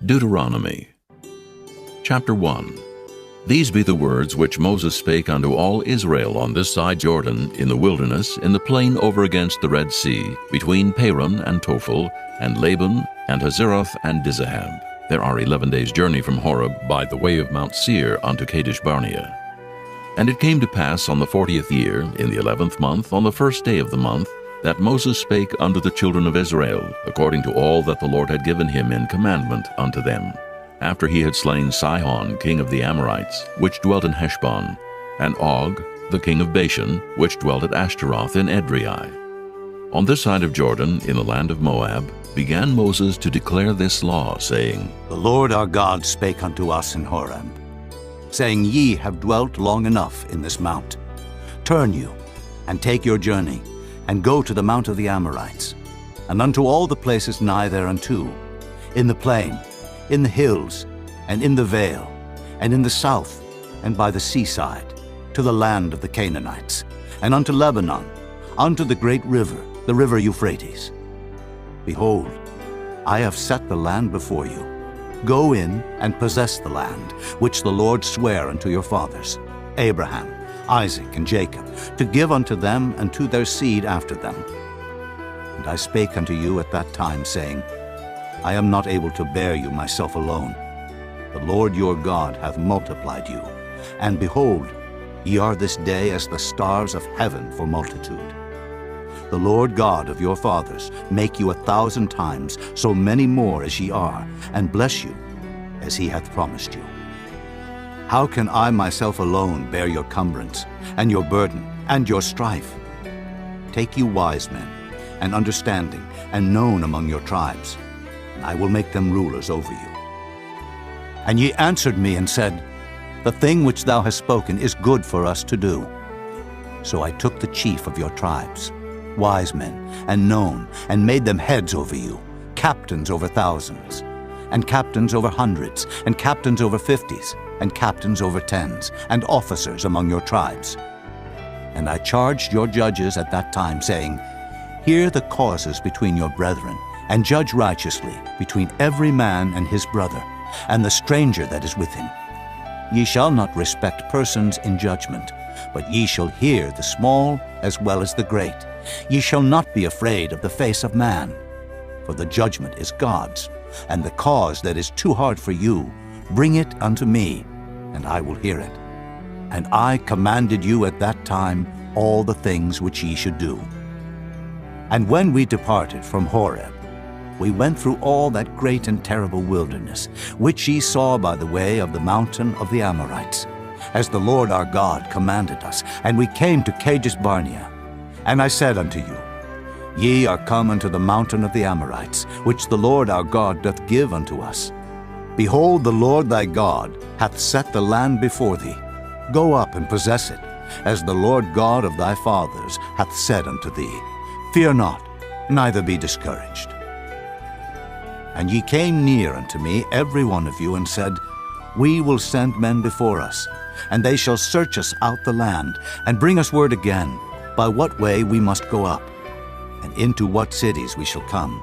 Deuteronomy Chapter 1. These be the words which Moses spake unto all Israel on this side Jordan, in the wilderness, in the plain over against the Red Sea, between Paran and Tophel, and Laban, and Hazeroth, and Dizahab. There are 11 days' journey from Horeb by the way of Mount Seir unto Kadesh Barnea. And it came to pass on the 40th year, in the 11th month, on the first day of the month, that Moses spake unto the children of Israel, according to all that the Lord had given him in commandment unto them, after he had slain Sihon king of the Amorites, which dwelt in Heshbon, and Og the king of Bashan, which dwelt at Ashtaroth in Edrei. On this side of Jordan, in the land of Moab, began Moses to declare this law, saying, The Lord our God spake unto us in Horeb, saying, Ye have dwelt long enough in this mount. Turn you, and take your journey, and go to the mount of the Amorites, and unto all the places nigh thereunto, in the plain, in the hills, and in the vale, and in the south, and by the seaside, to the land of the Canaanites, and unto Lebanon, unto the great river, the river Euphrates. Behold, I have set the land before you. Go in and possess the land, which the Lord sware unto your fathers, Abraham, Isaac, and Jacob, to give unto them and to their seed after them. And I spake unto you at that time, saying, I am not able to bear you myself alone. The Lord your God hath multiplied you, and behold, ye are this day as the stars of heaven for multitude. The Lord God of your fathers make you 1,000 times so many more as ye are, and bless you as he hath promised you. How can I myself alone bear your cumbrance, and your burden, and your strife? Take you wise men, and understanding, and known among your tribes, and I will make them rulers over you. And ye answered me and said, The thing which thou hast spoken is good for us to do. So I took the chief of your tribes, wise men, and known, and made them heads over you, captains over thousands, and captains over hundreds, and captains over 50s, and captains over 10s, and officers among your tribes. And I charged your judges at that time, saying, Hear the causes between your brethren, and judge righteously between every man and his brother, and the stranger that is with him. Ye shall not respect persons in judgment, but ye shall hear the small as well as the great. Ye shall not be afraid of the face of man, for the judgment is God's, and the cause that is too hard for you, bring it unto me, and I will hear it. And I commanded you at that time all the things which ye should do. And when we departed from Horeb, we went through all that great and terrible wilderness, which ye saw by the way of the mountain of the Amorites, as the Lord our God commanded us, and we came to Kadesh Barnea. And I said unto you, Ye are come unto the mountain of the Amorites, which the Lord our God doth give unto us. Behold, the Lord thy God hath set the land before thee. Go up and possess it, as the Lord God of thy fathers hath said unto thee. Fear not, neither be discouraged. And ye came near unto me, every one of you, and said, We will send men before us, and they shall search us out the land, and bring us word again, by what way we must go up, and into what cities we shall come.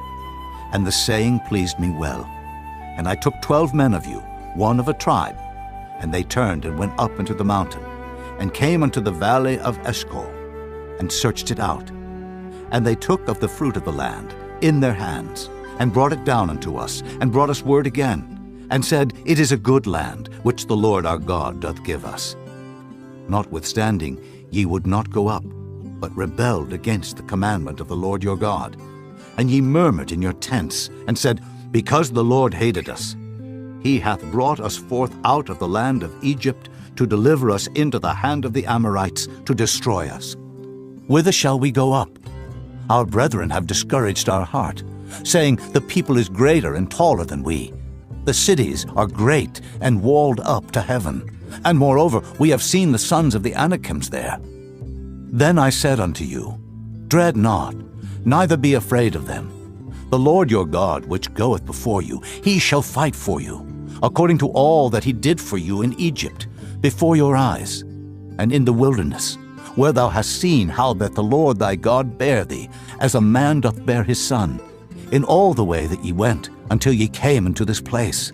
And the saying pleased me well. And I took 12 men of you, one of a tribe, and they turned and went up into the mountain, and came unto the valley of Eshcol, and searched it out. And they took of the fruit of the land in their hands, and brought it down unto us, and brought us word again, and said, It is a good land, which the Lord our God doth give us. Notwithstanding, ye would not go up, but rebelled against the commandment of the Lord your God. And ye murmured in your tents, and said, Because the Lord hated us, he hath brought us forth out of the land of Egypt, to deliver us into the hand of the Amorites, to destroy us. Whither shall we go up? Our brethren have discouraged our heart, saying, The people is greater and taller than we. The cities are great and walled up to heaven. And moreover, we have seen the sons of the Anakims there. Then I said unto you, Dread not, neither be afraid of them. The Lord your God, which goeth before you, he shall fight for you, according to all that he did for you in Egypt, before your eyes, and in the wilderness, where thou hast seen how that the Lord thy God bare thee, as a man doth bear his son, in all the way that ye went, until ye came into this place.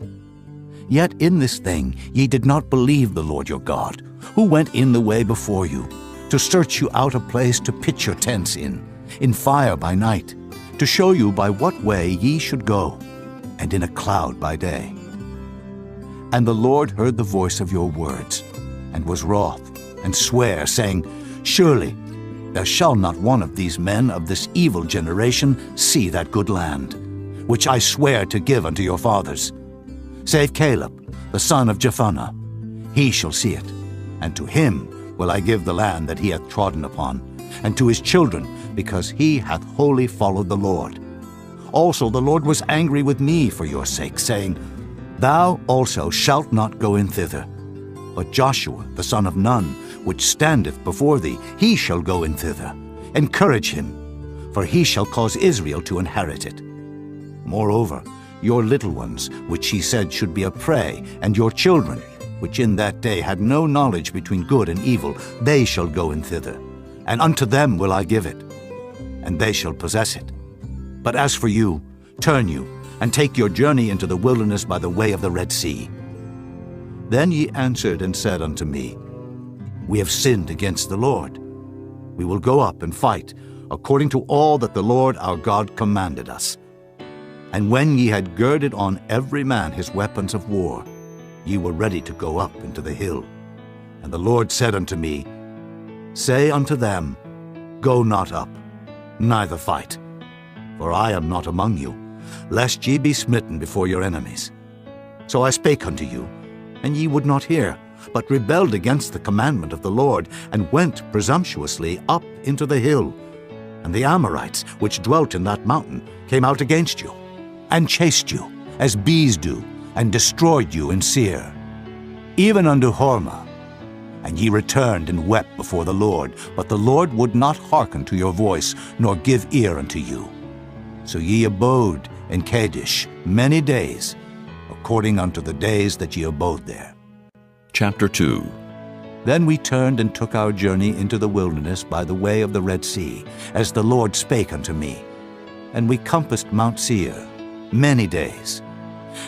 Yet in this thing ye did not believe the Lord your God, who went in the way before you, to search you out a place to pitch your tents in fire by night, to show you by what way ye should go, and in a cloud by day. And the Lord heard the voice of your words, and was wroth, and sware, saying, Surely there shall not one of these men of this evil generation see that good land, which I swear to give unto your fathers, save Caleb, the son of Jephunneh. He shall see it, and to him will I give the land that he hath trodden upon, and to his children, because he hath wholly followed the Lord. Also the Lord was angry with me for your sake, saying, Thou also shalt not go in thither. But Joshua the son of Nun, which standeth before thee, he shall go in thither. Encourage him, for he shall cause Israel to inherit it. Moreover, your little ones, which he said should be a prey, and your children, which in that day had no knowledge between good and evil, they shall go in thither, and unto them will I give it, and they shall possess it. But as for you, turn you, and take your journey into the wilderness by the way of the Red Sea. Then ye answered and said unto me, We have sinned against the Lord. We will go up and fight, according to all that the Lord our God commanded us. And when ye had girded on every man his weapons of war, ye were ready to go up into the hill. And the Lord said unto me, Say unto them, Go not up, neither fight, for I am not among you, lest ye be smitten before your enemies. So I spake unto you, and ye would not hear, but rebelled against the commandment of the Lord, and went presumptuously up into the hill. And the Amorites, which dwelt in that mountain, came out against you, and chased you, as bees do, and destroyed you in Seir, even unto Hormah. And ye returned and wept before the Lord, but the Lord would not hearken to your voice, nor give ear unto you. So ye abode in Kadesh many days, according unto the days that ye abode there. Chapter 2. Then we turned and took our journey into the wilderness by the way of the Red Sea, as the Lord spake unto me. And we compassed Mount Seir many days.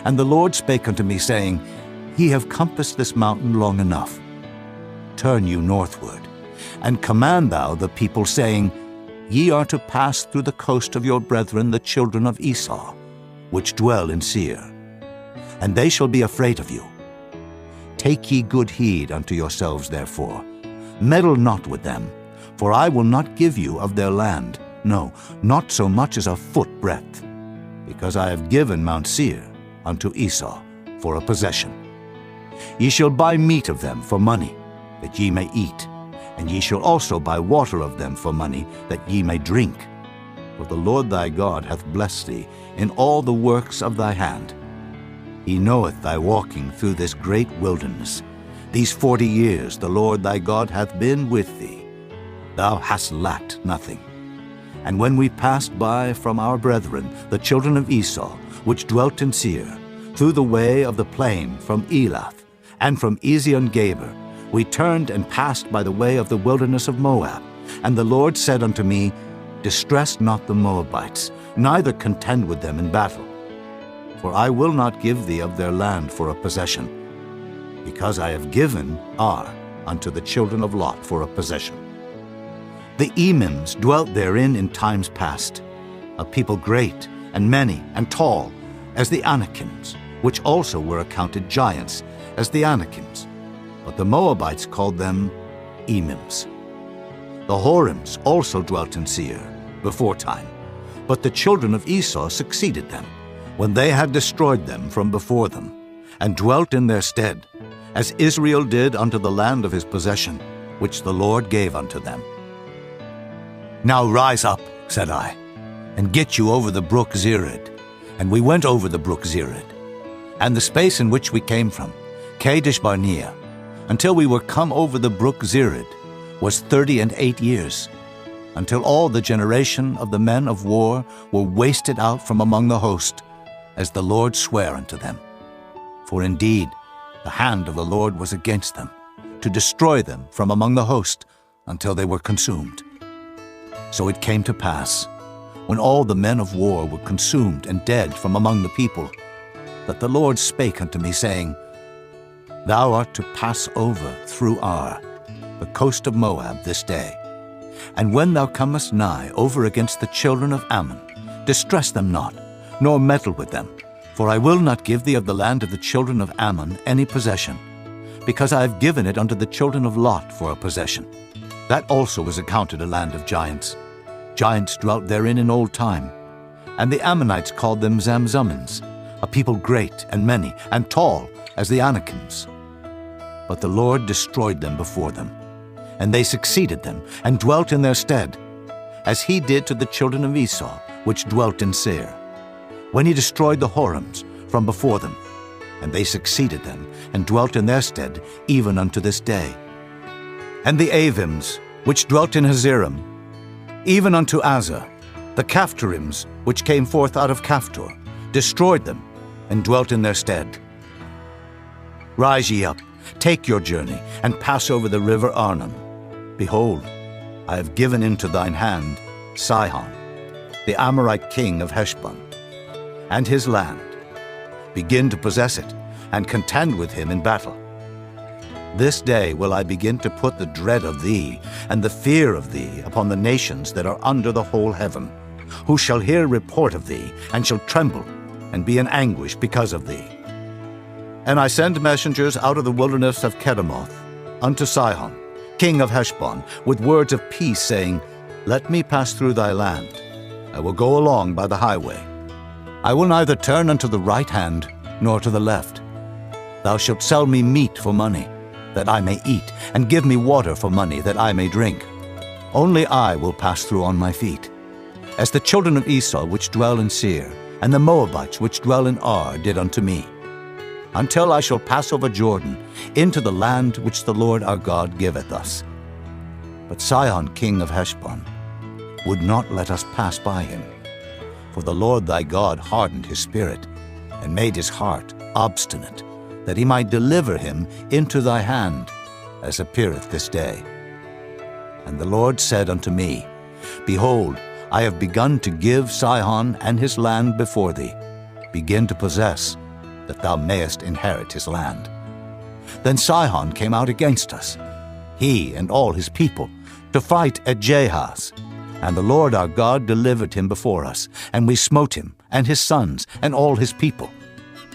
And the Lord spake unto me, saying, Ye have compassed this mountain long enough. Turn you northward, and command thou the people, saying, Ye are to pass through the coast of your brethren the children of Esau, which dwell in Seir, and they shall be afraid of you. Take ye good heed unto yourselves therefore, meddle not with them, for I will not give you of their land, no, not so much as a foot breadth, because I have given Mount Seir unto Esau for a possession. Ye shall buy meat of them for money, that ye may eat, and ye shall also buy water of them for money, that ye may drink. For the Lord thy God hath blessed thee in all the works of thy hand. He knoweth thy walking through this great wilderness. These 40 years the Lord thy God hath been with thee. Thou hast lacked nothing. And when we passed by from our brethren, the children of Esau, which dwelt in Seir, through the way of the plain from Elath, and from Ezion-Geber, we turned and passed by the way of the wilderness of Moab. And the Lord said unto me, Distress not the Moabites, neither contend with them in battle. For I will not give thee of their land for a possession, because I have given Ar unto the children of Lot for a possession. The Emims dwelt therein in times past, a people great and many and tall, as the Anakims, which also were accounted giants, as the Anakims. But the Moabites called them Emims. The Horims also dwelt in Seir before time, but the children of Esau succeeded them, when they had destroyed them from before them, and dwelt in their stead, as Israel did unto the land of his possession, which the Lord gave unto them. Now rise up, said I, and get you over the brook Zered. And we went over the brook Zered, and the space in which we came from, Kadesh Barnea, until we were come over the brook Zered, was 38 years, until all the generation of the men of war were wasted out from among the host, as the Lord sware unto them. For indeed the hand of the Lord was against them, to destroy them from among the host, until they were consumed. So it came to pass, when all the men of war were consumed and dead from among the people, that the Lord spake unto me, saying, Thou art to pass over through Ar, the coast of Moab, this day. And when thou comest nigh over against the children of Ammon, distress them not, nor meddle with them, for I will not give thee of the land of the children of Ammon any possession, because I have given it unto the children of Lot for a possession. That also was accounted a land of giants. Giants dwelt therein in old time. And the Ammonites called them Zamzummins, a people great and many, and tall as the Anakims. But the Lord destroyed them before them, and they succeeded them, and dwelt in their stead, as he did to the children of Esau, which dwelt in Seir, when he destroyed the Horims from before them, and they succeeded them, and dwelt in their stead, even unto this day. And the Avims, which dwelt in Hazerim, even unto Azar, the Caphtorims, which came forth out of Caphtor, destroyed them, and dwelt in their stead. Rise ye up, take your journey, and pass over the river Arnon. Behold, I have given into thine hand Sihon, the Amorite king of Heshbon, and his land. Begin to possess it, and contend with him in battle. This day will I begin to put the dread of thee and the fear of thee upon the nations that are under the whole heaven, who shall hear report of thee, and shall tremble, and be in anguish because of thee. And I send messengers out of the wilderness of Kedemoth unto Sihon, king of Heshbon, with words of peace, saying, Let me pass through thy land. I will go along by the highway. I will neither turn unto the right hand, nor to the left. Thou shalt sell me meat for money, that I may eat, and give me water for money, that I may drink. Only I will pass through on my feet, as the children of Esau which dwell in Seir, and the Moabites which dwell in Ar did unto me, until I shall pass over Jordan into the land which the Lord our God giveth us. But Sihon king of Heshbon would not let us pass by him, for the Lord thy God hardened his spirit, and made his heart obstinate, that he might deliver him into thy hand, as appeareth this day. And the Lord said unto me, Behold, I have begun to give Sihon and his land before thee. Begin to possess, that thou mayest inherit his land. Then Sihon came out against us, he and all his people, to fight at Jahaz. And the Lord our God delivered him before us, and we smote him, and his sons, and all his people.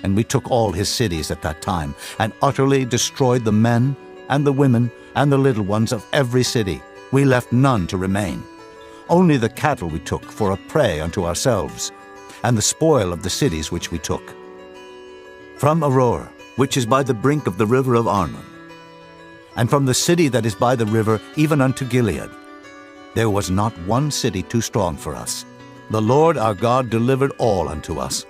And we took all his cities at that time, and utterly destroyed the men, and the women, and the little ones of every city. We left none to remain. Only the cattle we took for a prey unto ourselves, and the spoil of the cities which we took. From Aroer, which is by the brink of the river of Arnon, and from the city that is by the river even unto Gilead, there was not one city too strong for us. The Lord our God delivered all unto us.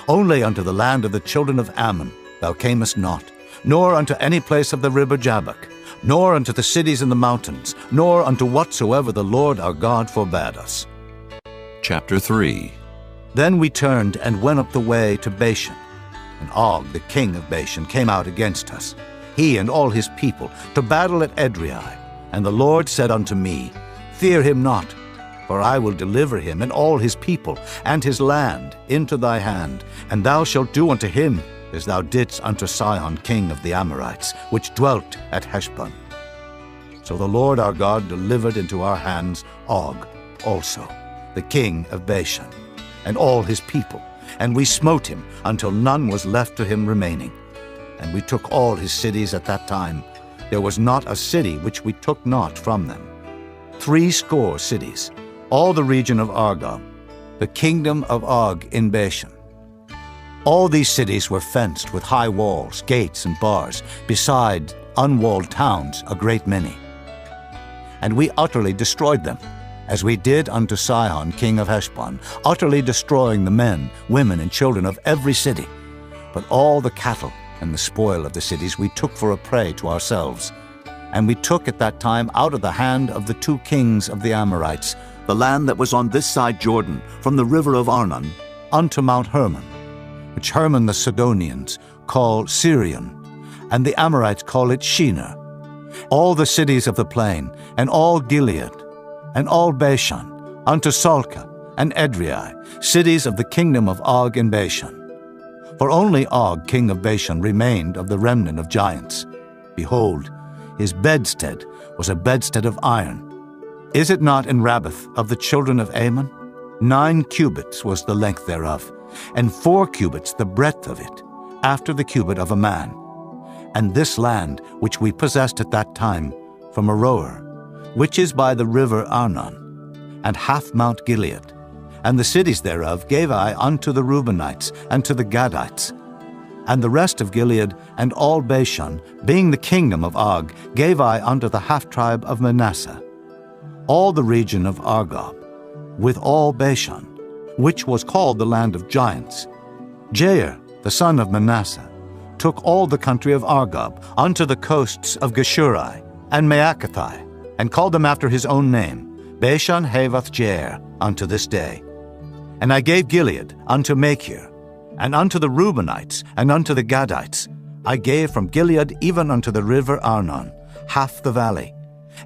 Only unto the land of the children of Ammon thou camest not, nor unto any place of the river Jabbok, nor unto the cities in the mountains, nor unto whatsoever the Lord our God forbade us. Chapter 3. Then we turned and went up the way to Bashan. And Og, the king of Bashan, came out against us, he and all his people, to battle at Edrei. And the Lord said unto me, Fear him not, for I will deliver him and all his people and his land into thy hand, and thou shalt do unto him as thou didst unto Sihon king of the Amorites, which dwelt at Heshbon. So the Lord our God delivered into our hands Og also, the king of Bashan, and all his people, and we smote him until none was left to him remaining. And we took all his cities at that time. There was not a city which we took not from them. 80 cities, all the region of Argob, the kingdom of Og in Bashan. All these cities were fenced with high walls, gates, and bars, beside unwalled towns a great many. And we utterly destroyed them, as we did unto Sihon king of Heshbon, utterly destroying the men, women, and children of every city. But all the cattle and the spoil of the cities we took for a prey to ourselves. And we took at that time out of the hand of the 2 kings of the Amorites the land that was on this side Jordan, from the river of Arnon unto Mount Hermon, which Hermon the Sidonians call Syrian, and the Amorites call it Shinar, all the cities of the plain, and all Gilead, and all Bashan, unto Salcah, and Edrei, cities of the kingdom of Og in Bashan. For only Og, king of Bashan, remained of the remnant of giants. Behold, his bedstead was a bedstead of iron. Is it not in Rabbath of the children of Ammon? 9 cubits was the length thereof, and 4 cubits the breadth of it, after the cubit of a man. And this land which we possessed at that time, from Aroer, which is by the river Arnon, and half Mount Gilead, and the cities thereof gave I unto the Reubenites and to the Gadites. And the rest of Gilead and all Bashan, being the kingdom of Og, gave I unto the half-tribe of Manasseh. All the region of Argob, with all Bashan, which was called the land of giants. Jair, the son of Manasseh, took all the country of Argob unto the coasts of Geshuri and Maacathai, and called them after his own name, Bashan Havoth Jair, unto this day. And I gave Gilead unto Machir, and unto the Reubenites, and unto the Gadites. I gave from Gilead even unto the river Arnon, half the valley,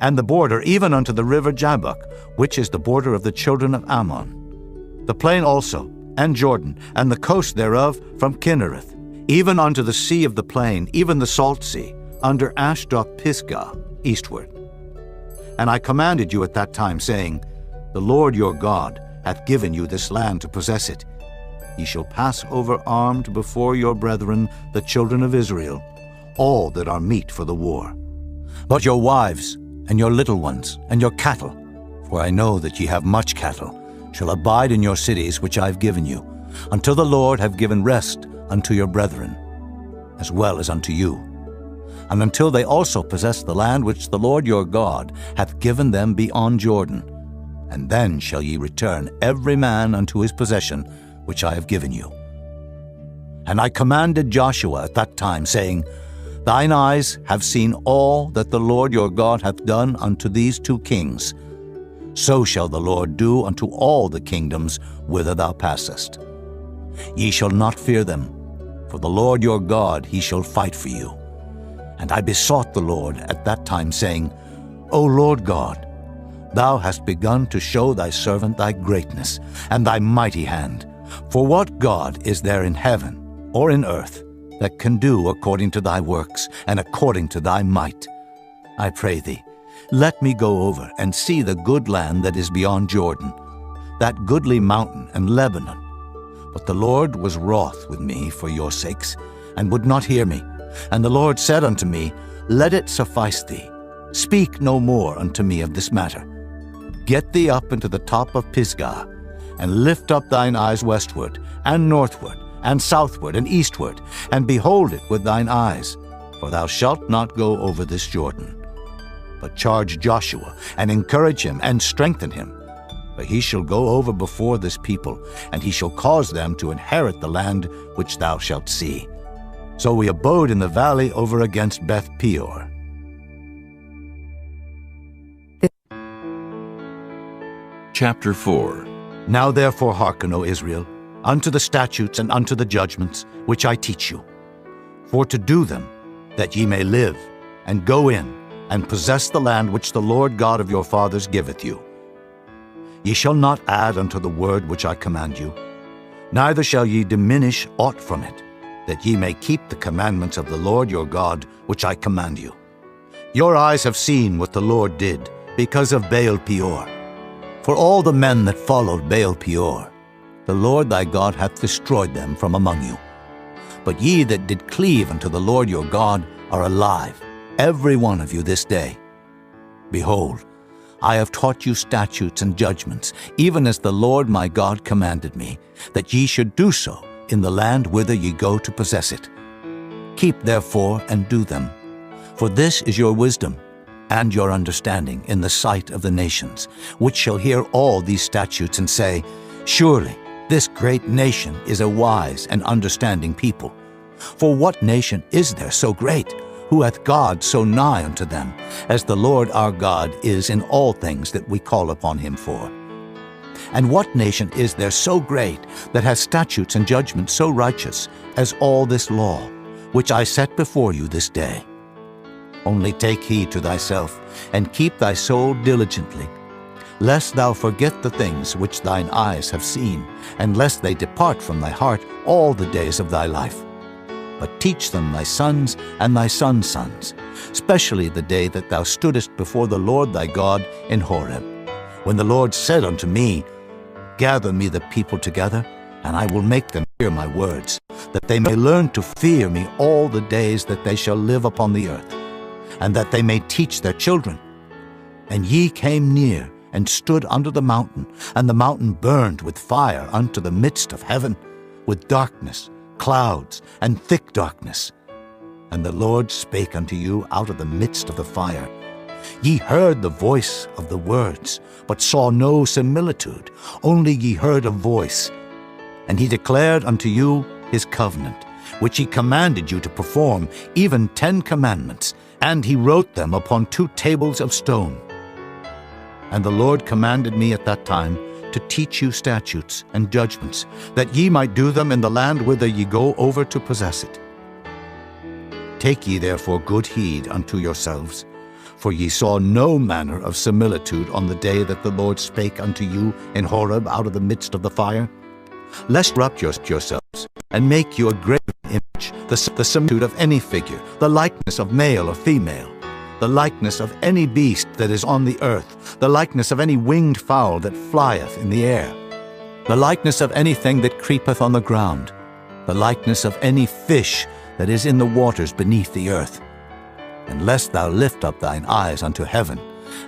and the border even unto the river Jabbok, which is the border of the children of Ammon. The plain also, and Jordan, and the coast thereof from Kinnereth, even unto the sea of the plain, even the salt sea, under Ashdod Pisgah, eastward. And I commanded you at that time, saying, The Lord your God hath given you this land to possess it. Ye shall pass over armed before your brethren, the children of Israel, all that are meet for the war. But your wives, and your little ones, and your cattle, for I know that ye have much cattle, shall abide in your cities which I have given you, until the Lord have given rest unto your brethren, as well as unto you, and until they also possess the land which the Lord your God hath given them beyond Jordan. And then shall ye return every man unto his possession, which I have given you. And I commanded Joshua at that time, saying, Thine eyes have seen all that the Lord your God hath done unto these 2 kings. So shall the Lord do unto all the kingdoms whither thou passest. Ye shall not fear them, for the Lord your God he shall fight for you. And I besought the Lord at that time, saying, O Lord God, thou hast begun to show thy servant thy greatness and thy mighty hand. For what God is there in heaven or in earth that can do according to thy works and according to thy might? I pray thee, let me go over and see the good land that is beyond Jordan, that goodly mountain and Lebanon. But the Lord was wroth with me for your sakes, and would not hear me. And the Lord said unto me, Let it suffice thee. Speak no more unto me of this matter. Get thee up into the top of Pisgah, and lift up thine eyes westward, and northward, and southward, and eastward, and behold it with thine eyes, for thou shalt not go over this Jordan. But charge Joshua, and encourage him, and strengthen him. For he shall go over before this people, and he shall cause them to inherit the land which thou shalt see. So we abode in the valley over against Beth Peor. Chapter 4. Now therefore hearken, O Israel, unto the statutes and unto the judgments which I teach you, for to do them, that ye may live, and go in, and possess the land which the Lord God of your fathers giveth you. Ye shall not add unto the word which I command you, neither shall ye diminish aught from it, that ye may keep the commandments of the Lord your God which I command you. Your eyes have seen what the Lord did because of Baal Peor. For all the men that followed Baal Peor, the Lord thy God hath destroyed them from among you. But ye that did cleave unto the Lord your God are alive, every one of you this day. Behold, I have taught you statutes and judgments, even as the Lord my God commanded me, that ye should do so in the land whither ye go to possess it. Keep therefore and do them, for this is your wisdom and your understanding in the sight of the nations, which shall hear all these statutes and say, Surely this great nation is a wise and understanding people. For what nation is there so great, who hath God so nigh unto them, as the Lord our God is in all things that we call upon him for? And what nation is there so great, that hath statutes and judgments so righteous, as all this law, which I set before you this day? Only take heed to thyself, and keep thy soul diligently, lest thou forget the things which thine eyes have seen, and lest they depart from thy heart all the days of thy life. But teach them thy sons and thy sons' sons, especially the day that thou stoodest before the Lord thy God in Horeb, when the Lord said unto me, Gather me the people together, and I will make them hear my words, that they may learn to fear me all the days that they shall live upon the earth, and that they may teach their children. And ye came near, and stood under the mountain, and the mountain burned with fire unto the midst of heaven, with darkness, clouds, and thick darkness. And the Lord spake unto you out of the midst of the fire. Ye heard the voice of the words, but saw no similitude, only ye heard a voice. And he declared unto you his covenant, which he commanded you to perform, even 10 commandments, and he wrote them upon 2 tables of stone. And the Lord commanded me at that time to teach you statutes and judgments, that ye might do them in the land whither ye go over to possess it. Take ye therefore good heed unto yourselves, for ye saw no manner of similitude on the day that the Lord spake unto you in Horeb out of the midst of the fire, lest corrupt yourselves, and make you a graven image, the similitude of any figure, the likeness of male or female, the likeness of any beast that is on the earth, the likeness of any winged fowl that flieth in the air, the likeness of anything that creepeth on the ground, the likeness of any fish that is in the waters beneath the earth. And lest thou lift up thine eyes unto heaven,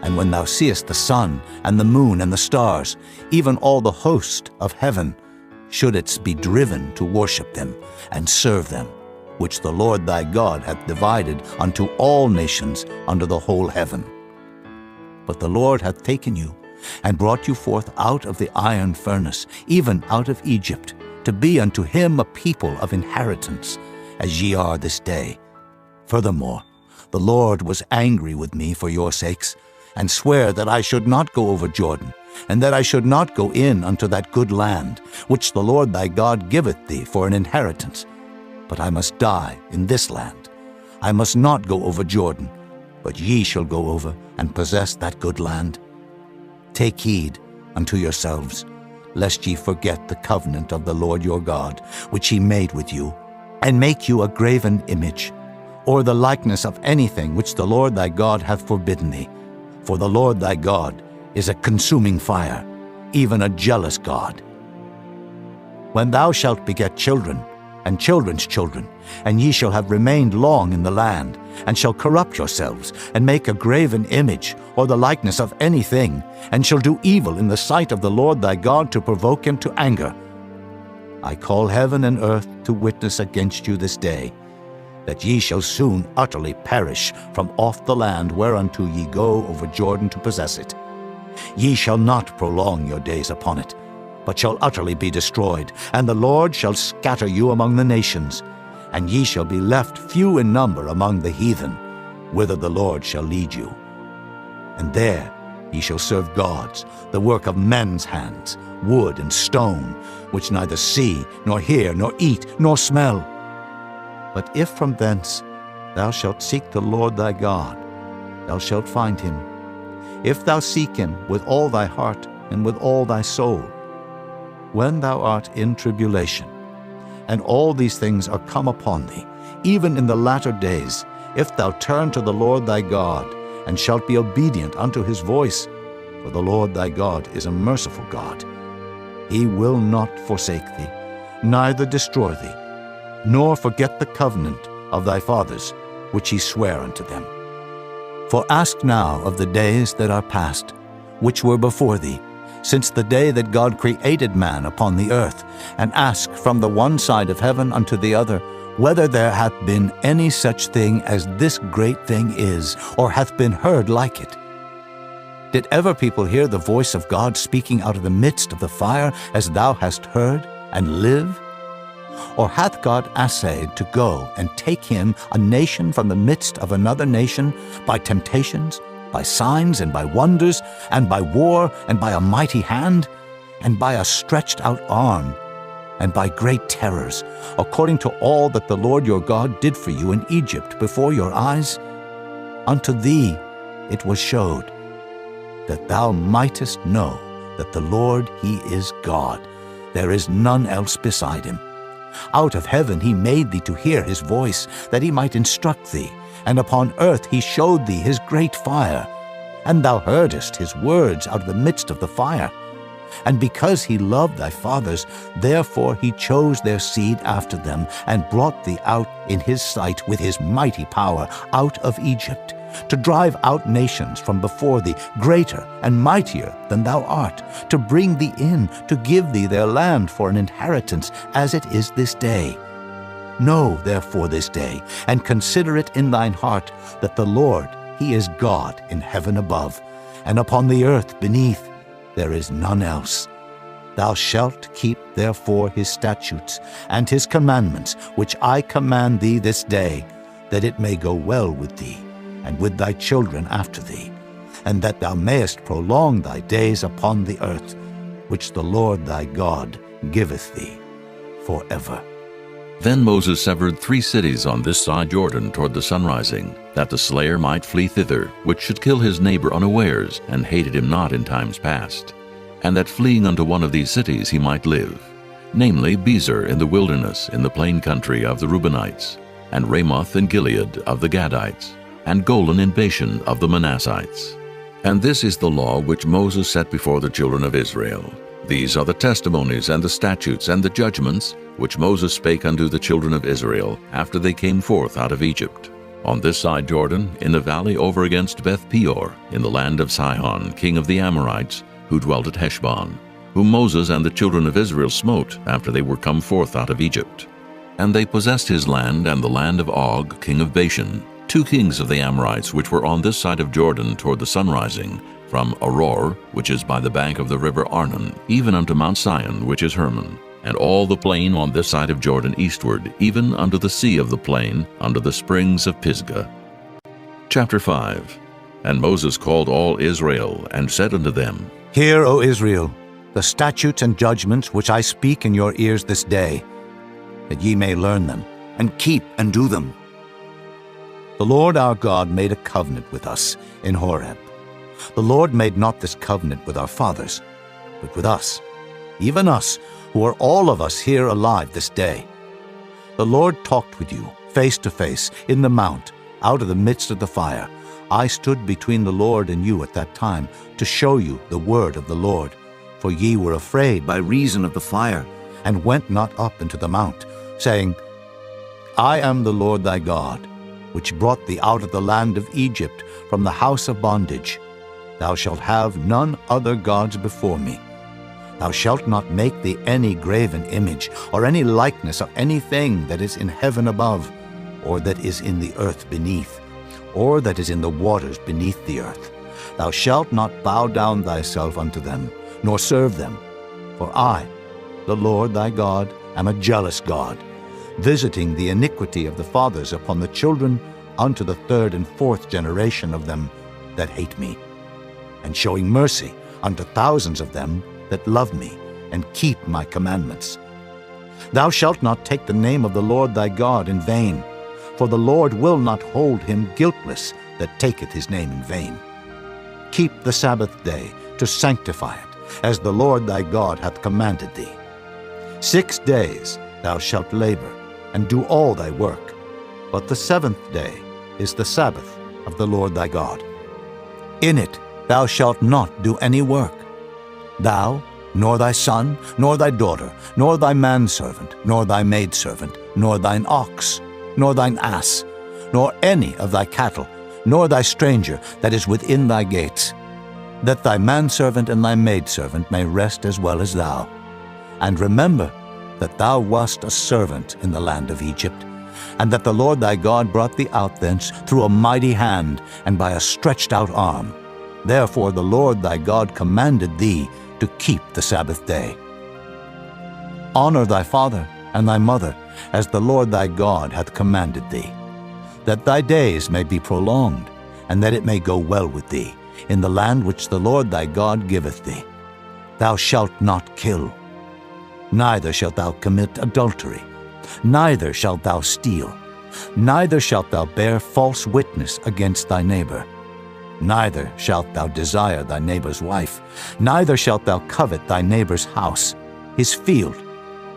and when thou seest the sun and the moon and the stars, even all the host of heaven, shouldest be driven to worship them and serve them, which the Lord thy God hath divided unto all nations under the whole heaven. But the Lord hath taken you, and brought you forth out of the iron furnace, even out of Egypt, to be unto him a people of inheritance, as ye are this day. Furthermore, the Lord was angry with me for your sakes, and sware that I should not go over Jordan, and that I should not go in unto that good land, which the Lord thy God giveth thee for an inheritance. But I must die in this land. I must not go over Jordan, but ye shall go over and possess that good land. Take heed unto yourselves, lest ye forget the covenant of the Lord your God, which he made with you, and make you a graven image, or the likeness of anything which the Lord thy God hath forbidden thee. For the Lord thy God is a consuming fire, even a jealous God. When thou shalt beget children, and children's children, and ye shall have remained long in the land, and shall corrupt yourselves, and make a graven image, or the likeness of anything, and shall do evil in the sight of the Lord thy God to provoke him to anger, I call heaven and earth to witness against you this day, that ye shall soon utterly perish from off the land whereunto ye go over Jordan to possess it. Ye shall not prolong your days upon it, but shall utterly be destroyed, and the Lord shall scatter you among the nations, and ye shall be left few in number among the heathen, whither the Lord shall lead you. And there ye shall serve gods, the work of men's hands, wood and stone, which neither see, nor hear, nor eat, nor smell. But if from thence thou shalt seek the Lord thy God, thou shalt find him, if thou seek him with all thy heart and with all thy soul. When thou art in tribulation, and all these things are come upon thee, even in the latter days, if thou turn to the Lord thy God, and shalt be obedient unto his voice, for the Lord thy God is a merciful God. He will not forsake thee, neither destroy thee, nor forget the covenant of thy fathers, which he sware unto them. For ask now of the days that are past, which were before thee, since the day that God created man upon the earth, and ask from the one side of heaven unto the other, whether there hath been any such thing as this great thing is, or hath been heard like it. Did ever people hear the voice of God speaking out of the midst of the fire, as thou hast heard, and live? Or hath God assayed to go and take him, a nation from the midst of another nation, by temptations, by signs and by wonders, and by war, and by a mighty hand, and by a stretched out arm, and by great terrors, according to all that the Lord your God did for you in Egypt before your eyes? Unto thee it was showed. that thou mightest know that the Lord, he is God. There is none else beside him. Out of heaven he made thee to hear his voice, that he might instruct thee, and upon earth he showed thee his great fire. And thou heardest his words out of the midst of the fire. And because he loved thy fathers, therefore he chose their seed after them, and brought thee out in his sight with his mighty power out of Egypt, to drive out nations from before thee, greater and mightier than thou art, to bring thee in, to give thee their land for an inheritance, as it is this day. Know therefore this day, and consider it in thine heart, that the Lord, he is God in heaven above, and upon the earth beneath. There is none else. Thou shalt keep therefore his statutes and his commandments, which I command thee this day, that it may go well with thee, and with thy children after thee, and that thou mayest prolong thy days upon the earth, which the Lord thy God giveth thee forever. Then Moses severed 3 cities on this side Jordan toward the sunrising, that the slayer might flee thither, which should kill his neighbor unawares, and hated him not in times past, and that fleeing unto one of these cities he might live, namely Bezer in the wilderness in the plain country of the Reubenites, and Ramoth in Gilead of the Gadites, and Golan in Bashan of the Manassites. And this is the law which Moses set before the children of Israel. These are the testimonies and the statutes and the judgments which Moses spake unto the children of Israel after they came forth out of Egypt, on this side Jordan, in the valley over against Beth Peor, in the land of Sihon, king of the Amorites, who dwelt at Heshbon, whom Moses and the children of Israel smote after they were come forth out of Egypt. And they possessed his land and the land of Og, king of Bashan, 2 kings of the Amorites which were on this side of Jordan toward the sunrising, from Aroer, which is by the bank of the river Arnon, even unto Mount Sion, which is Hermon, and all the plain on this side of Jordan eastward, even unto the sea of the plain, unto the springs of Pisgah. Chapter 5. And Moses called all Israel, and said unto them, Hear, O Israel, the statutes and judgments which I speak in your ears this day, that ye may learn them, and keep and do them. The Lord our God made a covenant with us in Horeb. The Lord made not this covenant with our fathers, but with us, even us, who are all of us here alive this day. The Lord talked with you face to face in the mount, out of the midst of the fire. I stood between the Lord and you at that time, to show you the word of the Lord. For ye were afraid by reason of the fire, and went not up into the mount, saying, I am the Lord thy God, which brought thee out of the land of Egypt, from the house of bondage. Thou shalt have none other gods before me. Thou shalt not make thee any graven image, or any likeness of anything that is in heaven above, or that is in the earth beneath, or that is in the waters beneath the earth. Thou shalt not bow down thyself unto them, nor serve them. For I, the Lord thy God, am a jealous God, visiting the iniquity of the fathers upon the children unto the 3rd and 4th generation of them that hate me, and showing mercy unto thousands of them that love me and keep my commandments. Thou shalt not take the name of the Lord thy God in vain, for the Lord will not hold him guiltless that taketh his name in vain. Keep the Sabbath day to sanctify it, as the Lord thy God hath commanded thee. 6 days thou shalt labor, and do all thy work, but the 7th day is the Sabbath of the Lord thy God. In it thou shalt not do any work, thou, nor thy son, nor thy daughter, nor thy manservant, nor thy maidservant, nor thine ox, nor thine ass, nor any of thy cattle, nor thy stranger that is within thy gates, that thy manservant and thy maidservant may rest as well as thou. And remember that thou wast a servant in the land of Egypt, and that the Lord thy God brought thee out thence through a mighty hand and by a stretched out arm. Therefore the Lord thy God commanded thee to keep the Sabbath day. Honor thy father and thy mother, as the Lord thy God hath commanded thee, that thy days may be prolonged, and that it may go well with thee, in the land which the Lord thy God giveth thee. Thou shalt not kill, neither shalt thou commit adultery, neither shalt thou steal, neither shalt thou bear false witness against thy neighbor, Neither shalt thou desire thy neighbor's wife, neither shalt thou covet thy neighbor's house, his field,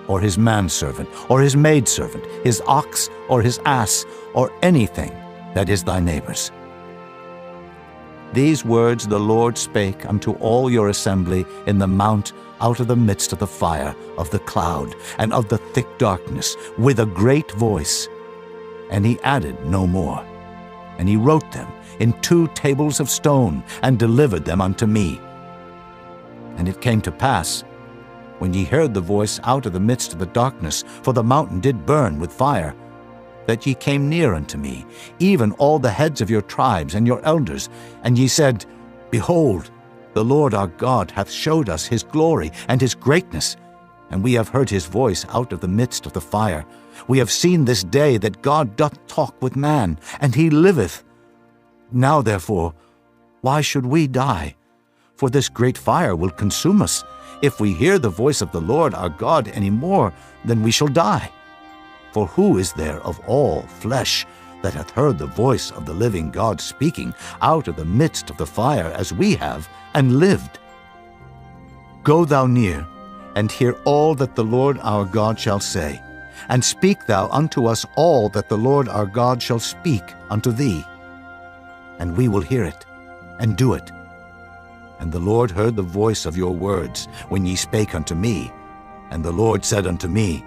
or his manservant, or his maidservant, his ox, or his ass, or anything that is thy neighbor's. These words the Lord spake unto all your assembly in the mount out of the midst of the fire, of the cloud, and of the thick darkness, with a great voice. And he added no more. And he wrote them in 2 tables of stone, and delivered them unto me. And it came to pass, when ye heard the voice out of the midst of the darkness, for the mountain did burn with fire, that ye came near unto me, even all the heads of your tribes and your elders, and ye said, Behold, the Lord our God hath showed us his glory and his greatness, and we have heard his voice out of the midst of the fire. We have seen this day that God doth talk with man, and he liveth. Now therefore, why should we die? For this great fire will consume us. If we hear the voice of the Lord our God any more, then we shall die. For who is there of all flesh that hath heard the voice of the living God speaking out of the midst of the fire as we have, and lived? Go thou near, and hear all that the Lord our God shall say, and speak thou unto us all that the Lord our God shall speak unto thee. And we will hear it, and do it. And the Lord heard the voice of your words when ye spake unto me. And the Lord said unto me,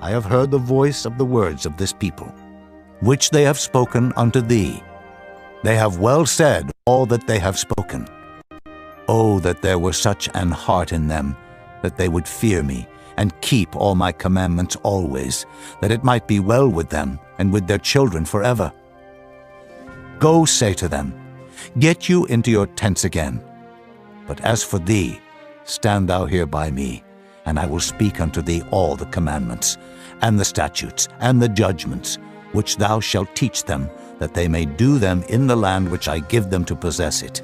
I have heard the voice of the words of this people, which they have spoken unto thee. They have well said all that they have spoken. Oh, that there were such an heart in them, that they would fear me, and keep all my commandments always, that it might be well with them, and with their children forever. Go say to them, Get you into your tents again. But as for thee, stand thou here by me, and I will speak unto thee all the commandments, and the statutes, and the judgments, which thou shalt teach them, that they may do them in the land which I give them to possess it.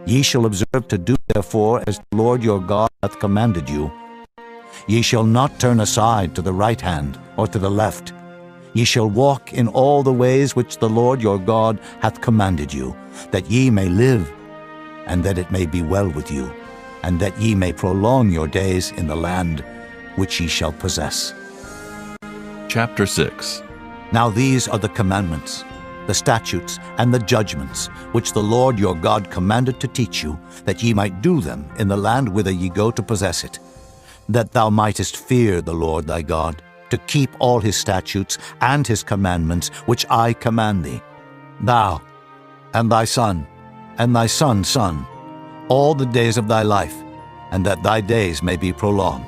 Ye shall observe to do therefore as the Lord your God hath commanded you. Ye shall not turn aside to the right hand or to the left. Ye shall walk in all the ways which the Lord your God hath commanded you, that ye may live, and that it may be well with you, and that ye may prolong your days in the land which ye shall possess. Chapter 6. Now these are the commandments, the statutes, and the judgments, which the Lord your God commanded to teach you, that ye might do them in the land whither ye go to possess it, that thou mightest fear the Lord thy God, to keep all his statutes and his commandments, which I command thee, thou, and thy son, and thy son's son, all the days of thy life, and that thy days may be prolonged.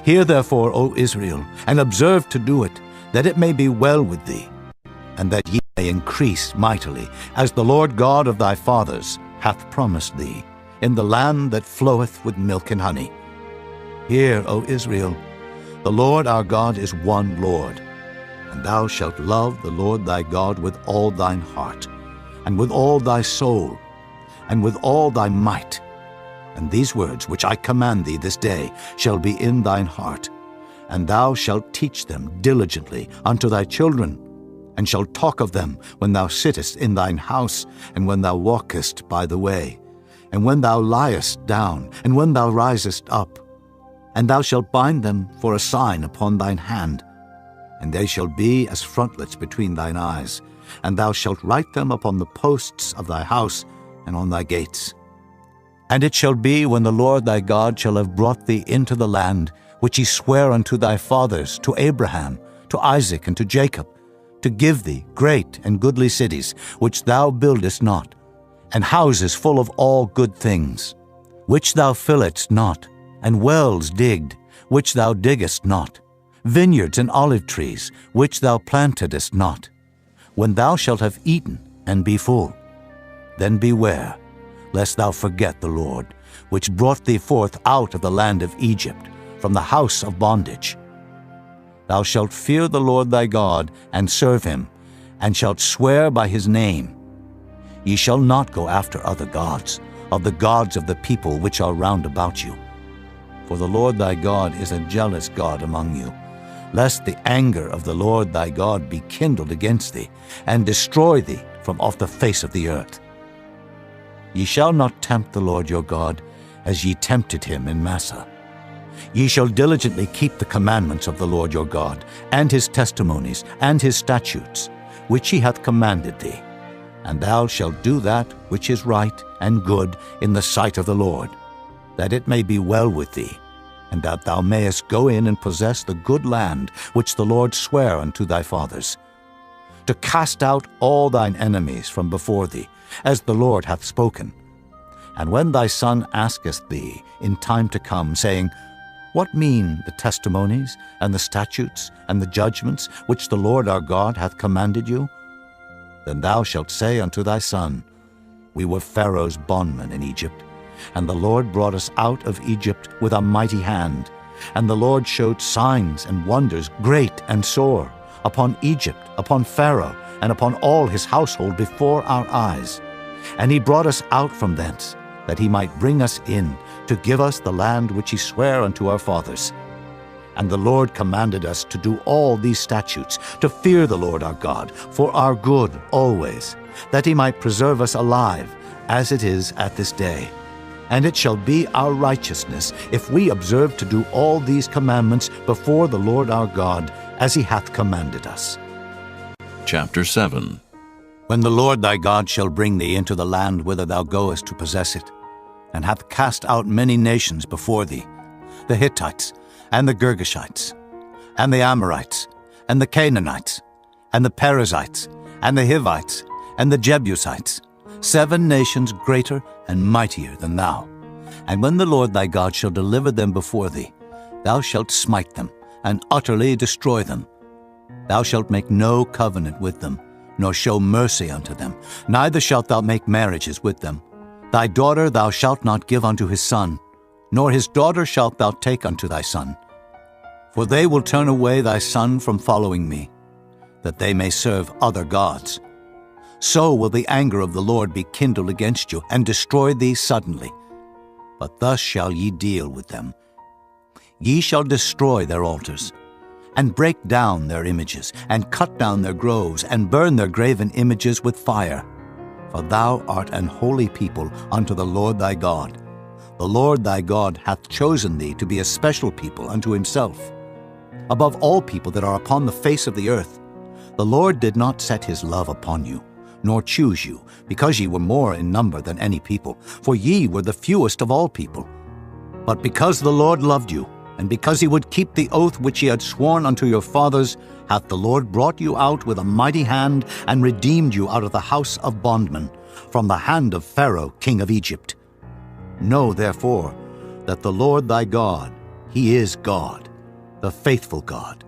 Hear therefore, O Israel, and observe to do it, that it may be well with thee, and that ye may increase mightily, as the Lord God of thy fathers hath promised thee, in the land that floweth with milk and honey. Hear, O Israel, the Lord our God is one Lord, and thou shalt love the Lord thy God with all thine heart, and with all thy soul, and with all thy might. And these words which I command thee this day shall be in thine heart, and thou shalt teach them diligently unto thy children, and shalt talk of them when thou sittest in thine house, and when thou walkest by the way, and when thou liest down, and when thou risest up. And thou shalt bind them for a sign upon thine hand, and they shall be as frontlets between thine eyes, and thou shalt write them upon the posts of thy house and on thy gates. And it shall be, when the Lord thy God shall have brought thee into the land which he sware unto thy fathers, to Abraham, to Isaac, and to Jacob, to give thee great and goodly cities, which thou buildest not, and houses full of all good things, which thou filledst not, and wells digged, which thou diggest not, vineyards and olive trees, which thou plantedest not. When thou shalt have eaten and be full, then beware, lest thou forget the Lord, which brought thee forth out of the land of Egypt, from the house of bondage. Thou shalt fear the Lord thy God, and serve him, and shalt swear by his name. Ye shall not go after other gods, of the gods of the people which are round about you. For the Lord thy God is a jealous God among you, lest the anger of the Lord thy God be kindled against thee, and destroy thee from off the face of the earth. Ye shall not tempt the Lord your God, as ye tempted him in Massah. Ye shall diligently keep the commandments of the Lord your God, and his testimonies, and his statutes, which he hath commanded thee. And thou shalt do that which is right and good in the sight of the Lord, that it may be well with thee, and that thou mayest go in and possess the good land which the Lord sware unto thy fathers, to cast out all thine enemies from before thee, as the Lord hath spoken. And when thy son asketh thee in time to come, saying, What mean the testimonies, and the statutes, and the judgments which the Lord our God hath commanded you? Then thou shalt say unto thy son, We were Pharaoh's bondmen in Egypt, and the Lord brought us out of Egypt with a mighty hand. And the Lord showed signs and wonders great and sore upon Egypt, upon Pharaoh, and upon all his household before our eyes. And he brought us out from thence, that he might bring us in, to give us the land which he sware unto our fathers. And the Lord commanded us to do all these statutes, to fear the Lord our God, for our good always, that he might preserve us alive, as it is at this day. And it shall be our righteousness, if we observe to do all these commandments before the Lord our God, as he hath commanded us. Chapter 7. When the Lord thy God shall bring thee into the land whither thou goest to possess it, and hath cast out many nations before thee, the Hittites, and the Girgashites, and the Amorites, and the Canaanites, and the Perizzites, and the Hivites, and the Jebusites, 7 nations greater and mightier than thou. And when the Lord thy God shall deliver them before thee, thou shalt smite them, and utterly destroy them. Thou shalt make no covenant with them, nor show mercy unto them, neither shalt thou make marriages with them. Thy daughter thou shalt not give unto his son, nor his daughter shalt thou take unto thy son. For they will turn away thy son from following me, that they may serve other gods. So will the anger of the Lord be kindled against you, and destroy thee suddenly. But thus shall ye deal with them. Ye shall destroy their altars, and break down their images, and cut down their groves, and burn their graven images with fire. For thou art an holy people unto the Lord thy God. The Lord thy God hath chosen thee to be a special people unto himself. Above all people that are upon the face of the earth, the Lord did not set his love upon you, nor choose you, because ye were more in number than any people, for ye were the fewest of all people. But because the Lord loved you, and because he would keep the oath which he had sworn unto your fathers, hath the Lord brought you out with a mighty hand, and redeemed you out of the house of bondmen, from the hand of Pharaoh king of Egypt. Know therefore that the Lord thy God, he is God, the faithful God,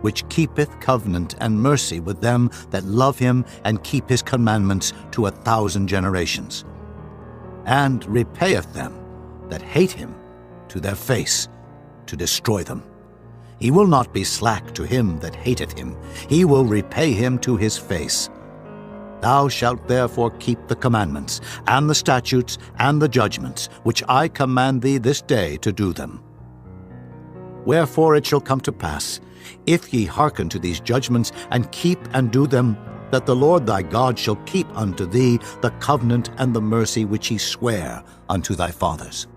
which keepeth covenant and mercy with them that love him and keep his commandments to 1,000 generations, and repayeth them that hate him to their face, to destroy them. He will not be slack to him that hateth him. He will repay him to his face. Thou shalt therefore keep the commandments, and the statutes, and the judgments, which I command thee this day to do them. Wherefore it shall come to pass, if ye hearken to these judgments, and keep and do them, that the Lord thy God shall keep unto thee the covenant and the mercy which he sware unto thy fathers.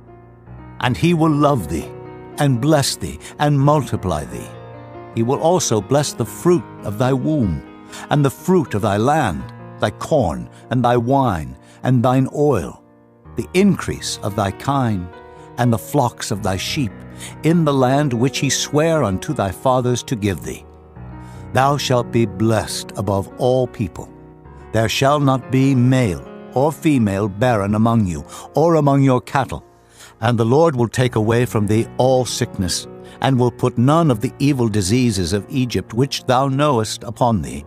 And he will love thee, and bless thee, and multiply thee. He will also bless the fruit of thy womb, and the fruit of thy land, thy corn, and thy wine, and thine oil, the increase of thy kine, and the flocks of thy sheep, in the land which he sware unto thy fathers to give thee. Thou shalt be blessed above all people. There shall not be male or female barren among you, or among your cattle. And the Lord will take away from thee all sickness, and will put none of the evil diseases of Egypt which thou knowest upon thee,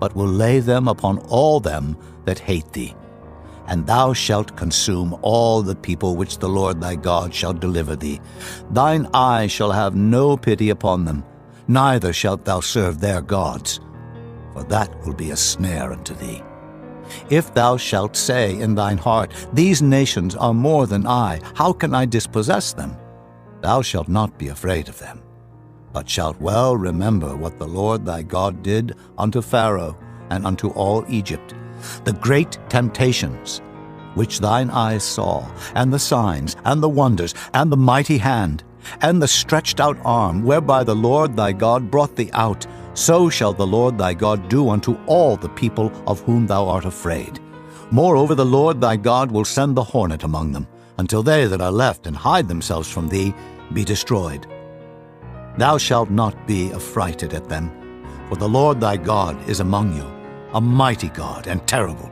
but will lay them upon all them that hate thee. And thou shalt consume all the people which the Lord thy God shall deliver thee. Thine eye shall have no pity upon them, neither shalt thou serve their gods, for that will be a snare unto thee. If thou shalt say in thine heart, These nations are more than I, how can I dispossess them? Thou shalt not be afraid of them, but shalt well remember what the Lord thy God did unto Pharaoh and unto all Egypt, the great temptations which thine eyes saw, and the signs, and the wonders, and the mighty hand, and the stretched out arm, whereby the Lord thy God brought thee out, so shall the Lord thy God do unto all the people of whom thou art afraid. Moreover, the Lord thy God will send the hornet among them, until they that are left and hide themselves from thee be destroyed. Thou shalt not be affrighted at them, for the Lord thy God is among you, a mighty God and terrible.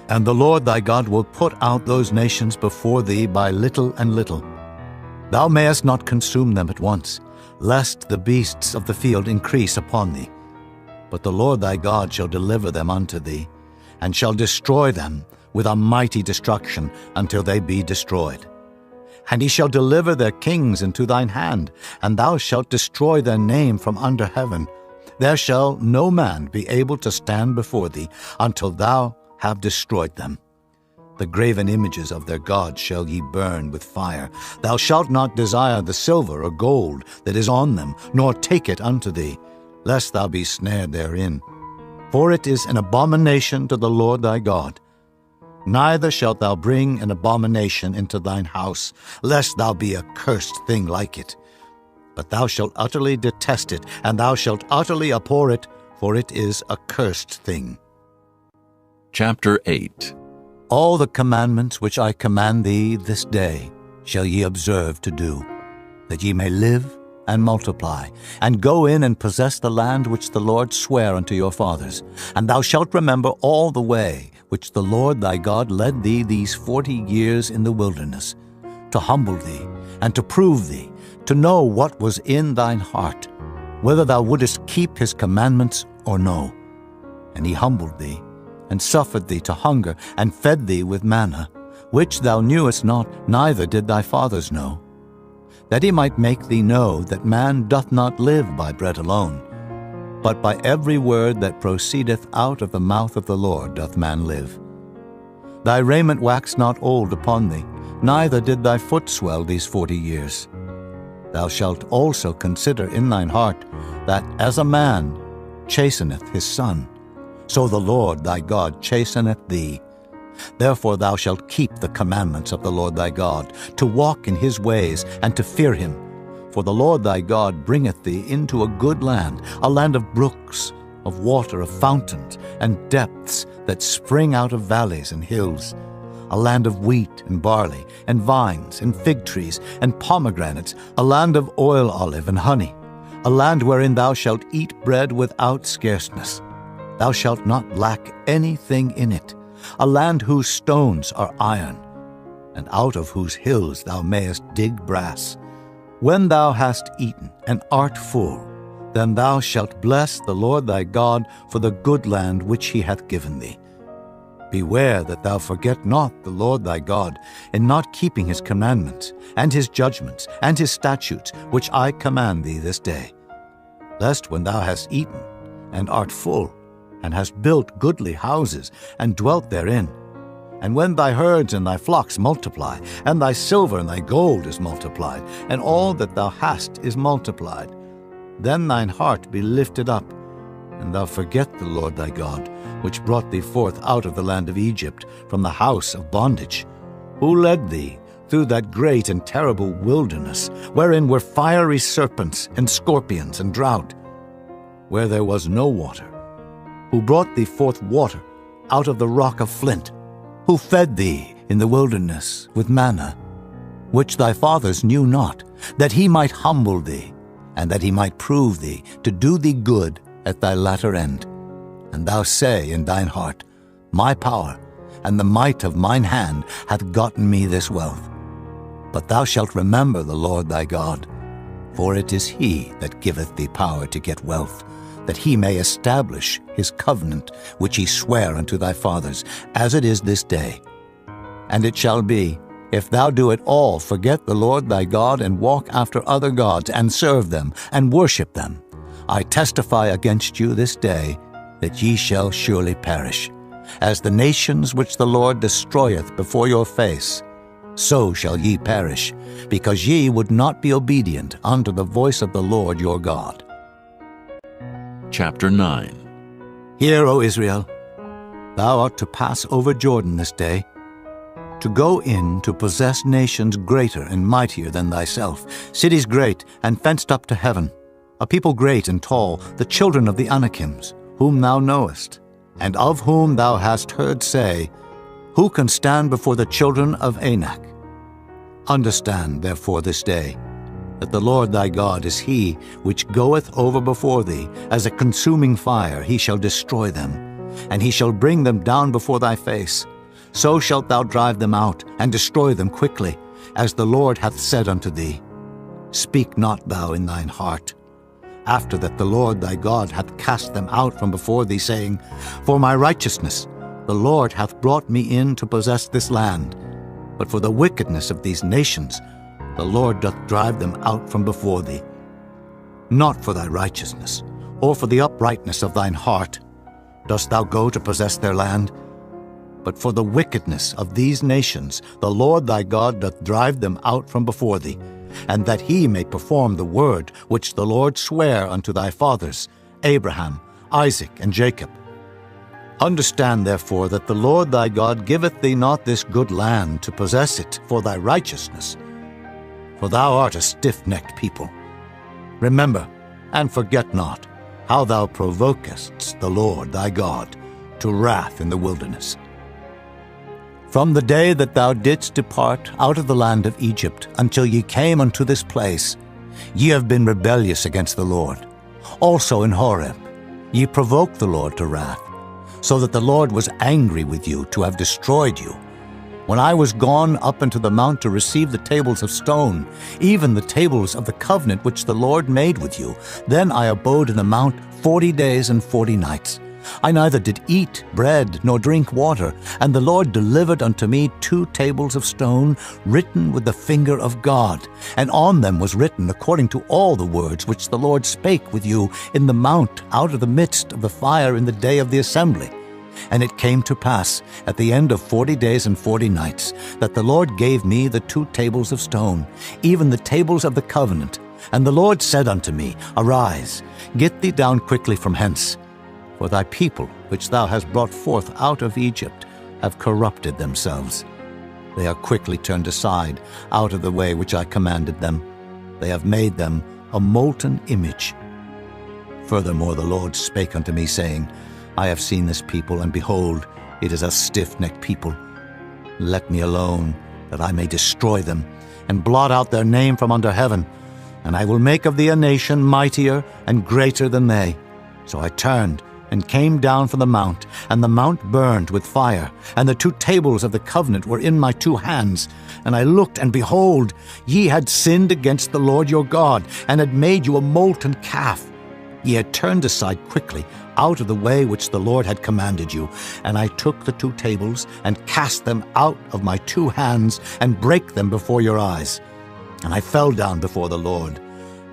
And the Lord thy God will put out those nations before thee by little and little. Thou mayest not consume them at once, lest the beasts of the field increase upon thee. But the Lord thy God shall deliver them unto thee, and shall destroy them with a mighty destruction until they be destroyed. And he shall deliver their kings into thine hand, and thou shalt destroy their name from under heaven. There shall no man be able to stand before thee until thou have destroyed them. The graven images of their gods shall ye burn with fire. Thou shalt not desire the silver or gold that is on them, nor take it unto thee, lest thou be snared therein. For it is an abomination to the Lord thy God. Neither shalt thou bring an abomination into thine house, lest thou be a cursed thing like it. But thou shalt utterly detest it, and thou shalt utterly abhor it, for it is a cursed thing. Chapter 8. All the commandments which I command thee this day shall ye observe to do, that ye may live and multiply, and go in and possess the land which the Lord sware unto your fathers. And thou shalt remember all the way which the Lord thy God led thee these 40 years in the wilderness, to humble thee, and to prove thee, to know what was in thine heart, whether thou wouldest keep his commandments or no. And he humbled thee, and suffered thee to hunger, and fed thee with manna, which thou knewest not, neither did thy fathers know, that he might make thee know that man doth not live by bread alone, but by every word that proceedeth out of the mouth of the Lord doth man live. Thy raiment waxed not old upon thee, neither did thy foot swell these 40 years. Thou shalt also consider in thine heart that as a man chasteneth his son, so the Lord thy God chasteneth thee. Therefore thou shalt keep the commandments of the Lord thy God, to walk in his ways, and to fear him. For the Lord thy God bringeth thee into a good land, a land of brooks, of water, of fountains, and depths that spring out of valleys and hills, a land of wheat and barley, and vines, and fig trees, and pomegranates, a land of oil olive and honey, a land wherein thou shalt eat bread without scarceness. Thou shalt not lack anything in it, a land whose stones are iron, and out of whose hills thou mayest dig brass. When thou hast eaten and art full, then thou shalt bless the Lord thy God for the good land which he hath given thee. Beware that thou forget not the Lord thy God in not keeping his commandments, and his judgments, and his statutes, which I command thee this day. Lest when thou hast eaten and art full, and hast built goodly houses, and dwelt therein, and when thy herds and thy flocks multiply, and thy silver and thy gold is multiplied, and all that thou hast is multiplied, then thine heart be lifted up, and thou forget the Lord thy God, which brought thee forth out of the land of Egypt, from the house of bondage, who led thee through that great and terrible wilderness, wherein were fiery serpents and scorpions and drought, where there was no water, who brought thee forth water out of the rock of flint, who fed thee in the wilderness with manna, which thy fathers knew not, that he might humble thee, and that he might prove thee, to do thee good at thy latter end. And thou say in thine heart, My power and the might of mine hand hath gotten me this wealth. But thou shalt remember the Lord thy God, for it is he that giveth thee power to get wealth, that he may establish his covenant which he sware unto thy fathers, as it is this day. And it shall be, if thou do at all forget the Lord thy God, and walk after other gods, and serve them, and worship them, I testify against you this day that ye shall surely perish, as the nations which the Lord destroyeth before your face, so shall ye perish, because ye would not be obedient unto the voice of the Lord your God. Chapter 9. Hear, O Israel, thou art to pass over Jordan this day, to go in to possess nations greater and mightier than thyself, cities great and fenced up to heaven, a people great and tall, the children of the Anakims, whom thou knowest, and of whom thou hast heard say, Who can stand before the children of Anak? Understand, therefore, this day, that the Lord thy God is he which goeth over before thee as a consuming fire. He shall destroy them, and he shall bring them down before thy face. So shalt thou drive them out, and destroy them quickly, as the Lord hath said unto thee. Speak not thou in thine heart, after that the Lord thy God hath cast them out from before thee, saying, For my righteousness the Lord hath brought me in to possess this land. But for the wickedness of these nations the Lord doth drive them out from before thee. Not for thy righteousness, or for the uprightness of thine heart, dost thou go to possess their land, but for the wickedness of these nations the Lord thy God doth drive them out from before thee, and that he may perform the word which the Lord sware unto thy fathers, Abraham, Isaac, and Jacob. Understand therefore that the Lord thy God giveth thee not this good land to possess it for thy righteousness, for thou art a stiff-necked people. Remember, and forget not, how thou provokest the Lord thy God to wrath in the wilderness. From the day that thou didst depart out of the land of Egypt until ye came unto this place, ye have been rebellious against the Lord. Also in Horeb ye provoked the Lord to wrath, so that the Lord was angry with you to have destroyed you. When I was gone up into the mount to receive the tables of stone, even the tables of the covenant which the Lord made with you, then I abode in the mount 40 days and 40 nights. I neither did eat bread nor drink water, and the Lord delivered unto me 2 tables of stone, written with the finger of God, and on them was written according to all the words which the Lord spake with you in the mount out of the midst of the fire in the day of the assembly. And it came to pass at the end of 40 days and 40 nights that the Lord gave me the 2 tables of stone, even the tables of the covenant. And the Lord said unto me, Arise, get thee down quickly from hence. For thy people, which thou hast brought forth out of Egypt, have corrupted themselves. They are quickly turned aside out of the way which I commanded them. They have made them a molten image. Furthermore the Lord spake unto me, saying, I have seen this people, and behold, it is a stiff-necked people. Let me alone, that I may destroy them, and blot out their name from under heaven. And I will make of thee a nation mightier and greater than they. So I turned, and came down from the mount, and the mount burned with fire, and the 2 tables of the covenant were in my 2 hands. And I looked, and behold, ye had sinned against the Lord your God, and had made you a molten calf. Ye had turned aside quickly out of the way which the Lord had commanded you. And I took the 2 tables, and cast them out of my 2 hands, and brake them before your eyes. And I fell down before the Lord,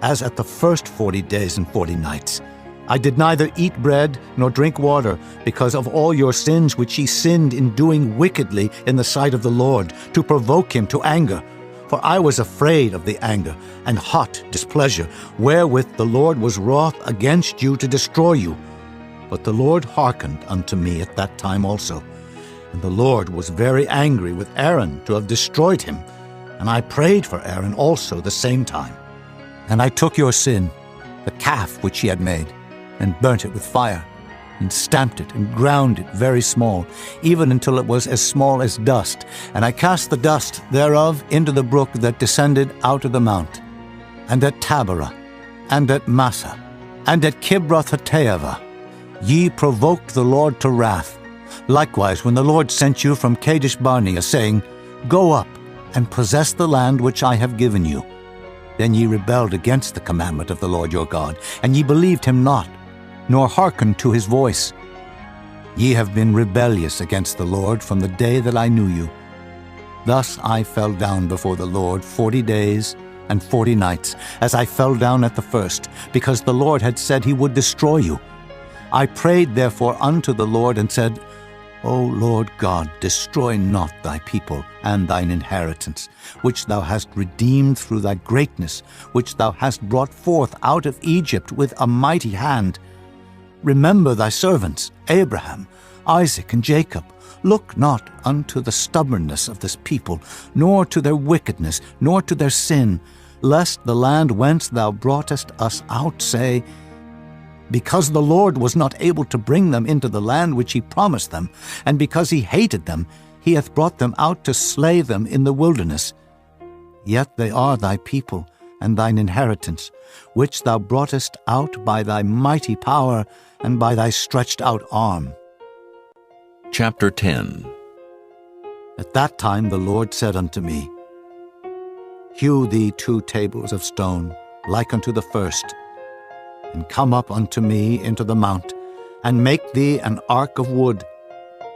as at the first 40 days and 40 nights. I did neither eat bread nor drink water, because of all your sins which ye sinned in doing wickedly in the sight of the Lord, to provoke him to anger. For I was afraid of the anger and hot displeasure, wherewith the Lord was wroth against you to destroy you. But the Lord hearkened unto me at that time also. And the Lord was very angry with Aaron to have destroyed him. And I prayed for Aaron also the same time. And I took your sin, the calf which ye had made, and burnt it with fire, and stamped it, and ground it very small, even until it was as small as dust. And I cast the dust thereof into the brook that descended out of the mount. And at Taberah, and at Massa, and at Kibroth-hattaavah, ye provoked the Lord to wrath. Likewise, when the Lord sent you from Kadesh-barnea, saying, Go up, and possess the land which I have given you. Then ye rebelled against the commandment of the Lord your God, and ye believed him not, nor hearkened to his voice. Ye have been rebellious against the Lord from the day that I knew you. Thus I fell down before the Lord 40 days and 40 nights, as I fell down at the first, because the Lord had said he would destroy you. I prayed therefore unto the Lord, and said, O Lord God, destroy not thy people and thine inheritance, which thou hast redeemed through thy greatness, which thou hast brought forth out of Egypt with a mighty hand. Remember thy servants, Abraham, Isaac, and Jacob. Look not unto the stubbornness of this people, nor to their wickedness, nor to their sin, lest the land whence thou broughtest us out say, because the Lord was not able to bring them into the land which he promised them, and because he hated them, he hath brought them out to slay them in the wilderness. Yet they are thy people, and thine inheritance, which thou broughtest out by thy mighty power and by thy stretched out arm. Chapter 10. At that time the Lord said unto me, Hew thee 2 tables of stone, like unto the first, and come up unto me into the mount, and make thee an ark of wood.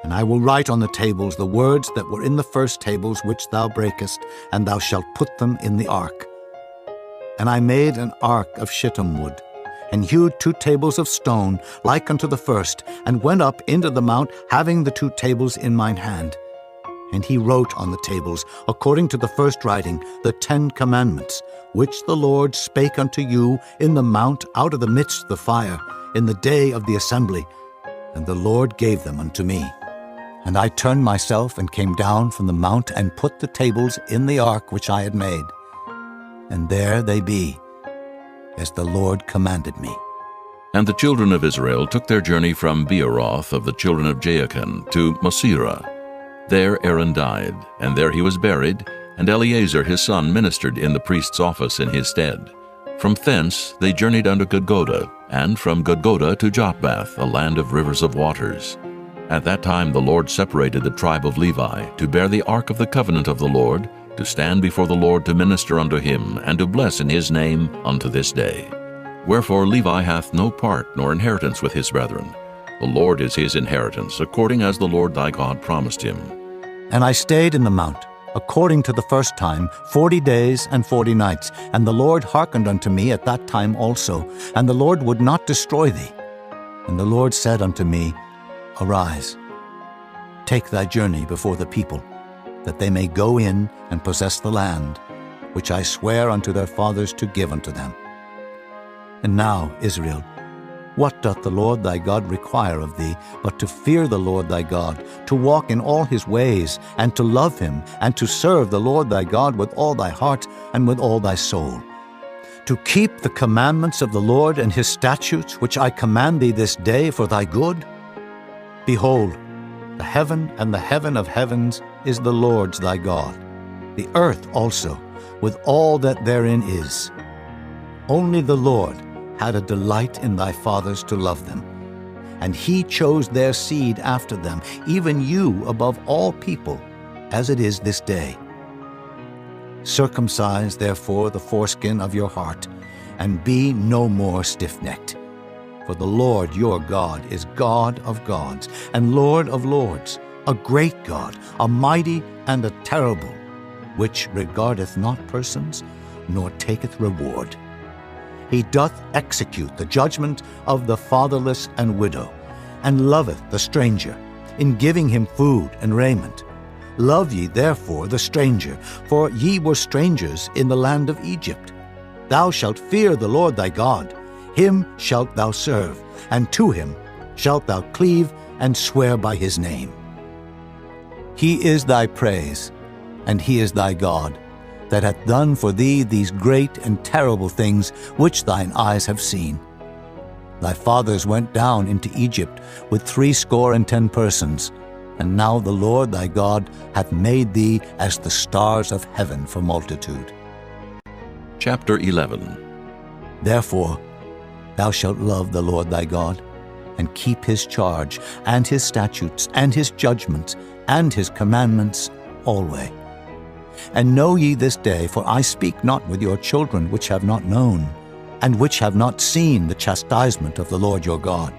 And I will write on the tables the words that were in the first tables which thou breakest, and thou shalt put them in the ark. And I made an ark of shittim wood, and hewed 2 tables of stone, like unto the first, and went up into the mount, having the 2 tables in mine hand. And he wrote on the tables, according to the first writing, the 10 commandments, which the Lord spake unto you in the mount out of the midst of the fire, in the day of the assembly. And the Lord gave them unto me. And I turned myself and came down from the mount, and put the tables in the ark which I had made. And there they be, as the Lord commanded me. And the children of Israel took their journey from Beeroth of the children of Jaachan to Mosera. There Aaron died, and there he was buried, and Eleazar his son ministered in the priest's office in his stead. From thence they journeyed unto Gudgodah, and from Gudgodah to Jotbath, a land of rivers of waters. At that time the Lord separated the tribe of Levi, to bear the ark of the covenant of the Lord, to stand before the Lord to minister unto him, and to bless in his name unto this day. Wherefore Levi hath no part nor inheritance with his brethren. The Lord is his inheritance, according as the Lord thy God promised him. And I stayed in the mount, according to the first time, 40 days and 40 nights. And the Lord hearkened unto me at that time also, and the Lord would not destroy thee. And the Lord said unto me, Arise, take thy journey before the people, that they may go in and possess the land, which I swear unto their fathers to give unto them. And now, Israel, what doth the Lord thy God require of thee, but to fear the Lord thy God, to walk in all his ways, and to love him, and to serve the Lord thy God with all thy heart and with all thy soul, to keep the commandments of the Lord and his statutes, which I command thee this day for thy good? Behold, the heaven and the heaven of heavens is the Lord's thy God, the earth also, with all that therein is. Only the Lord had a delight in thy fathers to love them, and he chose their seed after them, even you above all people, as it is this day. Circumcise therefore the foreskin of your heart, and be no more stiff-necked. For the Lord your God is God of gods, and Lord of lords, a great God, a mighty and a terrible, which regardeth not persons, nor taketh reward. He doth execute the judgment of the fatherless and widow, and loveth the stranger, in giving him food and raiment. Love ye therefore the stranger, for ye were strangers in the land of Egypt. Thou shalt fear the Lord thy God, him shalt thou serve, and to him shalt thou cleave and swear by his name. He is thy praise, and he is thy God, that hath done for thee these great and terrible things which thine eyes have seen. Thy fathers went down into Egypt with 70 persons, and now the Lord thy God hath made thee as the stars of heaven for multitude. Chapter 11. Therefore thou shalt love the Lord thy God, and keep his charge, and his statutes, and his judgments, and his commandments alway. And know ye this day, for I speak not with your children which have not known, and which have not seen the chastisement of the Lord your God,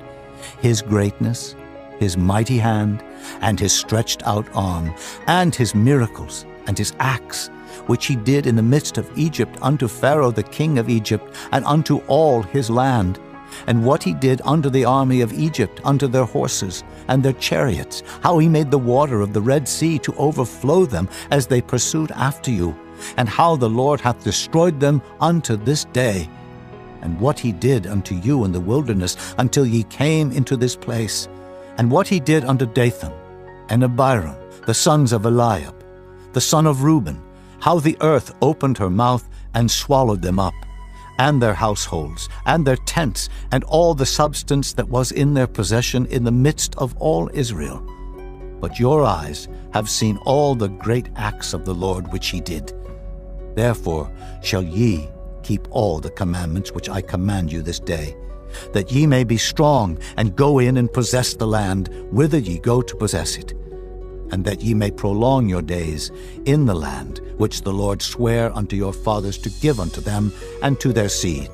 his greatness, his mighty hand, and his stretched out arm, and his miracles, and his acts, which he did in the midst of Egypt unto Pharaoh the king of Egypt, and unto all his land, and what he did unto the army of Egypt, unto their horses and their chariots, how he made the water of the Red Sea to overflow them as they pursued after you, and how the Lord hath destroyed them unto this day, and what he did unto you in the wilderness until ye came into this place, and what he did unto Dathan and Abiram, the sons of Eliab, the son of Reuben, how the earth opened her mouth and swallowed them up, and their households, and their tents, and all the substance that was in their possession in the midst of all Israel. But your eyes have seen all the great acts of the Lord which he did. Therefore shall ye keep all the commandments which I command you this day, that ye may be strong, and go in and possess the land whither ye go to possess it, and that ye may prolong your days in the land which the Lord sware unto your fathers to give unto them and to their seed,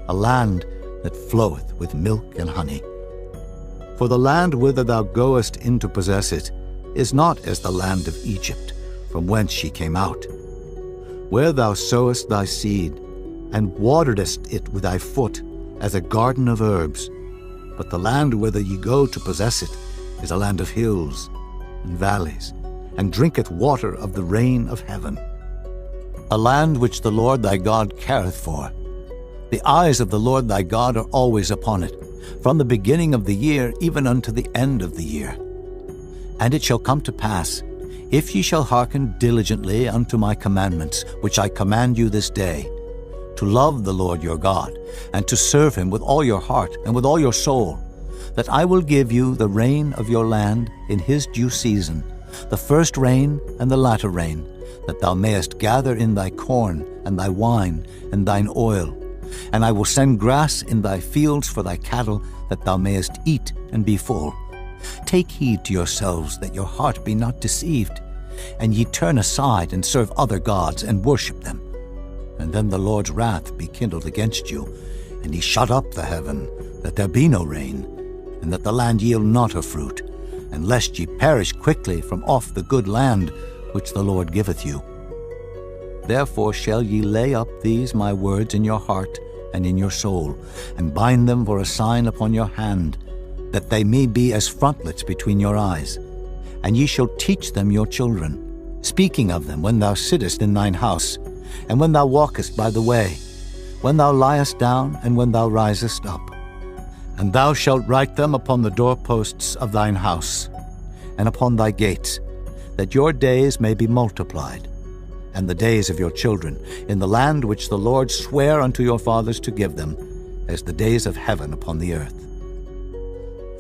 a land that floweth with milk and honey. For the land whither thou goest in to possess it is not as the land of Egypt, from whence ye came out, where thou sowest thy seed, and waterest it with thy foot, as a garden of herbs. But the land whither ye go to possess it is a land of hills and valleys, and drinketh water of the rain of heaven, a land which the Lord thy God careth for. The eyes of the Lord thy God are always upon it, from the beginning of the year even unto the end of the year. And it shall come to pass, if ye shall hearken diligently unto my commandments, which I command you this day, to love the Lord your God, and to serve him with all your heart and with all your soul, that I will give you the rain of your land in his due season, the first rain and the latter rain, that thou mayest gather in thy corn and thy wine and thine oil. And I will send grass in thy fields for thy cattle, that thou mayest eat and be full. Take heed to yourselves that your heart be not deceived, and ye turn aside and serve other gods and worship them. And then the Lord's wrath be kindled against you, and he shut up the heaven, that there be no rain, and that the land yield not her fruit, and lest ye perish quickly from off the good land which the Lord giveth you. Therefore shall ye lay up these my words in your heart and in your soul, and bind them for a sign upon your hand, that they may be as frontlets between your eyes. And ye shall teach them your children, speaking of them when thou sittest in thine house, and when thou walkest by the way, when thou liest down, and when thou risest up. And thou shalt write them upon the doorposts of thine house, and upon thy gates, that your days may be multiplied, and the days of your children, in the land which the Lord sware unto your fathers to give them, as the days of heaven upon the earth.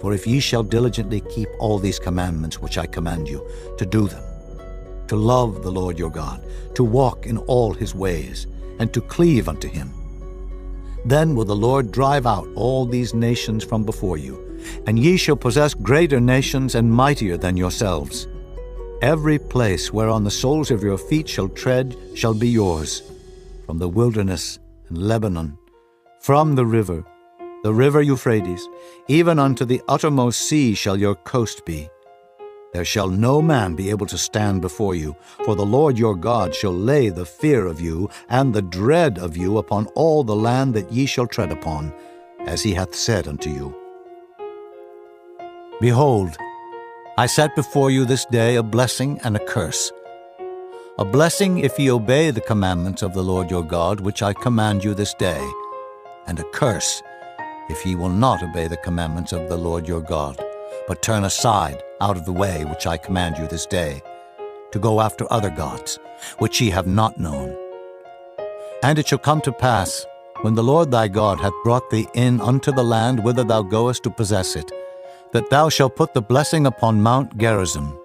For if ye shall diligently keep all these commandments which I command you, to do them, to love the Lord your God, to walk in all his ways, and to cleave unto him, then will the Lord drive out all these nations from before you, and ye shall possess greater nations and mightier than yourselves. Every place whereon the soles of your feet shall tread shall be yours, from the wilderness and Lebanon, from the river Euphrates, even unto the uttermost sea shall your coast be. There shall no man be able to stand before you, for the Lord your God shall lay the fear of you and the dread of you upon all the land that ye shall tread upon, as he hath said unto you. Behold, I set before you this day a blessing and a curse. A blessing if ye obey the commandments of the Lord your God, which I command you this day, and a curse if ye will not obey the commandments of the Lord your God, but turn aside out of the way which I command you this day, to go after other gods, which ye have not known. And it shall come to pass, when the Lord thy God hath brought thee in unto the land whither thou goest to possess it, that thou shalt put the blessing upon Mount Gerizim,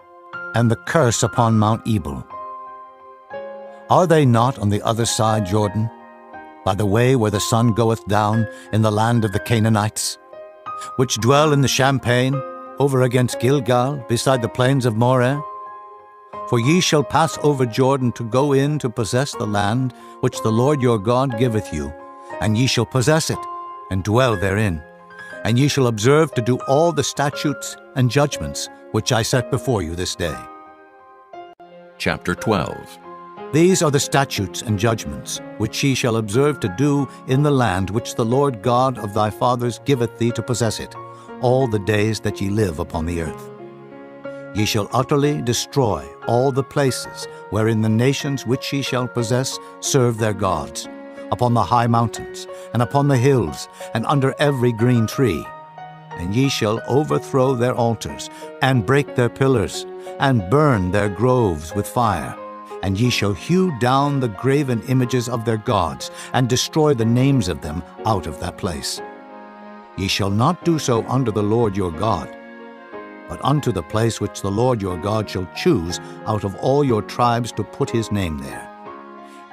and the curse upon Mount Ebal. Are they not on the other side Jordan, by the way where the sun goeth down, in the land of the Canaanites, which dwell in the champaign, over against Gilgal, beside the plains of Moreh? For ye shall pass over Jordan to go in to possess the land which the Lord your God giveth you, and ye shall possess it, and dwell therein. And ye shall observe to do all the statutes and judgments which I set before you this day. Chapter 12. These are the statutes and judgments which ye shall observe to do in the land which the Lord God of thy fathers giveth thee to possess it, all the days that ye live upon the earth. Ye shall utterly destroy all the places wherein the nations which ye shall possess serve their gods, upon the high mountains, and upon the hills, and under every green tree. And ye shall overthrow their altars, and break their pillars, and burn their groves with fire. And ye shall hew down the graven images of their gods, and destroy the names of them out of that place. Ye shall not do so unto the Lord your God, but unto the place which the Lord your God shall choose out of all your tribes to put his name there.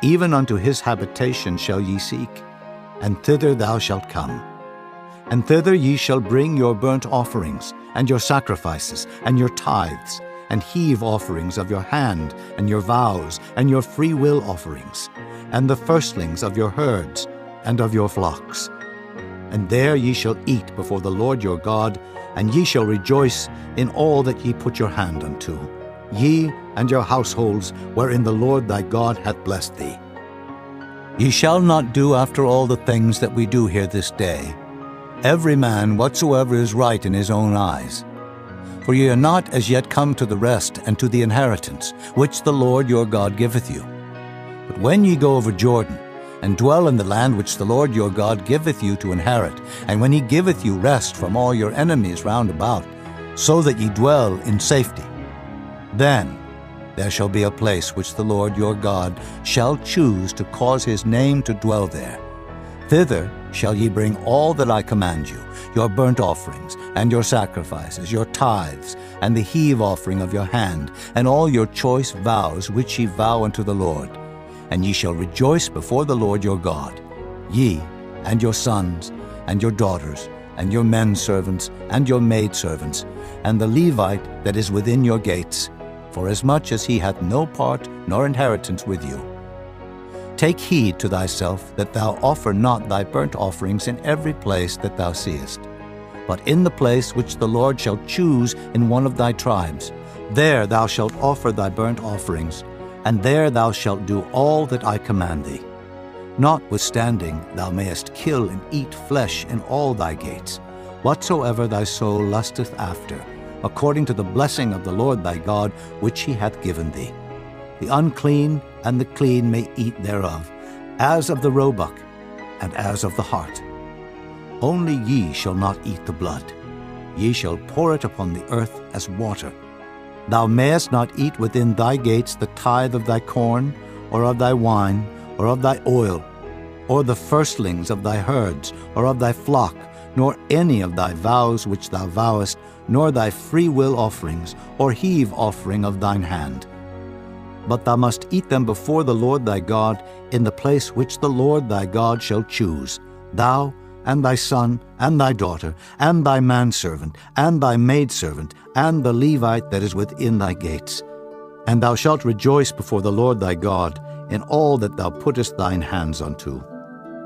Even unto his habitation shall ye seek, and thither thou shalt come. And thither ye shall bring your burnt offerings, and your sacrifices, and your tithes, and heave offerings of your hand, and your vows, and your freewill offerings, and the firstlings of your herds, and of your flocks. And there ye shall eat before the Lord your God, and ye shall rejoice in all that ye put your hand unto, ye and your households wherein the Lord thy God hath blessed thee. Ye shall not do after all the things that we do here this day, every man whatsoever is right in his own eyes. For ye are not as yet come to the rest and to the inheritance, which the Lord your God giveth you. But when ye go over Jordan, and dwell in the land which the Lord your God giveth you to inherit, and when he giveth you rest from all your enemies round about, so that ye dwell in safety, then there shall be a place which the Lord your God shall choose to cause his name to dwell there. Thither shall ye bring all that I command you, your burnt offerings, and your sacrifices, your tithes, and the heave offering of your hand, and all your choice vows which ye vow unto the Lord. And ye shall rejoice before the Lord your God, ye, and your sons, and your daughters, and your men servants, and your maid servants, and the Levite that is within your gates, forasmuch as he hath no part nor inheritance with you. Take heed to thyself that thou offer not thy burnt offerings in every place that thou seest, but in the place which the Lord shall choose in one of thy tribes. There thou shalt offer thy burnt offerings, and there thou shalt do all that I command thee. Notwithstanding, thou mayest kill and eat flesh in all thy gates, whatsoever thy soul lusteth after, according to the blessing of the Lord thy God, which he hath given thee. The unclean and the clean may eat thereof, as of the roebuck, and as of the hart. Only ye shall not eat the blood. Ye shall pour it upon the earth as water. Thou mayest not eat within thy gates the tithe of thy corn, or of thy wine, or of thy oil, or the firstlings of thy herds, or of thy flock, nor any of thy vows which thou vowest, nor thy freewill offerings, or heave offering of thine hand. But thou must eat them before the Lord thy God in the place which the Lord thy God shall choose, thou, and thy son, and thy daughter, and thy manservant, and thy maidservant, and the Levite that is within thy gates. And thou shalt rejoice before the Lord thy God in all that thou puttest thine hands unto.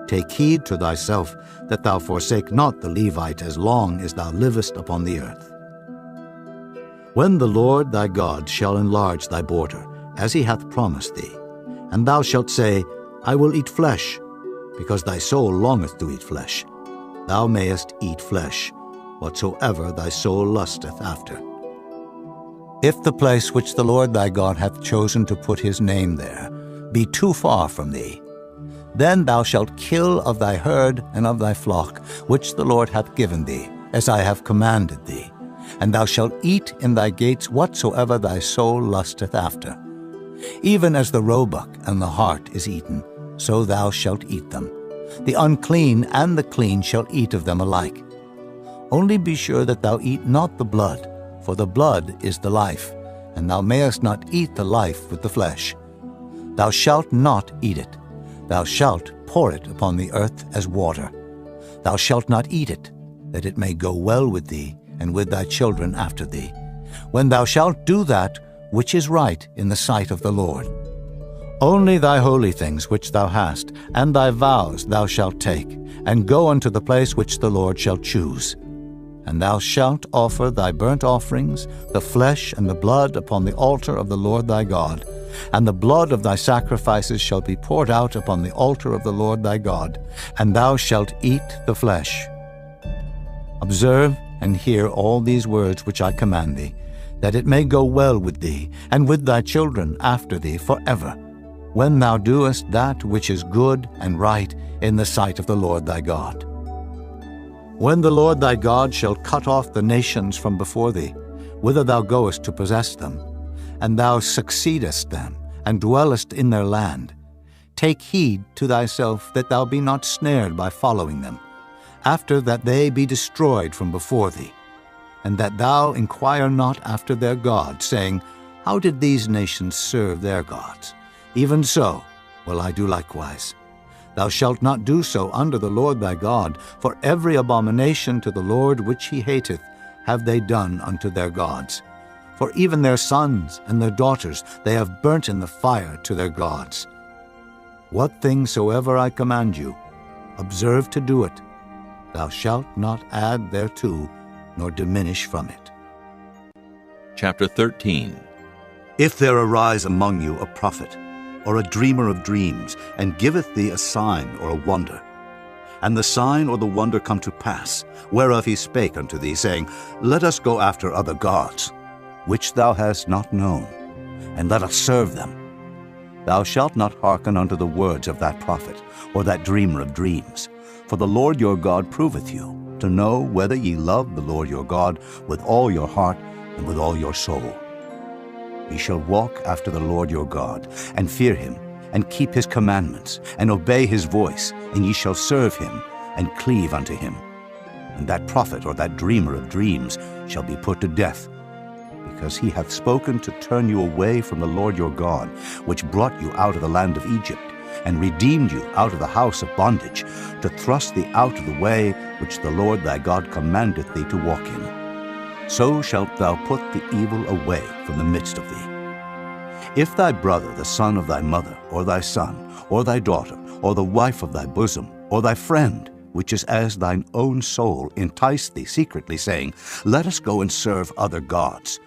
Take heed to thyself that thou forsake not the Levite as long as thou livest upon the earth. When the Lord thy God shall enlarge thy border, as he hath promised thee, and thou shalt say, I will eat flesh, because thy soul longeth to eat flesh, thou mayest eat flesh, whatsoever thy soul lusteth after. If the place which the Lord thy God hath chosen to put his name there be too far from thee, then thou shalt kill of thy herd and of thy flock, which the Lord hath given thee, as I have commanded thee, and thou shalt eat in thy gates whatsoever thy soul lusteth after. Even as the roebuck and the hart is eaten, so thou shalt eat them. The unclean and the clean shall eat of them alike. Only be sure that thou eat not the blood, for the blood is the life, and thou mayest not eat the life with the flesh. Thou shalt not eat it. Thou shalt pour it upon the earth as water. Thou shalt not eat it, that it may go well with thee and with thy children after thee, when thou shalt do that which is right in the sight of the Lord. Only thy holy things which thou hast, and thy vows thou shalt take, and go unto the place which the Lord shall choose. And thou shalt offer thy burnt offerings, the flesh and the blood upon the altar of the Lord thy God, And the blood of thy sacrifices shall be poured out upon the altar of the Lord thy God, and thou shalt eat the flesh. Observe and hear all these words which I command thee, that it may go well with thee, and with thy children after thee forever, when thou doest that which is good and right in the sight of the Lord thy God. When the Lord thy God shall cut off the nations from before thee, whither thou goest to possess them, and thou succeedest them, and dwellest in their land, take heed to thyself that thou be not snared by following them, after that they be destroyed from before thee, and that thou inquire not after their gods, saying, How did these nations serve their gods? Even so will I do likewise. Thou shalt not do so under the Lord thy God, for every abomination to the Lord which he hateth have they done unto their gods. For even their sons and their daughters they have burnt in the fire to their gods. What thing soever I command you, observe to do it. Thou shalt not add thereto, nor diminish from it. Chapter 13. If there arise among you a prophet, or a dreamer of dreams, and giveth thee a sign or a wonder, and the sign or the wonder come to pass, whereof he spake unto thee, saying, Let us go after other gods, which thou hast not known, and let us serve them. Thou shalt not hearken unto the words of that prophet, or that dreamer of dreams. For the Lord your God proveth you, to know whether ye love the Lord your God with all your heart and with all your soul. Ye shall walk after the Lord your God, and fear him, and keep his commandments, and obey his voice, and ye shall serve him, and cleave unto him. And that prophet or that dreamer of dreams shall be put to death, because he hath spoken to turn you away from the Lord your God, which brought you out of the land of Egypt, and redeemed you out of the house of bondage, to thrust thee out of the way which the Lord thy God commandeth thee to walk in. So shalt thou put the evil away from the midst of thee. If thy brother, the son of thy mother, or thy son, or thy daughter, or the wife of thy bosom, or thy friend, which is as thine own soul, entice thee secretly, saying, Let us go and serve other gods,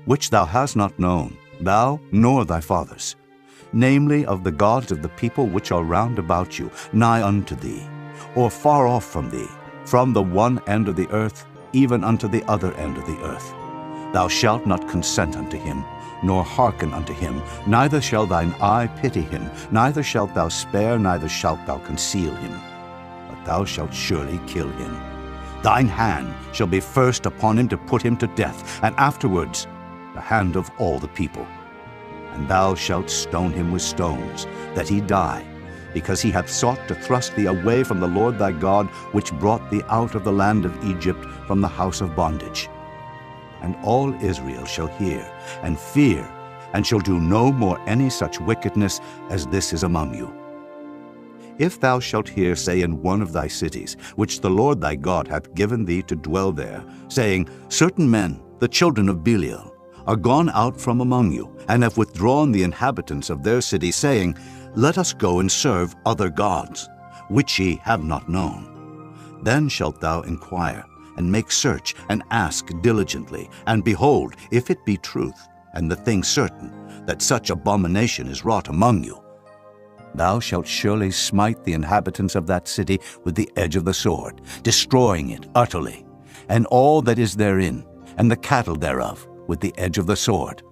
which thou hast not known, thou nor thy fathers, namely of the gods of the people which are round about you, nigh unto thee, or far off from thee, from the one end of the earth even unto the other end of the earth. Thou shalt not consent unto him, nor hearken unto him, neither shall thine eye pity him, neither shalt thou spare, neither shalt thou conceal him. But thou shalt surely kill him. Thine hand shall be first upon him to put him to death, and afterwards the hand of all the people. And thou shalt stone him with stones, that he die, because he hath sought to thrust thee away from the Lord thy God, which brought thee out of the land of Egypt, from the house of bondage. And all Israel shall hear and fear, and shall do no more any such wickedness as this is among you. If thou shalt hear say in one of thy cities, which the Lord thy God hath given thee to dwell there, saying, Certain men, the children of Belial, are gone out from among you, and have withdrawn the inhabitants of their city, saying, Let us go and serve other gods, which ye have not known. Then shalt thou inquire, and make search, and ask diligently, and behold, if it be truth, and the thing certain, that such abomination is wrought among you, thou shalt surely smite the inhabitants of that city with the edge of the sword, destroying it utterly, and all that is therein, and the cattle thereof, with the edge of the sword.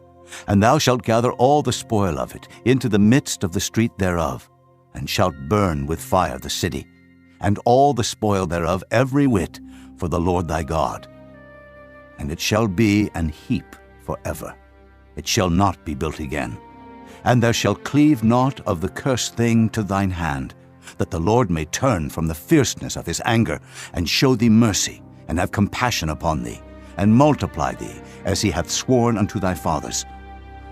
And thou shalt gather all the spoil of it into the midst of the street thereof, and shalt burn with fire the city, and all the spoil thereof every whit, for the Lord thy God. And it shall be an heap forever. It shall not be built again. And there shall cleave naught of the cursed thing to thine hand, that the Lord may turn from the fierceness of his anger, and show thee mercy, and have compassion upon thee, and multiply thee, as he hath sworn unto thy fathers,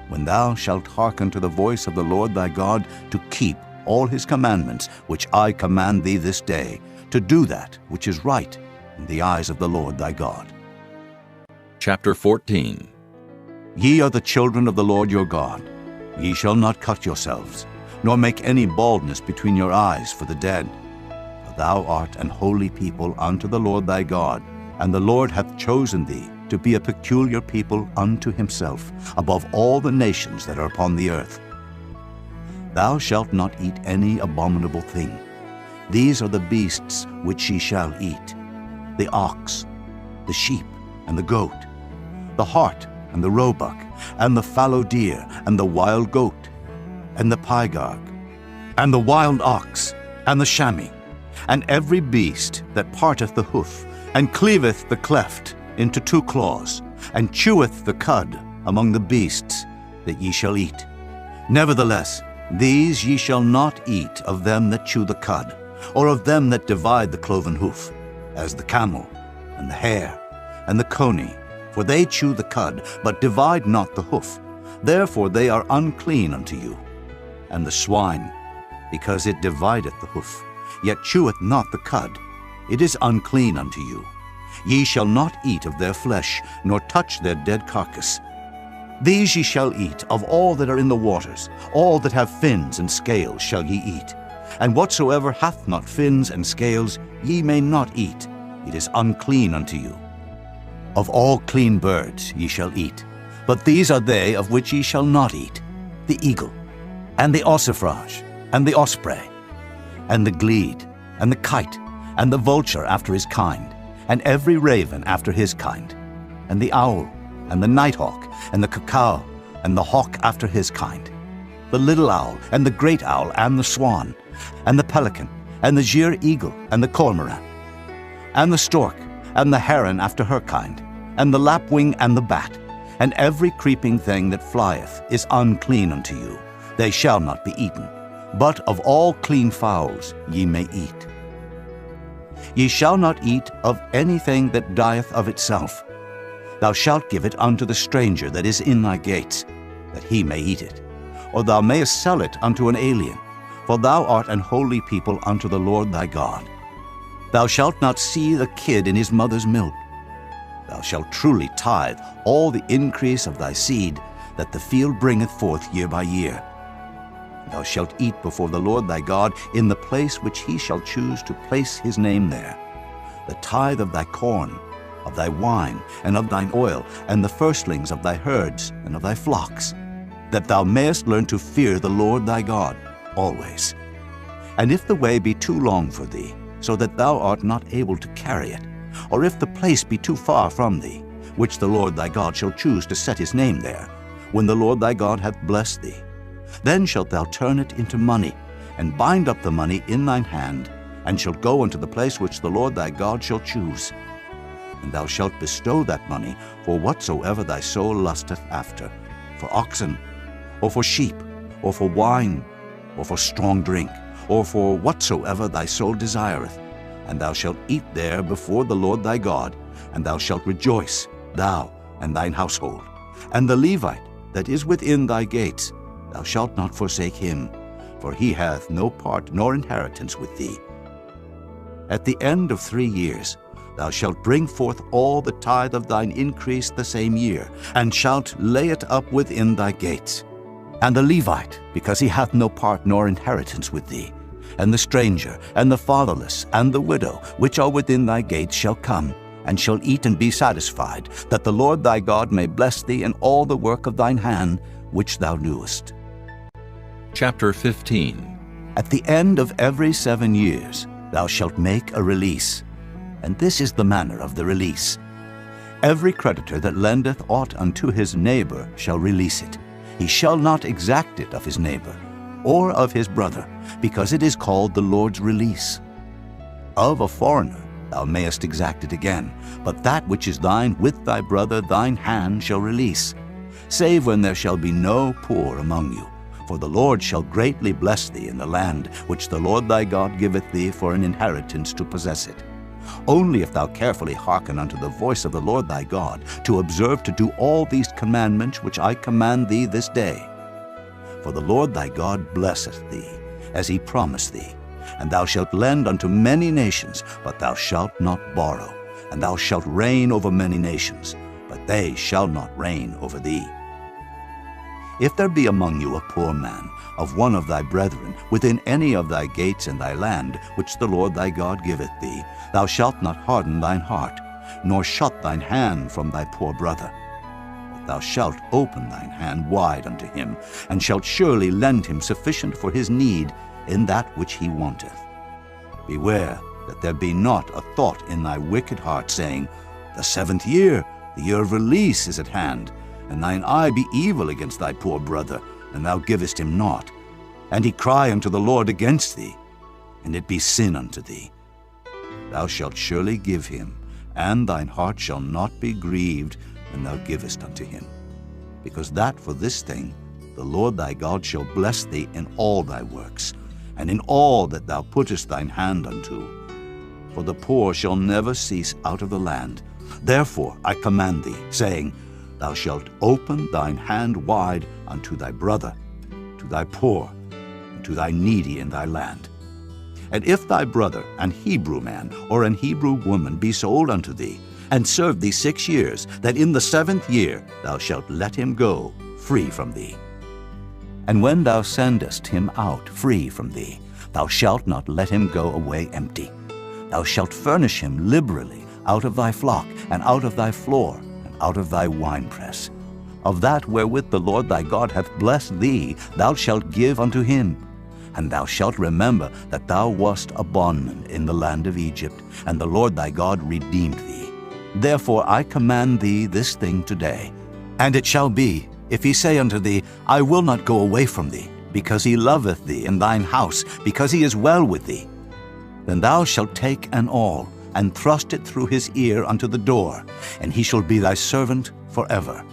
when thou shalt hearken to the voice of the Lord thy God, to keep all his commandments which I command thee this day, to do that which is right in the eyes of the Lord thy God. Chapter 14. Ye are the children of the Lord your God. Ye shall not cut yourselves, nor make any baldness between your eyes for the dead. For thou art an holy people unto the Lord thy God, and the Lord hath chosen thee to be a peculiar people unto himself, above all the nations that are upon the earth. Thou shalt not eat any abominable thing. These are the beasts which ye shall eat: the ox, the sheep, and the goat, the hart, and the roebuck, and the fallow deer, and the wild goat, and the pygarg, and the wild ox, and the chamois, and every beast that parteth the hoof, and cleaveth the cleft into two claws, and cheweth the cud among the beasts that ye shall eat. Nevertheless, these ye shall not eat of them that chew the cud, or of them that divide the cloven hoof, as the camel, and the hare, and the coney, for they chew the cud, but divide not the hoof. Therefore they are unclean unto you. And the swine, because it divideth the hoof, yet cheweth not the cud, it is unclean unto you. Ye shall not eat of their flesh, nor touch their dead carcass. These ye shall eat of all that are in the waters, all that have fins and scales shall ye eat. And whatsoever hath not fins and scales ye may not eat, it is unclean unto you. Of all clean birds ye shall eat, but these are they of which ye shall not eat: the eagle, and the ossifrage, and the osprey, and the glede, and the kite, and the vulture after his kind, and every raven after his kind, and the owl, and the nighthawk, and the cuckoo, and the hawk after his kind, the little owl, and the great owl, and the swan, and the pelican, and the gier eagle, and the cormorant, and the stork, and the heron after her kind, and the lapwing, and the bat, and every creeping thing that flieth is unclean unto you. They shall not be eaten. But of all clean fowls ye may eat. Ye shall not eat of anything that dieth of itself. Thou shalt give it unto the stranger that is in thy gates, that he may eat it. Or thou mayest sell it unto an alien, for thou art an holy people unto the Lord thy God. Thou shalt not see the kid in his mother's milk. Thou shalt truly tithe all the increase of thy seed, that the field bringeth forth year by year. Thou shalt eat before the Lord thy God in the place which he shall choose to place his name there. The tithe of thy corn, of thy wine, and of thine oil, and the firstlings of thy herds and of thy flocks, that thou mayest learn to fear the Lord thy God always. And if the way be too long for thee, so that thou art not able to carry it, or if the place be too far from thee, which the Lord thy God shall choose to set his name there, when the Lord thy God hath blessed thee, then shalt thou turn it into money, and bind up the money in thine hand, and shalt go unto the place which the Lord thy God shall choose. And thou shalt bestow that money for whatsoever thy soul lusteth after, for oxen, or for sheep, or for wine, or for strong drink, or for whatsoever thy soul desireth. And thou shalt eat there before the Lord thy God, and thou shalt rejoice, thou and thine household. And the Levite that is within thy gates, thou shalt not forsake him, for he hath no part nor inheritance with thee. At the end of 3 years thou shalt bring forth all the tithe of thine increase the same year, and shalt lay it up within thy gates. And the Levite, because he hath no part nor inheritance with thee, and the stranger, and the fatherless, and the widow, which are within thy gates, shall come, and shall eat and be satisfied, that the Lord thy God may bless thee in all the work of thine hand, which thou doest. Chapter 15. At the end of every 7 years thou shalt make a release, and this is the manner of the release. Every creditor that lendeth aught unto his neighbor shall release it. He shall not exact it of his neighbor, or of his brother, because it is called the Lord's release. Of a foreigner thou mayest exact it again, but that which is thine with thy brother thine hand shall release, save when there shall be no poor among you. For the Lord shall greatly bless thee in the land which the Lord thy God giveth thee for an inheritance to possess it. Only if thou carefully hearken unto the voice of the Lord thy God, to observe to do all these commandments which I command thee this day. For the Lord thy God blesseth thee, as he promised thee. And thou shalt lend unto many nations, but thou shalt not borrow. And thou shalt reign over many nations, but they shall not reign over thee. If there be among you a poor man, of one of thy brethren, within any of thy gates in thy land, which the Lord thy God giveth thee, thou shalt not harden thine heart, nor shut thine hand from thy poor brother. But thou shalt open thine hand wide unto him, and shalt surely lend him sufficient for his need in that which he wanteth. Beware that there be not a thought in thy wicked heart, saying, The 7th year, the year of release, is at hand, and thine eye be evil against thy poor brother, and thou givest him naught. And he cry unto the Lord against thee, and it be sin unto thee. Thou shalt surely give him, and thine heart shall not be grieved when thou givest unto him. Because that for this thing the Lord thy God shall bless thee in all thy works, and in all that thou puttest thine hand unto. For the poor shall never cease out of the land. Therefore I command thee, saying, Thou shalt open thine hand wide unto thy brother, to thy poor, and to thy needy in thy land. And if thy brother, an Hebrew man or an Hebrew woman, be sold unto thee, and serve thee 6 years, that in the 7th year thou shalt let him go free from thee. And when thou sendest him out free from thee, thou shalt not let him go away empty. Thou shalt furnish him liberally out of thy flock, and out of thy floor, and out of thy winepress. Of that wherewith the Lord thy God hath blessed thee, thou shalt give unto him. And thou shalt remember that thou wast a bondman in the land of Egypt, and the Lord thy God redeemed thee. Therefore I command thee this thing today. And it shall be, if he say unto thee, I will not go away from thee, because he loveth thee and thine house, because he is well with thee, then thou shalt take an awl, and thrust it through his ear unto the door, and he shall be thy servant forever.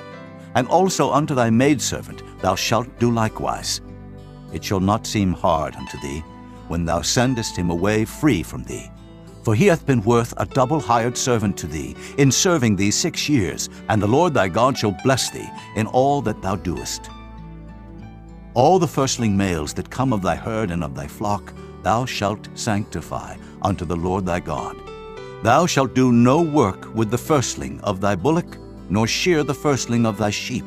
And also unto thy maidservant thou shalt do likewise. It shall not seem hard unto thee, when thou sendest him away free from thee. For he hath been worth a double hired servant to thee, in serving thee 6 years, and the Lord thy God shall bless thee in all that thou doest. All the firstling males that come of thy herd and of thy flock thou shalt sanctify unto the Lord thy God. Thou shalt do no work with the firstling of thy bullock, nor shear the firstling of thy sheep.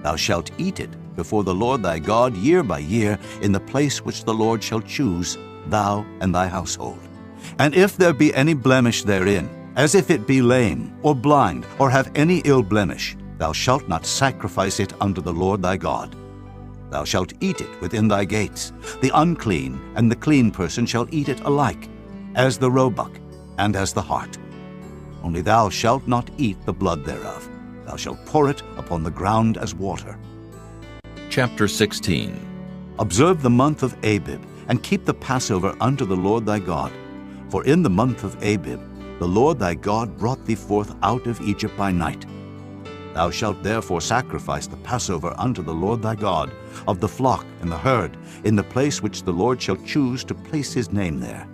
Thou shalt eat it before the Lord thy God year by year in the place which the Lord shall choose, thou and thy household. And if there be any blemish therein, as if it be lame, or blind, or have any ill blemish, thou shalt not sacrifice it unto the Lord thy God. Thou shalt eat it within thy gates. The unclean and the clean person shall eat it alike, as the roebuck and as the hart. Only thou shalt not eat the blood thereof. Thou shalt pour it upon the ground as water. Chapter 16. Observe the month of Abib, and keep the Passover unto the Lord thy God. For in the month of Abib the Lord thy God brought thee forth out of Egypt by night. Thou shalt therefore sacrifice the Passover unto the Lord thy God, of the flock and the herd, in the place which the Lord shall choose to place his name there.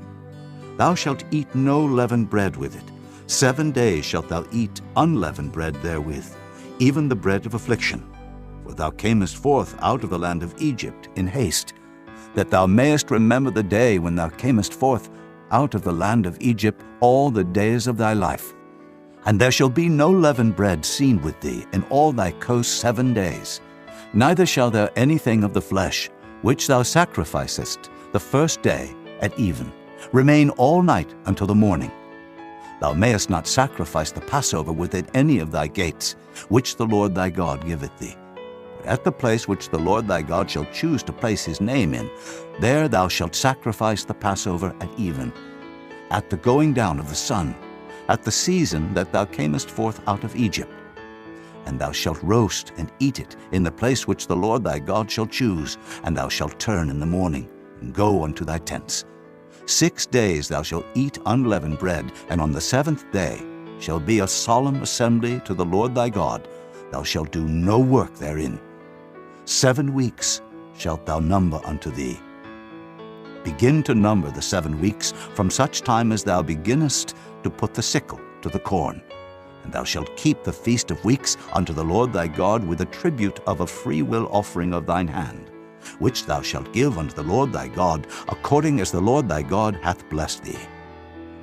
Thou shalt eat no leavened bread with it. 7 days shalt thou eat unleavened bread therewith, even the bread of affliction. For thou camest forth out of the land of Egypt in haste, that thou mayest remember the day when thou camest forth out of the land of Egypt all the days of thy life. And there shall be no leavened bread seen with thee in all thy coast 7 days. Neither shall there anything of the flesh, which thou sacrificest the first day at even, remain all night until the morning. Thou mayest not sacrifice the Passover within any of thy gates, which the Lord thy God giveth thee. But at the place which the Lord thy God shall choose to place his name in, there thou shalt sacrifice the Passover at even, at the going down of the sun, at the season that thou camest forth out of Egypt. And thou shalt roast and eat it in the place which the Lord thy God shall choose, and thou shalt turn in the morning, and go unto thy tents. 6 days thou shalt eat unleavened bread, and on the 7th day shall be a solemn assembly to the Lord thy God. Thou shalt do no work therein. 7 weeks shalt thou number unto thee. Begin to number the 7 weeks from such time as thou beginnest to put the sickle to the corn. And thou shalt keep the feast of weeks unto the Lord thy God with a tribute of a freewill offering of thine hand, which thou shalt give unto the Lord thy God, according as the Lord thy God hath blessed thee.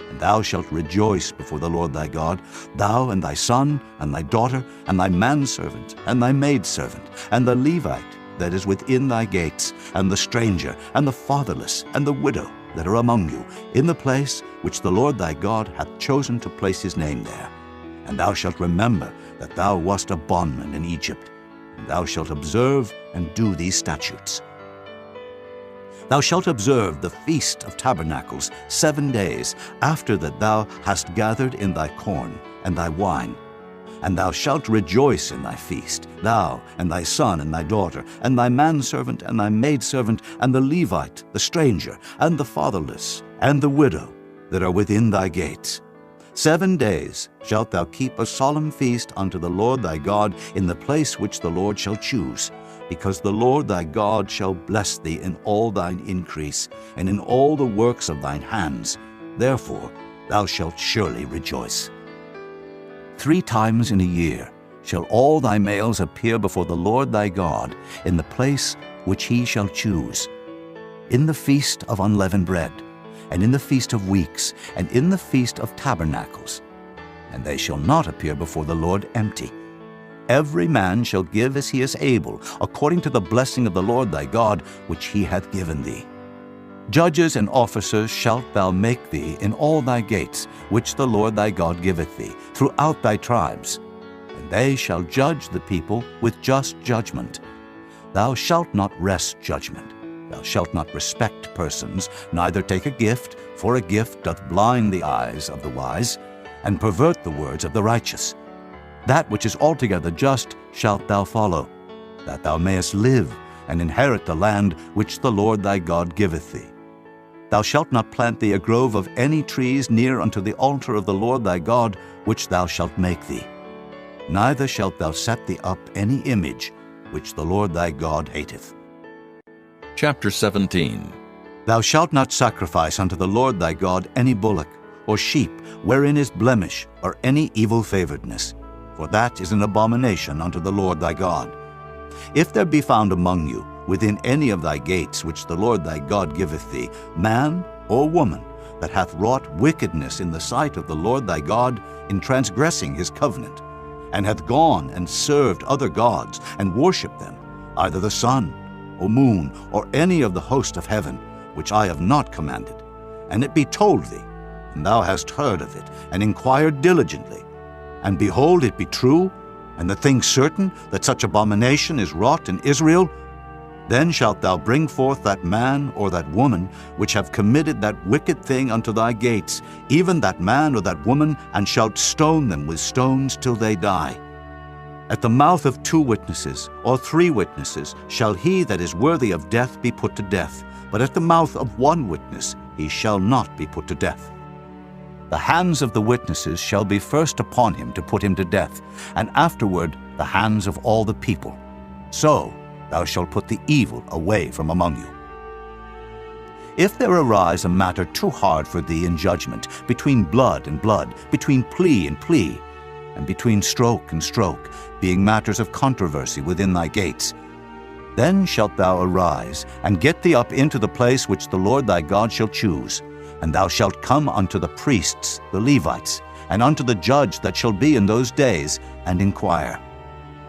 And thou shalt rejoice before the Lord thy God, thou and thy son, and thy daughter, and thy manservant, and thy maidservant, and the Levite that is within thy gates, and the stranger, and the fatherless, and the widow that are among you, in the place which the Lord thy God hath chosen to place his name there. And thou shalt remember that thou wast a bondman in Egypt, and thou shalt observe and do these statutes. Thou shalt observe the Feast of Tabernacles 7 days after that thou hast gathered in thy corn and thy wine. And thou shalt rejoice in thy feast, thou and thy son and thy daughter, and thy manservant and thy maidservant, and the Levite, the stranger, and the fatherless, and the widow that are within thy gates. 7 days shalt thou keep a solemn feast unto the Lord thy God in the place which the Lord shall choose, because the Lord thy God shall bless thee in all thine increase, and in all the works of thine hands. Therefore thou shalt surely rejoice. 3 times in a year shall all thy males appear before the Lord thy God in the place which he shall choose, in the feast of unleavened bread, and in the feast of weeks, and in the feast of tabernacles. And they shall not appear before the Lord empty. Every man shall give as he is able, according to the blessing of the Lord thy God, which he hath given thee. Judges and officers shalt thou make thee in all thy gates, which the Lord thy God giveth thee, throughout thy tribes. And they shall judge the people with just judgment. Thou shalt not wrest judgment. Thou shalt not respect persons, neither take a gift, for a gift doth blind the eyes of the wise, and pervert the words of the righteous. That which is altogether just shalt thou follow, that thou mayest live, and inherit the land which the Lord thy God giveth thee. Thou shalt not plant thee a grove of any trees near unto the altar of the Lord thy God, which thou shalt make thee. Neither shalt thou set thee up any image, which the Lord thy God hateth. Chapter 17. Thou shalt not sacrifice unto the Lord thy God any bullock, or sheep, wherein is blemish, or any evil favoredness, for that is an abomination unto the Lord thy God. If there be found among you, within any of thy gates which the Lord thy God giveth thee, man or woman, that hath wrought wickedness in the sight of the Lord thy God, in transgressing his covenant, and hath gone and served other gods, and worshipped them, either the sun, or moon, or any of the host of heaven, which I have not commanded, and it be told thee, and thou hast heard of it, and inquired diligently, and behold, it be true, and the thing certain that such abomination is wrought in Israel, then shalt thou bring forth that man or that woman which have committed that wicked thing unto thy gates, even that man or that woman, and shalt stone them with stones till they die. At the mouth of 2 witnesses or 3 witnesses shall he that is worthy of death be put to death, but at the mouth of 1 witness he shall not be put to death. The hands of the witnesses shall be first upon him to put him to death, and afterward the hands of all the people. So thou shalt put the evil away from among you. If there arise a matter too hard for thee in judgment, between blood and blood, between plea and plea, and between stroke and stroke, being matters of controversy within thy gates, then shalt thou arise, and get thee up into the place which the Lord thy God shall choose, and thou shalt come unto the priests, the Levites, and unto the judge that shall be in those days, and inquire.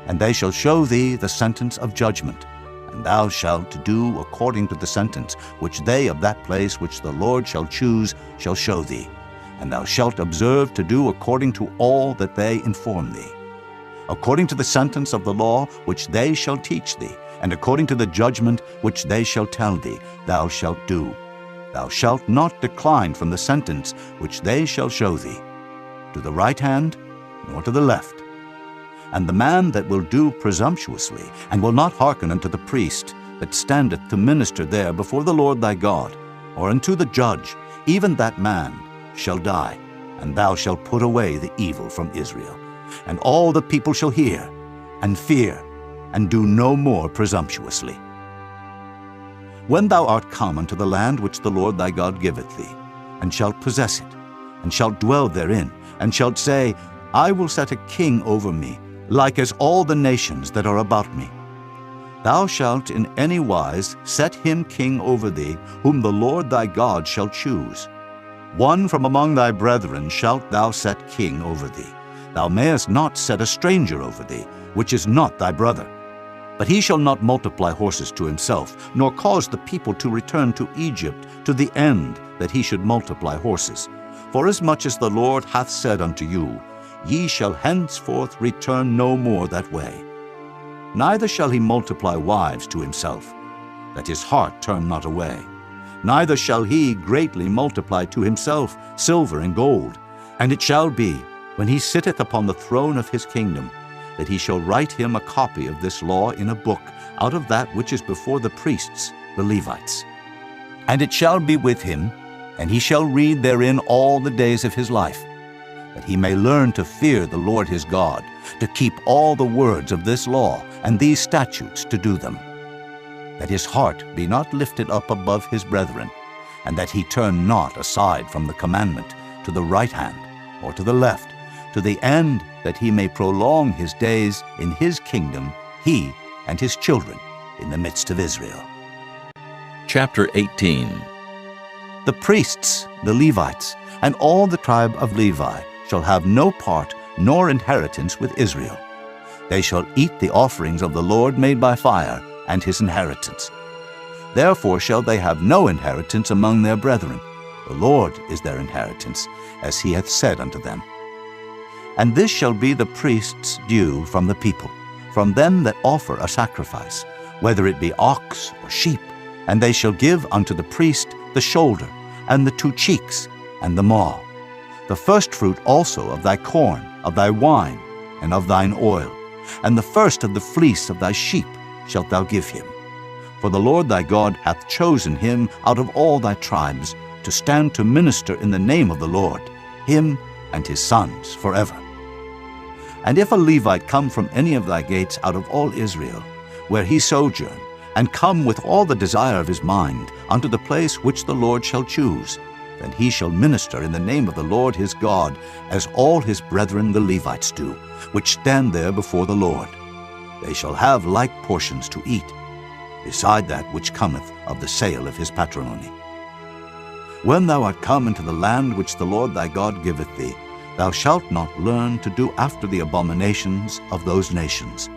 And they shall show thee the sentence of judgment, and thou shalt do according to the sentence which they of that place which the Lord shall choose shall show thee. And thou shalt observe to do according to all that they inform thee. According to the sentence of the law which they shall teach thee, and according to the judgment which they shall tell thee, thou shalt do. Thou shalt not decline from the sentence which they shall show thee, to the right hand, nor to the left. And the man that will do presumptuously, and will not hearken unto the priest that standeth to minister there before the Lord thy God, or unto the judge, even that man shall die, and thou shalt put away the evil from Israel. And all the people shall hear, and fear, and do no more presumptuously. When thou art come unto the land which the Lord thy God giveth thee, and shalt possess it, and shalt dwell therein, and shalt say, I will set a king over me, like as all the nations that are about me. Thou shalt in any wise set him king over thee, whom the Lord thy God shall choose. One from among thy brethren shalt thou set king over thee. Thou mayest not set a stranger over thee, which is not thy brother. But he shall not multiply horses to himself, nor cause the people to return to Egypt, to the end that he should multiply horses. Forasmuch as the Lord hath said unto you, ye shall henceforth return no more that way. Neither shall he multiply wives to himself, that his heart turn not away. Neither shall he greatly multiply to himself silver and gold. And it shall be, when he sitteth upon the throne of his kingdom, that he shall write him a copy of this law in a book out of that which is before the priests, the Levites. And it shall be with him, and he shall read therein all the days of his life, that he may learn to fear the Lord his God, to keep all the words of this law and these statutes to do them, that his heart be not lifted up above his brethren, and that he turn not aside from the commandment to the right hand or to the left, to the end that he may prolong his days in his kingdom, he and his children in the midst of Israel. Chapter 18. The priests, the Levites, and all the tribe of Levi shall have no part nor inheritance with Israel. They shall eat the offerings of the Lord made by fire, and his inheritance. Therefore shall they have no inheritance among their brethren. The Lord is their inheritance, as he hath said unto them. And this shall be the priest's due from the people, from them that offer a sacrifice, whether it be ox or sheep, and they shall give unto the priest the shoulder, and the 2 cheeks, and the maw, the firstfruit also of thy corn, of thy wine, and of thine oil, and the first of the fleece of thy sheep shalt thou give him. For the Lord thy God hath chosen him out of all thy tribes to stand to minister in the name of the Lord, him and his sons forever. And if a Levite come from any of thy gates out of all Israel, where he sojourn, and come with all the desire of his mind unto the place which the Lord shall choose, then he shall minister in the name of the Lord his God, as all his brethren the Levites do, which stand there before the Lord. They shall have like portions to eat, beside that which cometh of the sale of his patrimony. When thou art come into the land which the Lord thy God giveth thee, thou shalt not learn to do after the abominations of those nations.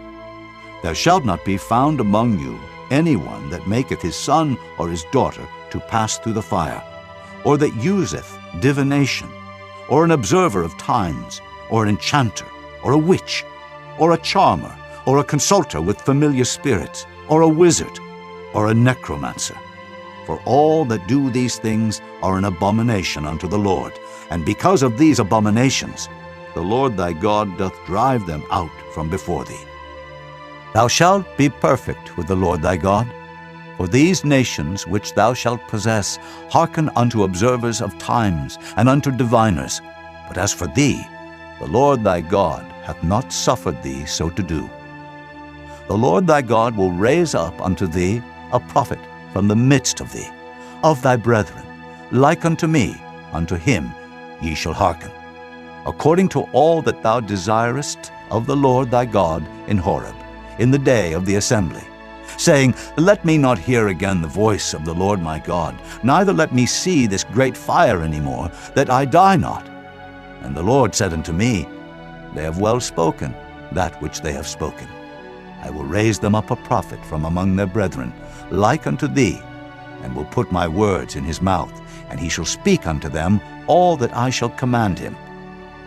There shall not be found among you any one that maketh his son or his daughter to pass through the fire, or that useth divination, or an observer of times, or an enchanter, or a witch, or a charmer, or a consulter with familiar spirits, or a wizard, or a necromancer. For all that do these things are an abomination unto the Lord, and because of these abominations the Lord thy God doth drive them out from before thee. Thou shalt be perfect with the Lord thy God, for these nations which thou shalt possess hearken unto observers of times and unto diviners. But as for thee, the Lord thy God hath not suffered thee so to do. The Lord thy God will raise up unto thee a prophet from the midst of thee, of thy brethren, like unto me, unto him ye shall hearken, according to all that thou desirest of the Lord thy God in Horeb, in the day of the assembly, saying, Let me not hear again the voice of the Lord my God, neither let me see this great fire any more, that I die not. And the Lord said unto me, They have well spoken that which they have spoken. I will raise them up a prophet from among their brethren, like unto thee, and will put my words in his mouth, and he shall speak unto them all that I shall command him.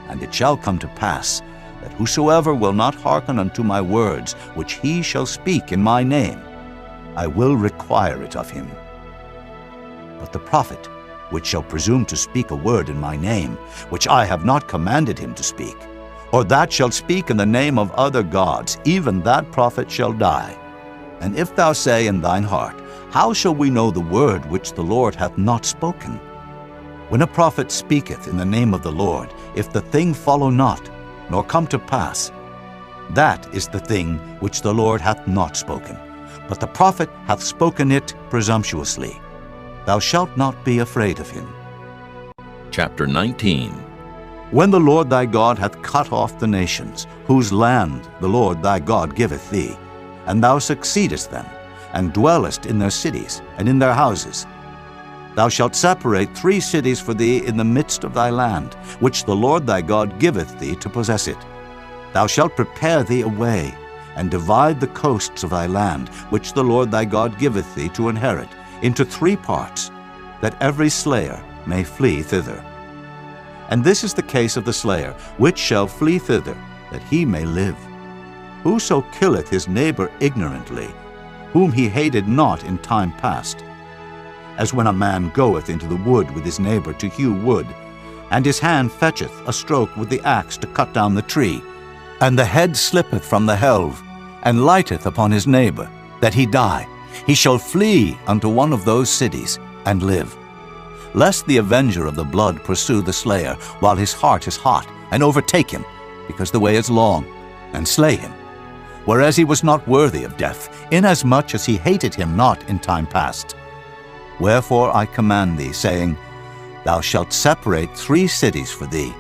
And it shall come to pass, that whosoever will not hearken unto my words, which he shall speak in my name, I will require it of him. But the prophet, which shall presume to speak a word in my name, which I have not commanded him to speak, or that shall speak in the name of other gods, even that prophet shall die. And if thou say in thine heart, How shall we know the word which the Lord hath not spoken? When a prophet speaketh in the name of the Lord, if the thing follow not, nor come to pass, that is the thing which the Lord hath not spoken. But the prophet hath spoken it presumptuously. Thou shalt not be afraid of him. Chapter 19. When the Lord thy God hath cut off the nations, whose land the Lord thy God giveth thee, and thou succeedest them, and dwellest in their cities and in their houses, thou shalt separate 3 cities for thee in the midst of thy land, which the Lord thy God giveth thee to possess it. Thou shalt prepare thee a way, and divide the coasts of thy land, which the Lord thy God giveth thee to inherit, into 3 parts, that every slayer may flee thither. And this is the case of the slayer, which shall flee thither, that he may live. Whoso killeth his neighbor ignorantly, whom he hated not in time past, as when a man goeth into the wood with his neighbor to hew wood, and his hand fetcheth a stroke with the axe to cut down the tree, and the head slippeth from the helve, and lighteth upon his neighbor, that he die, he shall flee unto one of those cities, and live. Lest the avenger of the blood pursue the slayer while his heart is hot, and overtake him, because the way is long, and slay him, whereas he was not worthy of death, inasmuch as he hated him not in time past. Wherefore I command thee, saying, Thou shalt separate 3 cities for thee.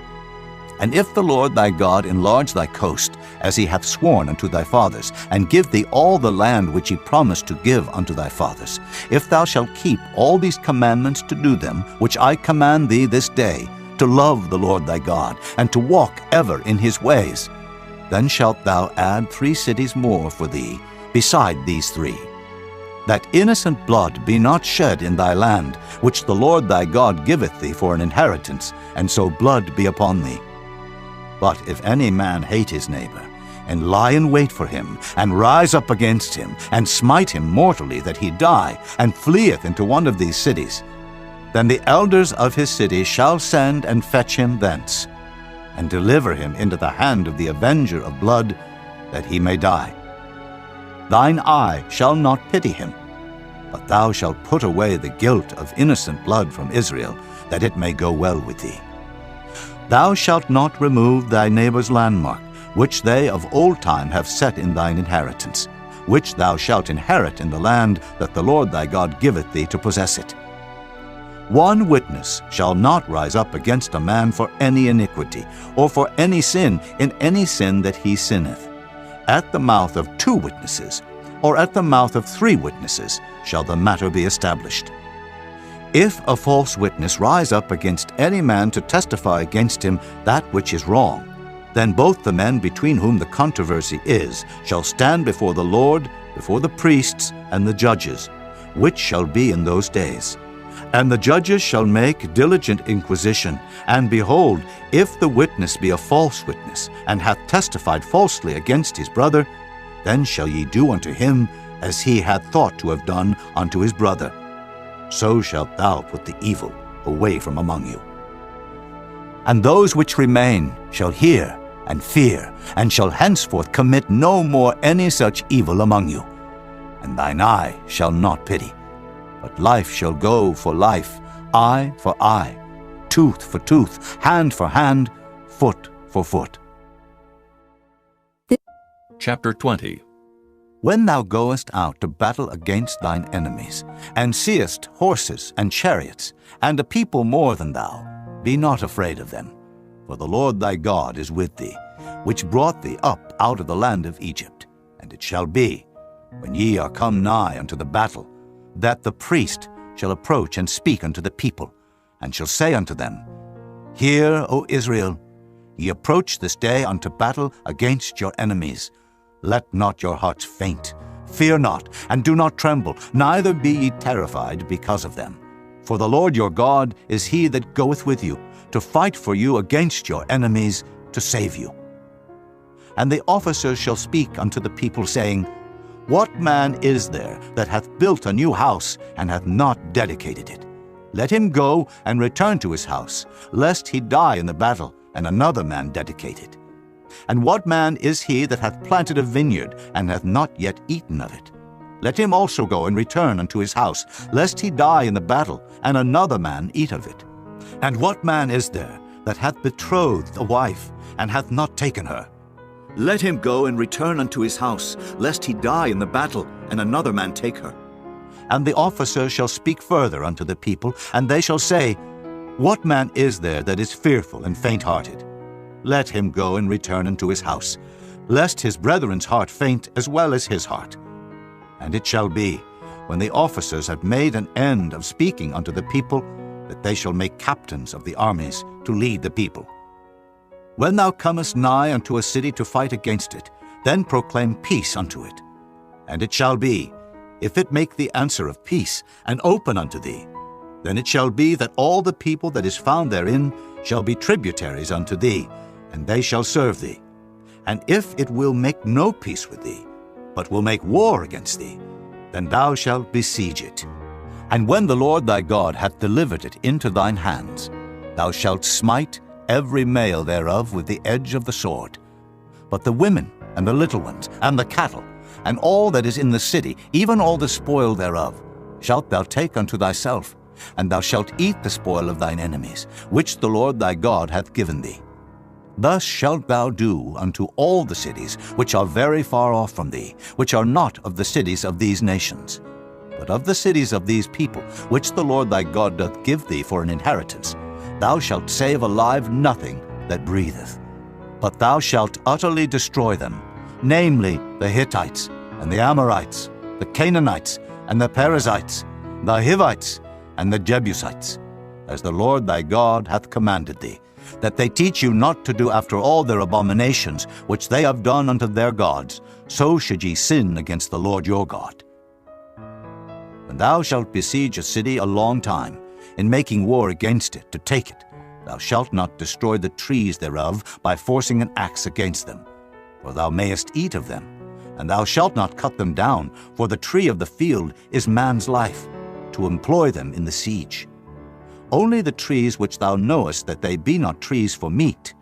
And if the Lord thy God enlarge thy coast, as he hath sworn unto thy fathers, and give thee all the land which he promised to give unto thy fathers, if thou shalt keep all these commandments to do them, which I command thee this day, to love the Lord thy God, and to walk ever in his ways, then shalt thou add 3 cities more for thee, beside these 3, that innocent blood be not shed in thy land, which the Lord thy God giveth thee for an inheritance, and so blood be upon thee. But if any man hate his neighbor, and lie in wait for him, and rise up against him, and smite him mortally that he die, and fleeth into one of these cities, then the elders of his city shall send and fetch him thence, and deliver him into the hand of the avenger of blood, that he may die. Thine eye shall not pity him, but thou shalt put away the guilt of innocent blood from Israel, that it may go well with thee. Thou shalt not remove thy neighbor's landmark, which they of old time have set in thine inheritance, which thou shalt inherit in the land that the Lord thy God giveth thee to possess it. One witness shall not rise up against a man for any iniquity, or for any sin in any sin that he sinneth. At the mouth of 2 witnesses, or at the mouth of 3 witnesses, shall the matter be established. If a false witness rise up against any man to testify against him that which is wrong, then both the men between whom the controversy is shall stand before the Lord, before the priests and the judges, which shall be in those days. And the judges shall make diligent inquisition, and behold, if the witness be a false witness, and hath testified falsely against his brother, then shall ye do unto him as he had thought to have done unto his brother. So shalt thou put the evil away from among you. And those which remain shall hear and fear, and shall henceforth commit no more any such evil among you. And thine eye shall not pity, but life shall go for life, eye for eye, tooth for tooth, hand for hand, foot for foot. Chapter 20. When thou goest out to battle against thine enemies, and seest horses and chariots, and a people more than thou, be not afraid of them. For the Lord thy God is with thee, which brought thee up out of the land of Egypt. And it shall be, when ye are come nigh unto the battle, that the priest shall approach and speak unto the people, and shall say unto them, Hear, O Israel, ye approach this day unto battle against your enemies. Let not your hearts faint. Fear not, and do not tremble, neither be ye terrified because of them. For the Lord your God is he that goeth with you, to fight for you against your enemies, to save you. And the officers shall speak unto the people, saying, What man is there that hath built a new house, and hath not dedicated it? Let him go and return to his house, lest he die in the battle, and another man dedicate it. And what man is he that hath planted a vineyard, and hath not yet eaten of it? Let him also go and return unto his house, lest he die in the battle, and another man eat of it. And what man is there that hath betrothed a wife, and hath not taken her? Let him go and return unto his house, lest he die in the battle, and another man take her. And the officers shall speak further unto the people, and they shall say, What man is there that is fearful and faint-hearted? Let him go and return unto his house, lest his brethren's heart faint as well as his heart. And it shall be, when the officers have made an end of speaking unto the people, that they shall make captains of the armies to lead the people. When thou comest nigh unto a city to fight against it, then proclaim peace unto it. And it shall be, if it make thee answer of peace, and open unto thee, Then it shall be that all the people that is found therein shall be tributaries unto thee, and they shall serve thee. And if it will make no peace with thee, but will make war against thee, then thou shalt besiege it. And when the Lord thy God hath delivered it into thine hands, thou shalt smite every male thereof with the edge of the sword. But the women, and the little ones, and the cattle, and all that is in the city, even all the spoil thereof, shalt thou take unto thyself, and thou shalt eat the spoil of thine enemies, which the Lord thy God hath given thee. Thus shalt thou do unto all the cities which are very far off from thee, which are not of the cities of these nations. But of the cities of these people, which the Lord thy God doth give thee for an inheritance, thou shalt save alive nothing that breatheth. But thou shalt utterly destroy them, namely the Hittites, and the Amorites, the Canaanites, and the Perizzites, the Hivites, and the Jebusites, as the Lord thy God hath commanded thee, that they teach you not to do after all their abominations which they have done unto their gods, so should ye sin against the Lord your God. When thou shalt besiege a city a long time, in making war against it to take it, thou shalt not destroy the trees thereof by forcing an axe against them, for thou mayest eat of them, and thou shalt not cut them down, for the tree of the field is man's life, to employ them in the siege. Only the trees which thou knowest that they be not trees for meat,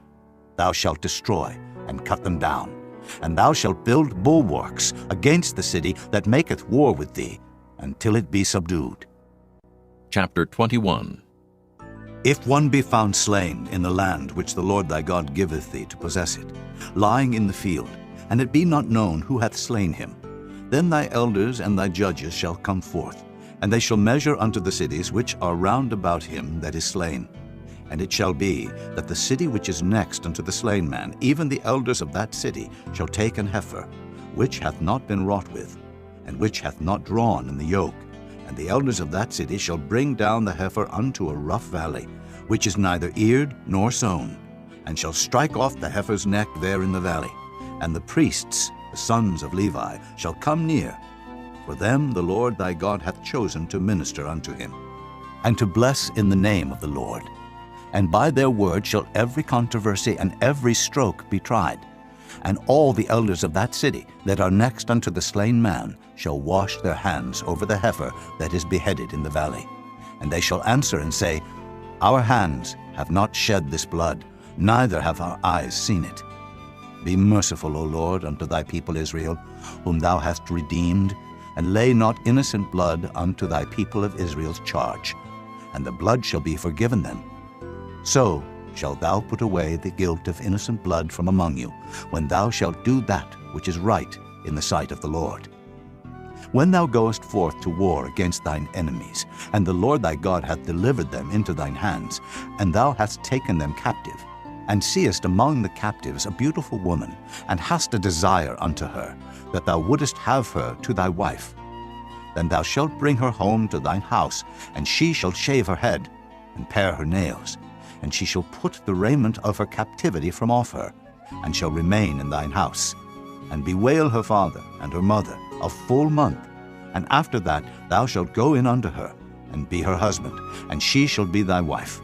thou shalt destroy and cut them down, and thou shalt build bulwarks against the city that maketh war with thee, until it be subdued. Chapter 21. If one be found slain in the land which the Lord thy God giveth thee to possess it, lying in the field, and it be not known who hath slain him, then thy elders and thy judges shall come forth, and they shall measure unto the cities which are round about him that is slain. And it shall be that the city which is next unto the slain man, even the elders of that city, shall take an heifer, which hath not been wrought with, and which hath not drawn in the yoke. And the elders of that city shall bring down the heifer unto a rough valley, which is neither eared nor sown, and shall strike off the heifer's neck there in the valley. And the priests, the sons of Levi, shall come near, for them the Lord thy God hath chosen to minister unto him, and to bless in the name of the Lord. And by their word shall every controversy and every stroke be tried. And all the elders of that city that are next unto the slain man shall wash their hands over the heifer that is beheaded in the valley. And they shall answer and say, Our hands have not shed this blood, neither have our eyes seen it. Be merciful, O Lord, unto thy people Israel, whom thou hast redeemed, and lay not innocent blood unto thy people of Israel's charge, and the blood shall be forgiven them. So shalt thou put away the guilt of innocent blood from among you, when thou shalt do that which is right in the sight of the Lord. When thou goest forth to war against thine enemies, and the Lord thy God hath delivered them into thine hands, and thou hast taken them captive, and seest among the captives a beautiful woman, and hast a desire unto her, that thou wouldest have her to thy wife, then thou shalt bring her home to thine house, and she shall shave her head, and pare her nails, and she shall put the raiment of her captivity from off her, and shall remain in thine house, and bewail her father and her mother a full month. And after that thou shalt go in unto her, and be her husband, and she shall be thy wife.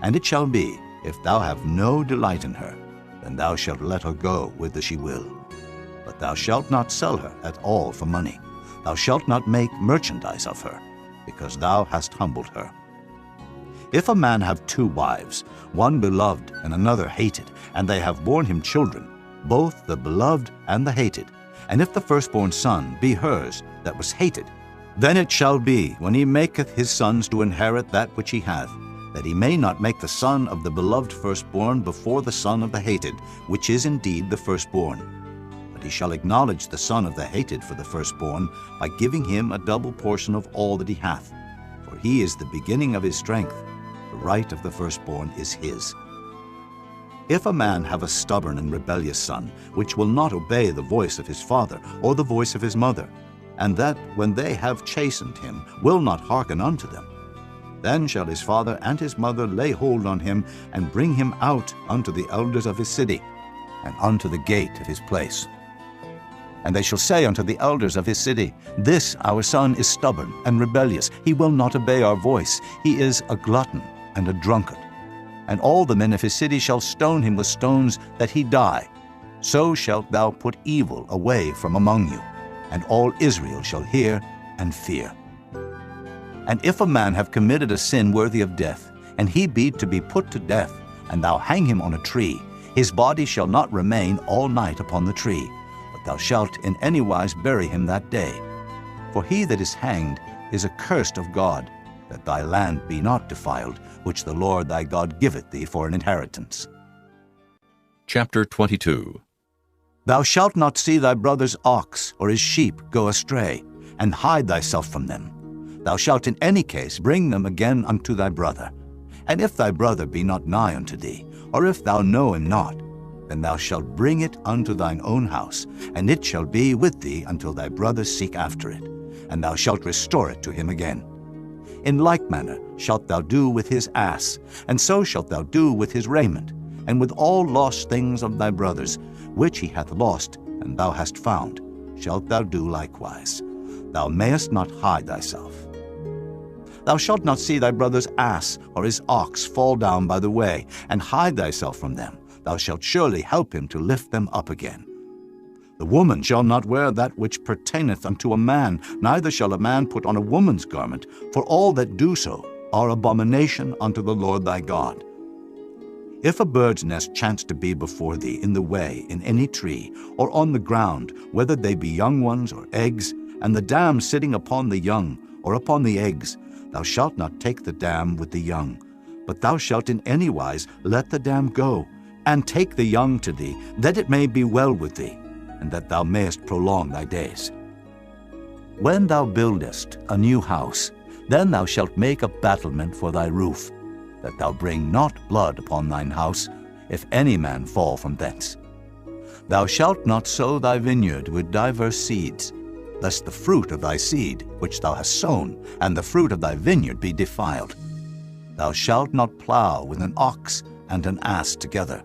And it shall be, if thou have no delight in her, then thou shalt let her go whither she will. But thou shalt not sell her at all for money. Thou shalt not make merchandise of her, because thou hast humbled her. If a man have two wives, one beloved and another hated, and they have borne him children, both the beloved and the hated, and if the firstborn son be hers that was hated, then it shall be, when he maketh his sons to inherit that which he hath, that he may not make the son of the beloved firstborn before the son of the hated, which is indeed the firstborn. But he shall acknowledge the son of the hated for the firstborn, by giving him a double portion of all that he hath. For he is the beginning of his strength, the right of the firstborn is his. If a man have a stubborn and rebellious son, which will not obey the voice of his father or the voice of his mother, and that, when they have chastened him, will not hearken unto them, then shall his father and his mother lay hold on him, and bring him out unto the elders of his city, and unto the gate of his place. And they shall say unto the elders of his city, This our son is stubborn and rebellious. He will not obey our voice. He is a glutton and a drunkard. And all the men of his city shall stone him with stones, that he die. So shalt thou put evil away from among you, and all Israel shall hear and fear. And if a man have committed a sin worthy of death, and he be to be put to death, and thou hang him on a tree, his body shall not remain all night upon the tree, but thou shalt in any wise bury him that day. For he that is hanged is accursed of God, that thy land be not defiled, which the Lord thy God giveth thee for an inheritance. Chapter 22. Thou shalt not see thy brother's ox or his sheep go astray, and hide thyself from them. Thou shalt in any case bring them again unto thy brother. And if thy brother be not nigh unto thee, or if thou know him not, then thou shalt bring it unto thine own house, and it shall be with thee until thy brother seek after it, and thou shalt restore it to him again. In like manner shalt thou do with his ass, and so shalt thou do with his raiment, and with all lost things of thy brothers, which he hath lost, and thou hast found, shalt thou do likewise. Thou mayest not hide thyself. Thou shalt not see thy brother's ass or his ox fall down by the way, and hide thyself from them. Thou shalt surely help him to lift them up again. The woman shall not wear that which pertaineth unto a man, neither shall a man put on a woman's garment, for all that do so are abomination unto the Lord thy God. If a bird's nest chance to be before thee in the way, in any tree, or on the ground, whether they be young ones or eggs, and the dam sitting upon the young, or upon the eggs, thou shalt not take the dam with the young, but thou shalt in any wise let the dam go, and take the young to thee, that it may be well with thee, and that thou mayest prolong thy days. When thou buildest a new house, then thou shalt make a battlement for thy roof, that thou bring not blood upon thine house, if any man fall from thence. Thou shalt not sow thy vineyard with diverse seeds, lest the fruit of thy seed which thou hast sown, and the fruit of thy vineyard be defiled. Thou shalt not plow with an ox and an ass together.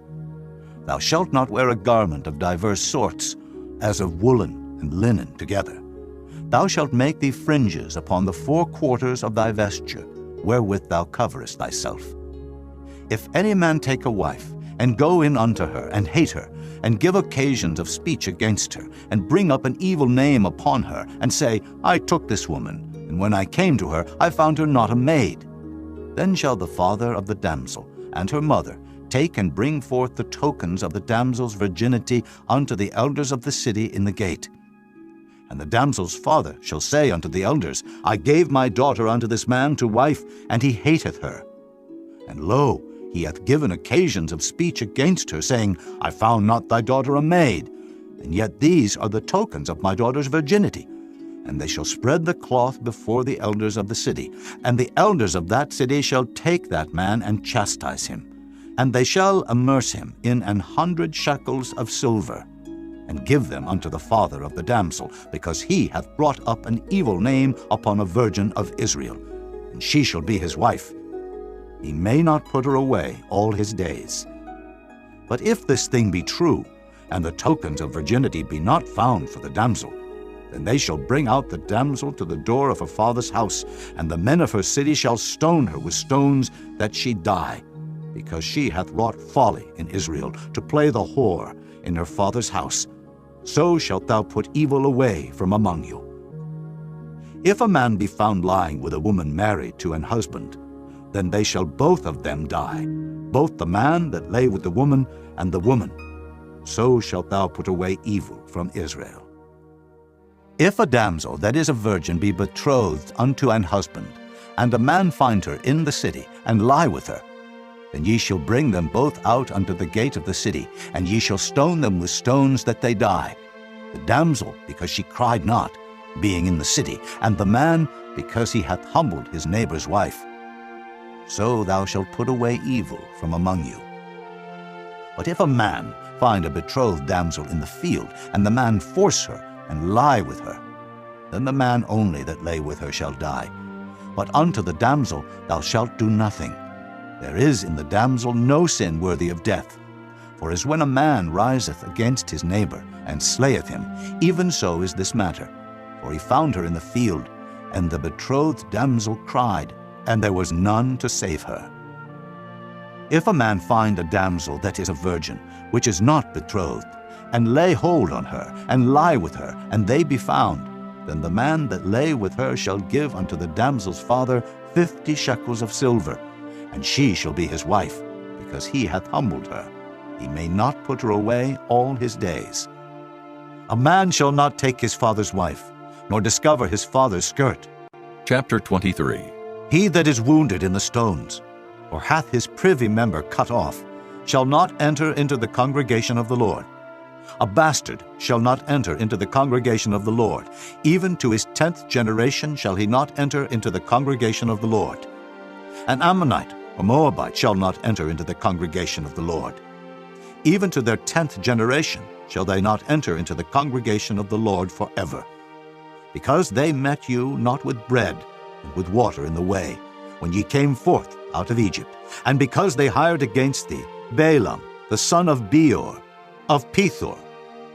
Thou shalt not wear a garment of diverse sorts, as of woolen and linen together. Thou shalt make thee fringes upon the four quarters of thy vesture, wherewith thou coverest thyself. If any man take a wife, and go in unto her, and hate her, and give occasions of speech against her, and bring up an evil name upon her, and say, I took this woman, and when I came to her, I found her not a maid, then shall the father of the damsel and her mother take and bring forth the tokens of the damsel's virginity unto the elders of the city in the gate. And the damsel's father shall say unto the elders, I gave my daughter unto this man to wife, and he hateth her. And lo, he hath given occasions of speech against her, saying, I found not thy daughter a maid, and yet these are the tokens of my daughter's virginity. And they shall spread the cloth before the elders of the city, and the elders of that city shall take that man and chastise him. And they shall immerse him in 100 shekels of silver, and give them unto the father of the damsel, because he hath brought up an evil name upon a virgin of Israel, and she shall be his wife. He may not put her away all his days. But if this thing be true, and the tokens of virginity be not found for the damsel, then they shall bring out the damsel to the door of her father's house, and the men of her city shall stone her with stones, that she die, because she hath wrought folly in Israel, to play the whore in her father's house. So shalt thou put evil away from among you. If a man be found lying with a woman married to an husband, then they shall both of them die, both the man that lay with the woman, and the woman. So shalt thou put away evil from Israel. If a damsel that is a virgin be betrothed unto an husband, and a man find her in the city, and lie with her, then ye shall bring them both out unto the gate of the city, and ye shall stone them with stones that they die, the damsel because she cried not, being in the city, and the man because he hath humbled his neighbor's wife. So thou shalt put away evil from among you. But if a man find a betrothed damsel in the field, and the man force her, and lie with her, then the man only that lay with her shall die. But unto the damsel thou shalt do nothing. There is in the damsel no sin worthy of death. For as when a man riseth against his neighbor, and slayeth him, even so is this matter. For he found her in the field, and the betrothed damsel cried, and there was none to save her. If a man find a damsel that is a virgin, which is not betrothed, and lay hold on her, and lie with her, and they be found, then the man that lay with her shall give unto the damsel's father 50 shekels of silver, and she shall be his wife, because he hath humbled her. He may not put her away all his days. A man shall not take his father's wife, nor discover his father's skirt. Chapter 23. He that is wounded in the stones, or hath his privy member cut off, shall not enter into the congregation of the Lord. A bastard shall not enter into the congregation of the Lord. Even to his 10th generation shall he not enter into the congregation of the Lord. An Ammonite or Moabite shall not enter into the congregation of the Lord. Even to their 10th generation shall they not enter into the congregation of the Lord forever. Because they met you not with bread and with water in the way, when ye came forth out of Egypt, and because they hired against thee Balaam, the son of Beor, of Pethor,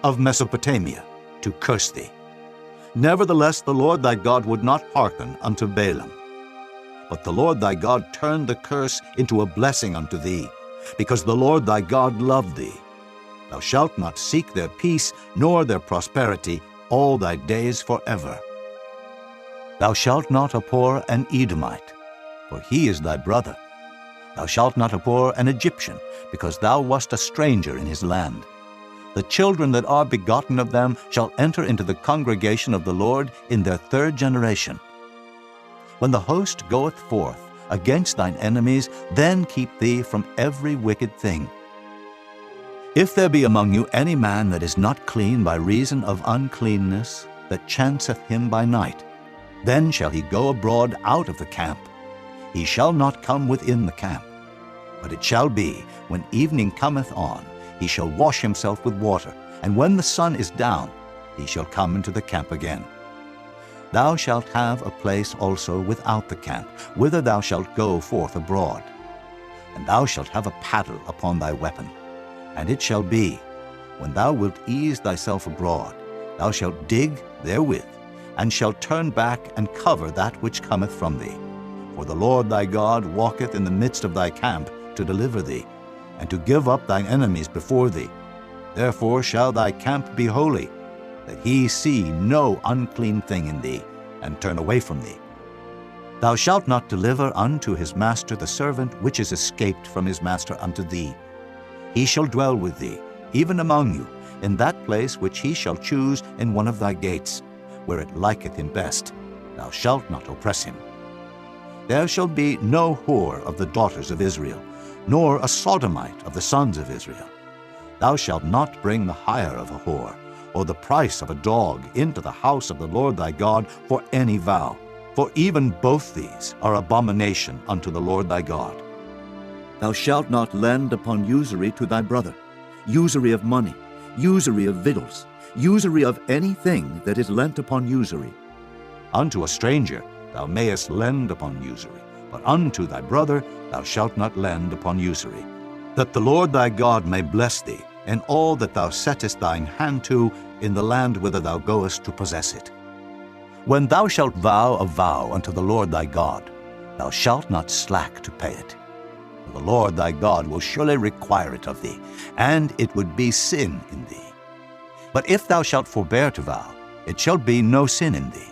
of Mesopotamia, to curse thee. Nevertheless the Lord thy God would not hearken unto Balaam. But the Lord thy God turned the curse into a blessing unto thee, because the Lord thy God loved thee. Thou shalt not seek their peace nor their prosperity all thy days forever. Thou shalt not abhor an Edomite, for he is thy brother. Thou shalt not abhor an Egyptian, because thou wast a stranger in his land. The children that are begotten of them shall enter into the congregation of the Lord in their 3rd generation. When the host goeth forth against thine enemies, then keep thee from every wicked thing. If there be among you any man that is not clean by reason of uncleanness, that chanceth him by night, then shall he go abroad out of the camp. He shall not come within the camp. But it shall be, when evening cometh on, he shall wash himself with water, and when the sun is down, he shall come into the camp again. Thou shalt have a place also without the camp, whither thou shalt go forth abroad. And thou shalt have a paddle upon thy weapon. And it shall be, when thou wilt ease thyself abroad, thou shalt dig therewith, and shalt turn back and cover that which cometh from thee. For the Lord thy God walketh in the midst of thy camp to deliver thee, and to give up thine enemies before thee. Therefore shall thy camp be holy, that he see no unclean thing in thee, and turn away from thee. Thou shalt not deliver unto his master the servant which is escaped from his master unto thee. He shall dwell with thee, even among you, in that place which he shall choose in one of thy gates, where it liketh him best. Thou shalt not oppress him. There shall be no whore of the daughters of Israel, nor a sodomite of the sons of Israel. Thou shalt not bring the hire of a whore, or the price of a dog into the house of the Lord thy God for any vow, for even both these are abomination unto the Lord thy God. Thou shalt not lend upon usury to thy brother, usury of money, usury of victuals, usury of anything that is lent upon usury. Unto a stranger thou mayest lend upon usury, but unto thy brother thou shalt not lend upon usury, that the Lord thy God may bless thee in all that thou settest thine hand to in the land whither thou goest to possess it. When thou shalt vow a vow unto the Lord thy God, thou shalt not slack to pay it. For the Lord thy God will surely require it of thee, and it would be sin in thee. But if thou shalt forbear to vow, it shall be no sin in thee.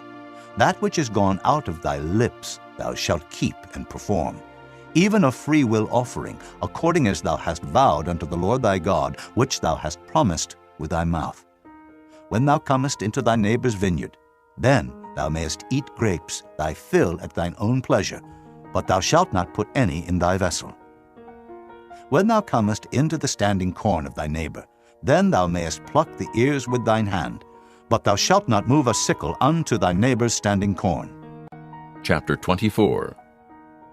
That which is gone out of thy lips thou shalt keep and perform, even a free will offering, according as thou hast vowed unto the Lord thy God, which thou hast promised with thy mouth. When thou comest into thy neighbor's vineyard, then thou mayest eat grapes, thy fill at thine own pleasure, but thou shalt not put any in thy vessel. When thou comest into the standing corn of thy neighbor, then thou mayest pluck the ears with thine hand, but thou shalt not move a sickle unto thy neighbor's standing corn. Chapter 24.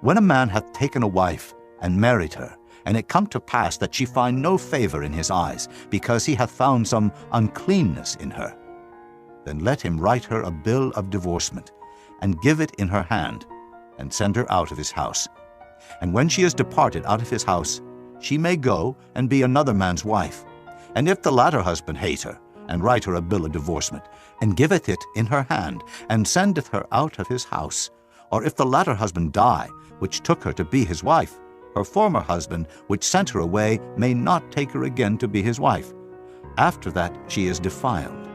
When a man hath taken a wife and married her, and it come to pass that she find no favor in his eyes, because he hath found some uncleanness in her, then let him write her a bill of divorcement, and give it in her hand, and send her out of his house. And when she is departed out of his house, she may go and be another man's wife. And if the latter husband hate her, and write her a bill of divorcement, and giveth it in her hand, and sendeth her out of his house, or if the latter husband die, which took her to be his wife, her former husband, which sent her away, may not take her again to be his wife. After that she is defiled.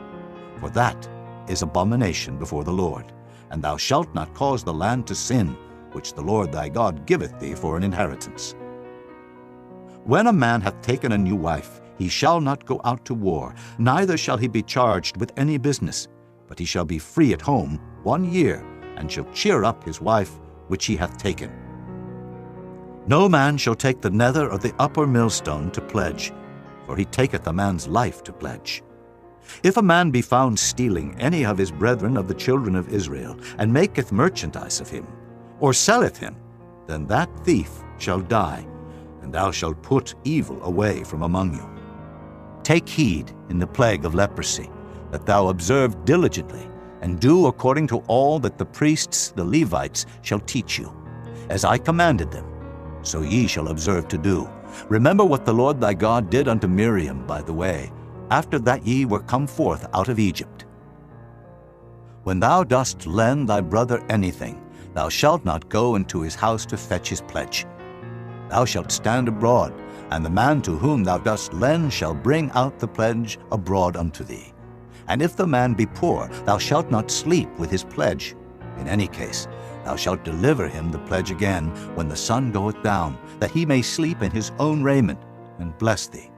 For that is abomination before the Lord, and thou shalt not cause the land to sin, which the Lord thy God giveth thee for an inheritance. When a man hath taken a new wife, he shall not go out to war, neither shall he be charged with any business, but he shall be free at home 1 year, and shall cheer up his wife which he hath taken. No man shall take the nether of the upper millstone to pledge, for he taketh a man's life to pledge. If a man be found stealing any of his brethren of the children of Israel, and maketh merchandise of him, or selleth him, then that thief shall die, and thou shalt put evil away from among you. Take heed in the plague of leprosy, that thou observe diligently, and do according to all that the priests, the Levites, shall teach you. As I commanded them, so ye shall observe to do. Remember what the Lord thy God did unto Miriam by the way, after that ye were come forth out of Egypt. When thou dost lend thy brother anything, thou shalt not go into his house to fetch his pledge. Thou shalt stand abroad, and the man to whom thou dost lend shall bring out the pledge abroad unto thee. And if the man be poor, thou shalt not sleep with his pledge. In any case, thou shalt deliver him the pledge again when the sun goeth down, that he may sleep in his own raiment, and bless thee.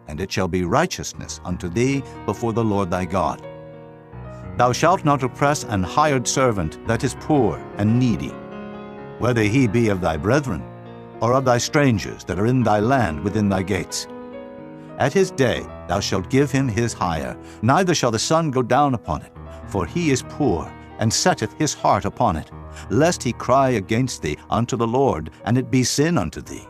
And it shall be righteousness unto thee before the Lord thy God. Thou shalt not oppress an hired servant that is poor and needy, whether he be of thy brethren, or of thy strangers that are in thy land within thy gates. At his day thou shalt give him his hire, neither shall the sun go down upon it, for he is poor, and setteth his heart upon it, lest he cry against thee unto the Lord, and it be sin unto thee.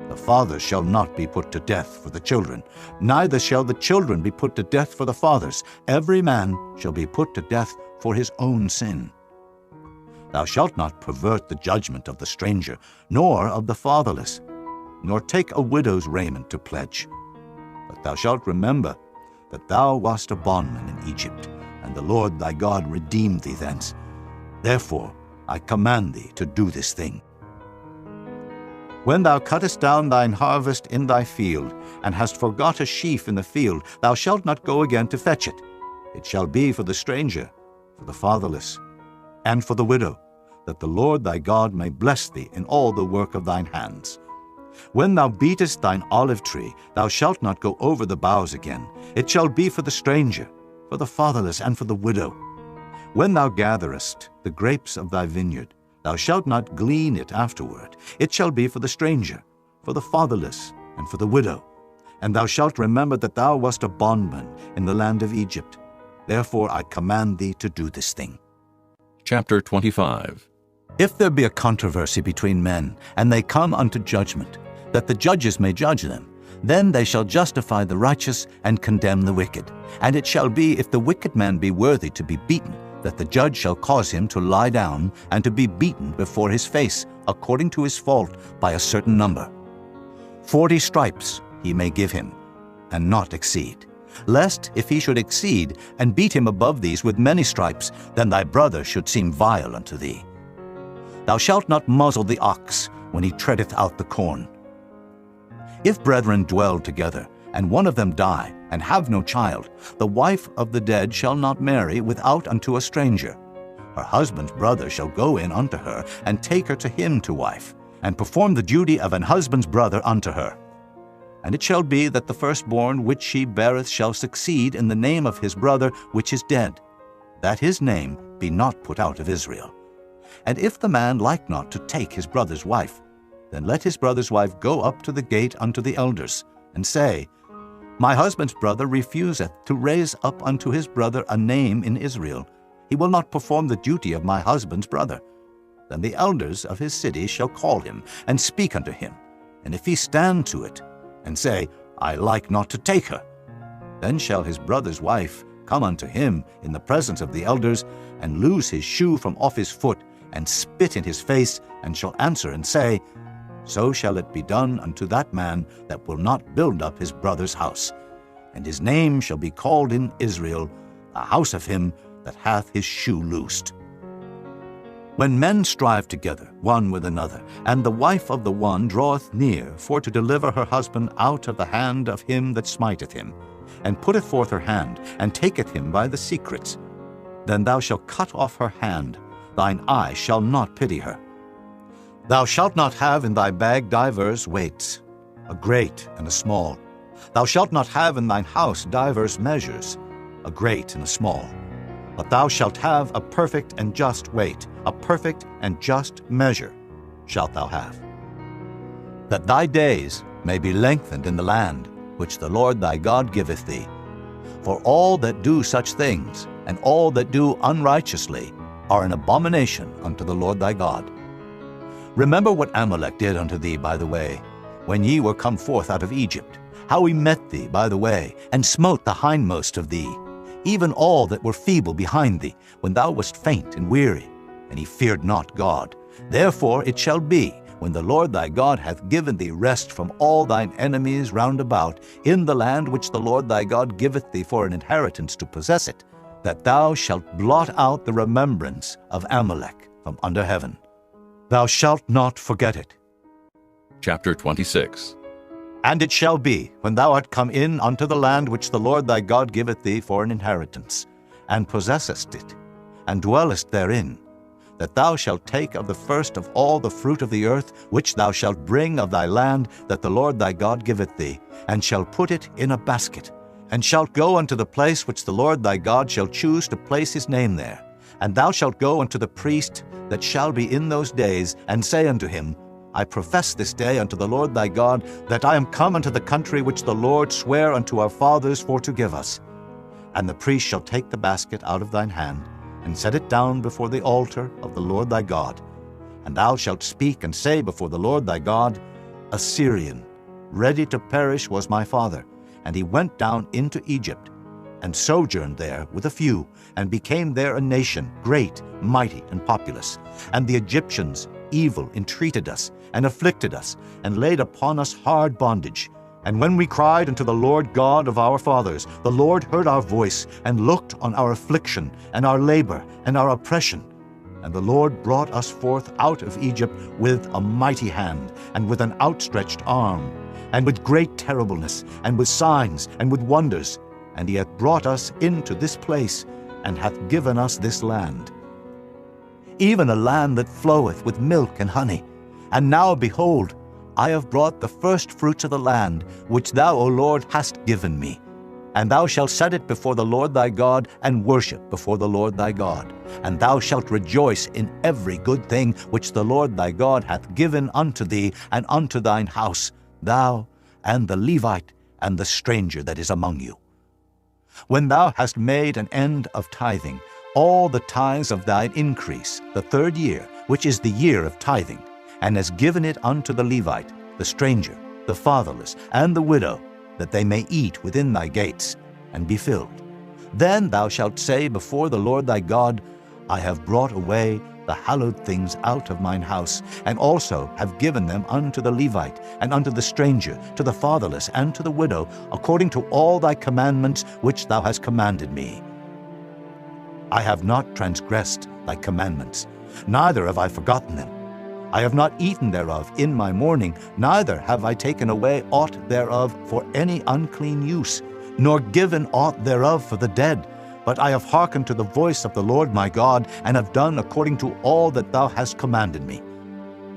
The fathers shall not be put to death for the children, neither shall the children be put to death for the fathers. Every man shall be put to death for his own sin. Thou shalt not pervert the judgment of the stranger, nor of the fatherless, nor take a widow's raiment to pledge. But thou shalt remember that thou wast a bondman in Egypt, and the Lord thy God redeemed thee thence. Therefore I command thee to do this thing. When thou cuttest down thine harvest in thy field, and hast forgot a sheaf in the field, thou shalt not go again to fetch it. It shall be for the stranger, for the fatherless, and for the widow, that the Lord thy God may bless thee in all the work of thine hands. When thou beatest thine olive tree, thou shalt not go over the boughs again. It shall be for the stranger, for the fatherless, and for the widow. When thou gatherest the grapes of thy vineyard, thou shalt not glean it afterward. It shall be for the stranger, for the fatherless, and for the widow. And thou shalt remember that thou wast a bondman in the land of Egypt. Therefore I command thee to do this thing. Chapter 25. If there be a controversy between men, and they come unto judgment, that the judges may judge them, then they shall justify the righteous and condemn the wicked. And it shall be, if the wicked man be worthy to be beaten, that the judge shall cause him to lie down and to be beaten before his face, according to his fault, by a certain number. 40 stripes he may give him, and not exceed. Lest, if he should exceed, and beat him above these with many stripes, then thy brother should seem vile unto thee. Thou shalt not muzzle the ox when he treadeth out the corn. If brethren dwell together, and one of them die, and have no child, the wife of the dead shall not marry without unto a stranger. Her husband's brother shall go in unto her, and take her to him to wife, and perform the duty of an husband's brother unto her. And it shall be that the firstborn which she beareth shall succeed in the name of his brother which is dead, that his name be not put out of Israel. And if the man like not to take his brother's wife, then let his brother's wife go up to the gate unto the elders, and say, My husband's brother refuseth to raise up unto his brother a name in Israel. He will not perform the duty of my husband's brother. Then the elders of his city shall call him, and speak unto him. And if he stand to it, and say, I like not to take her, then shall his brother's wife come unto him in the presence of the elders, and loose his shoe from off his foot, and spit in his face, and shall answer and say, so shall it be done unto that man that will not build up his brother's house. And his name shall be called in Israel, the house of him that hath his shoe loosed. When men strive together one with another, and the wife of the one draweth near for to deliver her husband out of the hand of him that smiteth him, and putteth forth her hand, and taketh him by the secrets, then thou shalt cut off her hand, thine eye shall not pity her. Thou shalt not have in thy bag divers weights, a great and a small. Thou shalt not have in thine house divers measures, a great and a small. But thou shalt have a perfect and just weight, a perfect and just measure shalt thou have. That thy days may be lengthened in the land which the Lord thy God giveth thee. For all that do such things, and all that do unrighteously, are an abomination unto the Lord thy God. Remember what Amalek did unto thee by the way, when ye were come forth out of Egypt, how he met thee by the way, and smote the hindmost of thee, even all that were feeble behind thee, when thou wast faint and weary, and he feared not God. Therefore it shall be, when the Lord thy God hath given thee rest from all thine enemies round about, in the land which the Lord thy God giveth thee for an inheritance to possess it, that thou shalt blot out the remembrance of Amalek from under heaven. Thou shalt not forget it. Chapter 26. And it shall be, when thou art come in unto the land which the Lord thy God giveth thee for an inheritance, and possessest it, and dwellest therein, that thou shalt take of the first of all the fruit of the earth, which thou shalt bring of thy land that the Lord thy God giveth thee, and shalt put it in a basket, and shalt go unto the place which the Lord thy God shall choose to place his name there. And thou shalt go unto the priest that shall be in those days, and say unto him, I profess this day unto the Lord thy God, that I am come unto the country which the Lord sware unto our fathers for to give us. And the priest shall take the basket out of thine hand, and set it down before the altar of the Lord thy God. And thou shalt speak and say before the Lord thy God, A Syrian, ready to perish was my father, and he went down into Egypt, and sojourned there with a few, and became there a nation, great, mighty, and populous. And the Egyptians evil entreated us, and afflicted us, and laid upon us hard bondage. And when we cried unto the Lord God of our fathers, the Lord heard our voice, and looked on our affliction, and our labor, and our oppression. And the Lord brought us forth out of Egypt with a mighty hand, and with an outstretched arm, and with great terribleness, and with signs, and with wonders. And he hath brought us into this place, and hath given us this land, even a land that floweth with milk and honey. And now, behold, I have brought the first fruits of the land, which thou, O Lord, hast given me. And thou shalt set it before the Lord thy God, and worship before the Lord thy God. And thou shalt rejoice in every good thing which the Lord thy God hath given unto thee and unto thine house, thou and the Levite and the stranger that is among you. When thou hast made an end of tithing, all the tithes of thine increase, the third year, which is the year of tithing, and hast given it unto the Levite, the stranger, the fatherless, and the widow, that they may eat within thy gates, and be filled. Then thou shalt say before the Lord thy God, I have brought away the hallowed things out of mine house, and also have given them unto the Levite, and unto the stranger, to the fatherless, and to the widow, according to all thy commandments which thou hast commanded me. I have not transgressed thy commandments, neither have I forgotten them. I have not eaten thereof in my mourning, neither have I taken away aught thereof for any unclean use, nor given aught thereof for the dead. But I have hearkened to the voice of the Lord my God, and have done according to all that thou hast commanded me.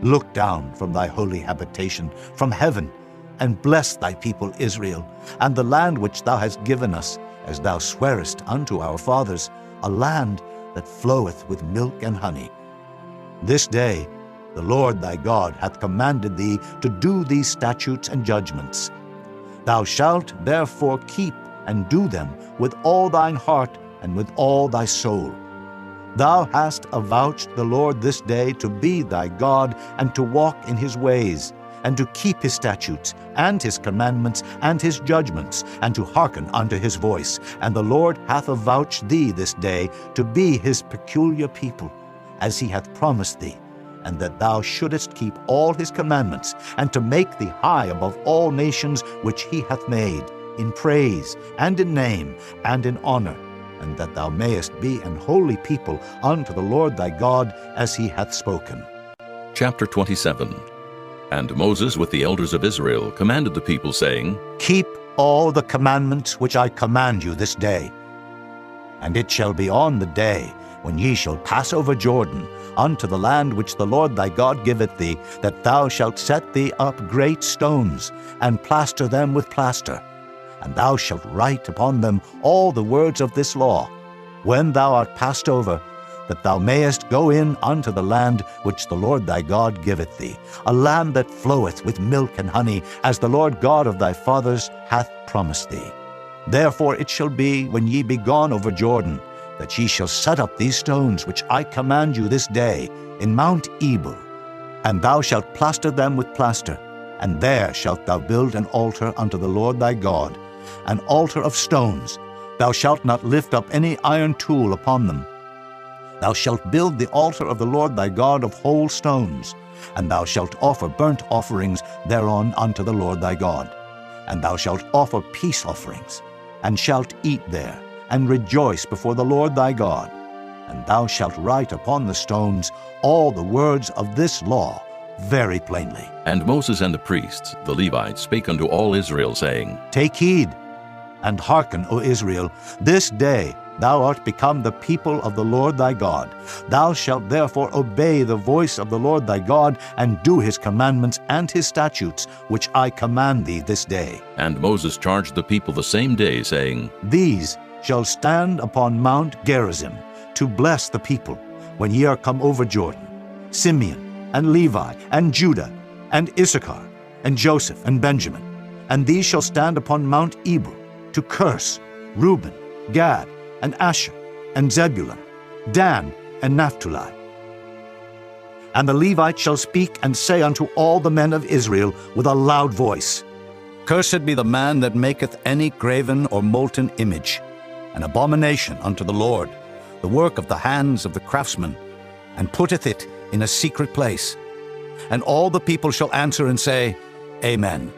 Look down from thy holy habitation, from heaven, and bless thy people Israel, and the land which thou hast given us, as thou swarest unto our fathers, a land that floweth with milk and honey. This day the Lord thy God hath commanded thee to do these statutes and judgments. Thou shalt therefore keep and do them with all thine heart and with all thy soul. Thou hast avouched the Lord this day to be thy God, and to walk in his ways, and to keep his statutes, and his commandments, and his judgments, and to hearken unto his voice. And the Lord hath avouched thee this day to be his peculiar people, as he hath promised thee, and that thou shouldest keep all his commandments, and to make thee high above all nations which he hath made, in praise, and in name, and in honor, and that thou mayest be an holy people unto the Lord thy God, as he hath spoken. Chapter 27. And Moses with the elders of Israel commanded the people, saying, Keep all the commandments which I command you this day. And it shall be on the day when ye shall pass over Jordan unto the land which the Lord thy God giveth thee, that thou shalt set thee up great stones, and plaster them with plaster. And thou shalt write upon them all the words of this law, when thou art passed over, that thou mayest go in unto the land which the Lord thy God giveth thee, a land that floweth with milk and honey, as the Lord God of thy fathers hath promised thee. Therefore it shall be, when ye be gone over Jordan, that ye shall set up these stones which I command you this day in Mount Ebal, and thou shalt plaster them with plaster, and there shalt thou build an altar unto the Lord thy God, an altar of stones. Thou shalt not lift up any iron tool upon them. Thou shalt build the altar of the Lord thy God of whole stones, and thou shalt offer burnt offerings thereon unto the Lord thy God. And thou shalt offer peace offerings, and shalt eat there, and rejoice before the Lord thy God. And thou shalt write upon the stones all the words of this law very plainly. And Moses and the priests, the Levites, spake unto all Israel, saying, Take heed, and hearken, O Israel, this day thou art become the people of the Lord thy God. Thou shalt therefore obey the voice of the Lord thy God, and do his commandments and his statutes, which I command thee this day. And Moses charged the people the same day, saying, These shall stand upon Mount Gerizim, to bless the people, when ye are come over Jordan, Simeon, and Levi, and Judah, and Issachar, and Joseph, and Benjamin. And these shall stand upon Mount Ebal, to curse Reuben, Gad, and Asher, and Zebulun, Dan, and Naphtali. And the Levites shall speak and say unto all the men of Israel with a loud voice, Cursed be the man that maketh any graven or molten image, an abomination unto the Lord, the work of the hands of the craftsman, and putteth it in a secret place. And all the people shall answer and say, Amen.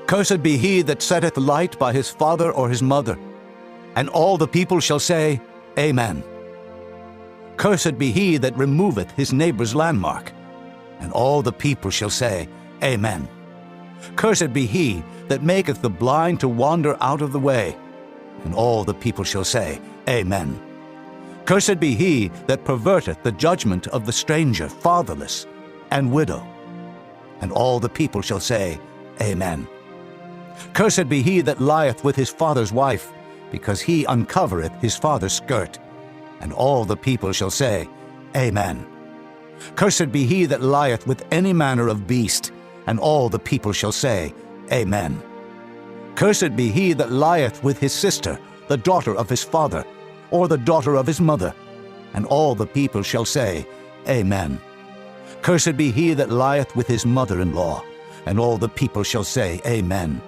Cursed be he that setteth light by his father or his mother. And all the people shall say, Amen. Cursed be he that removeth his neighbor's landmark. And all the people shall say, Amen. Cursed be he that maketh the blind to wander out of the way. And all the people shall say, Amen. Cursed be he that perverteth the judgment of the stranger, fatherless, and widow. And all the people shall say, Amen. Cursed be he that lieth with his father's wife, because he uncovereth his father's skirt. And all the people shall say, Amen. Cursed be he that lieth with any manner of beast. And all the people shall say, Amen. Cursed be he that lieth with his sister, the daughter of his father, or the daughter of his mother. And all the people shall say, Amen. Cursed be he that lieth with his mother-in-law. And all the people shall say, Amen.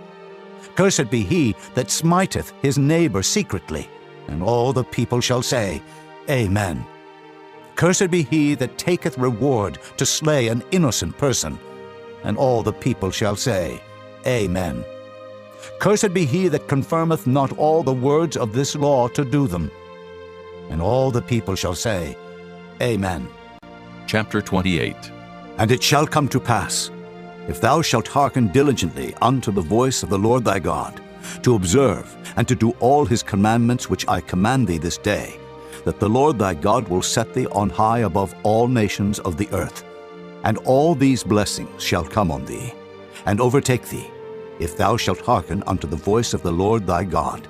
Cursed be he that smiteth his neighbor secretly. And all the people shall say, Amen. Cursed be he that taketh reward to slay an innocent person. And all the people shall say, Amen. Cursed be he that confirmeth not all the words of this law to do them. And all the people shall say, Amen. Chapter 28. And it shall come to pass, if thou shalt hearken diligently unto the voice of the Lord thy God, to observe and to do all his commandments which I command thee this day, that the Lord thy God will set thee on high above all nations of the earth. And all these blessings shall come on thee, and overtake thee, if thou shalt hearken unto the voice of the Lord thy God.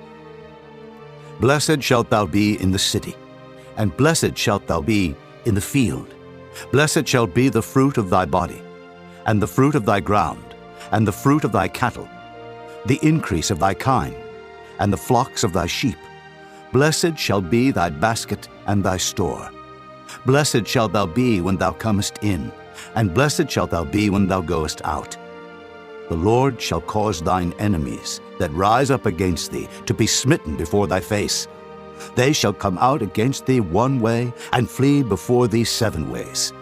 Blessed shalt thou be in the city, and blessed shalt thou be in the field. Blessed shall be the fruit of thy body, and the fruit of thy ground, and the fruit of thy cattle, the increase of thy kine, and the flocks of thy sheep. Blessed shall be thy basket and thy store. Blessed shalt thou be when thou comest in, and blessed shalt thou be when thou goest out. The Lord shall cause thine enemies that rise up against thee to be smitten before thy face. They shall come out against thee one way, and flee before thee 7 ways.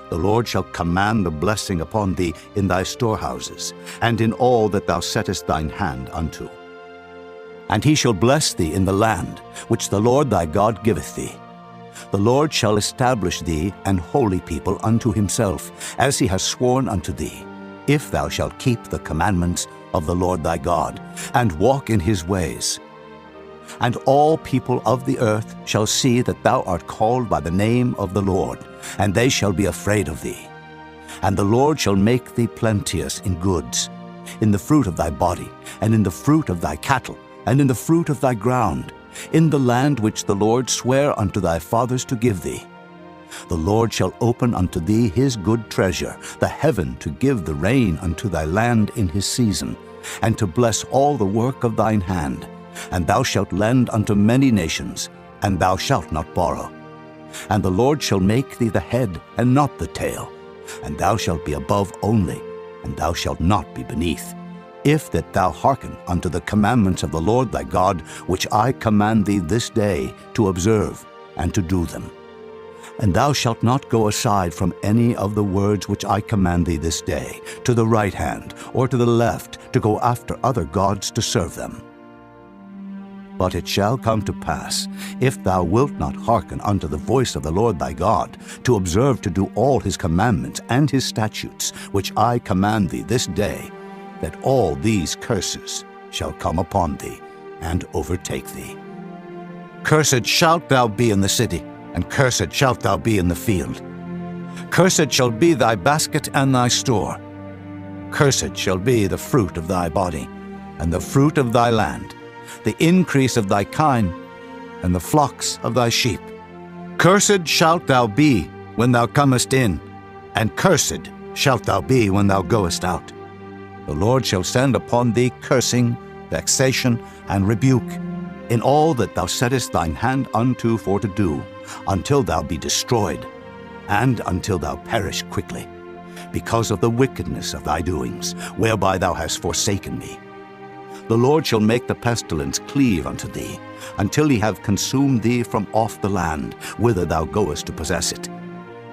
The Lord shall command the blessing upon thee in thy storehouses, and in all that thou settest thine hand unto. And he shall bless thee in the land which the Lord thy God giveth thee. The Lord shall establish thee an holy people unto himself, as he has sworn unto thee, if thou shalt keep the commandments of the Lord thy God, and walk in his ways. And all people of the earth shall see that thou art called by the name of the Lord, and they shall be afraid of thee. And the Lord shall make thee plenteous in goods, in the fruit of thy body, and in the fruit of thy cattle, and in the fruit of thy ground, in the land which the Lord sware unto thy fathers to give thee. The Lord shall open unto thee his good treasure, the heaven, to give the rain unto thy land in his season, and to bless all the work of thine hand. And thou shalt lend unto many nations, and thou shalt not borrow. And the Lord shall make thee the head, and not the tail. And thou shalt be above only, and thou shalt not be beneath, if that thou hearken unto the commandments of the Lord thy God, which I command thee this day to observe and to do them. And thou shalt not go aside from any of the words which I command thee this day, to the right hand or to the left, to go after other gods to serve them. But it shall come to pass, if thou wilt not hearken unto the voice of the Lord thy God, to observe to do all his commandments and his statutes, which I command thee this day, that all these curses shall come upon thee and overtake thee. Cursed shalt thou be in the city, and cursed shalt thou be in the field. Cursed shall be thy basket and thy store. Cursed shall be the fruit of thy body, and the fruit of thy land, the increase of thy kine, and the flocks of thy sheep. Cursed shalt thou be when thou comest in, and cursed shalt thou be when thou goest out. The Lord shall send upon thee cursing, vexation, and rebuke, in all that thou settest thine hand unto for to do, until thou be destroyed, and until thou perish quickly, because of the wickedness of thy doings, whereby thou hast forsaken me. The Lord shall make the pestilence cleave unto thee, until he have consumed thee from off the land, whither thou goest to possess it.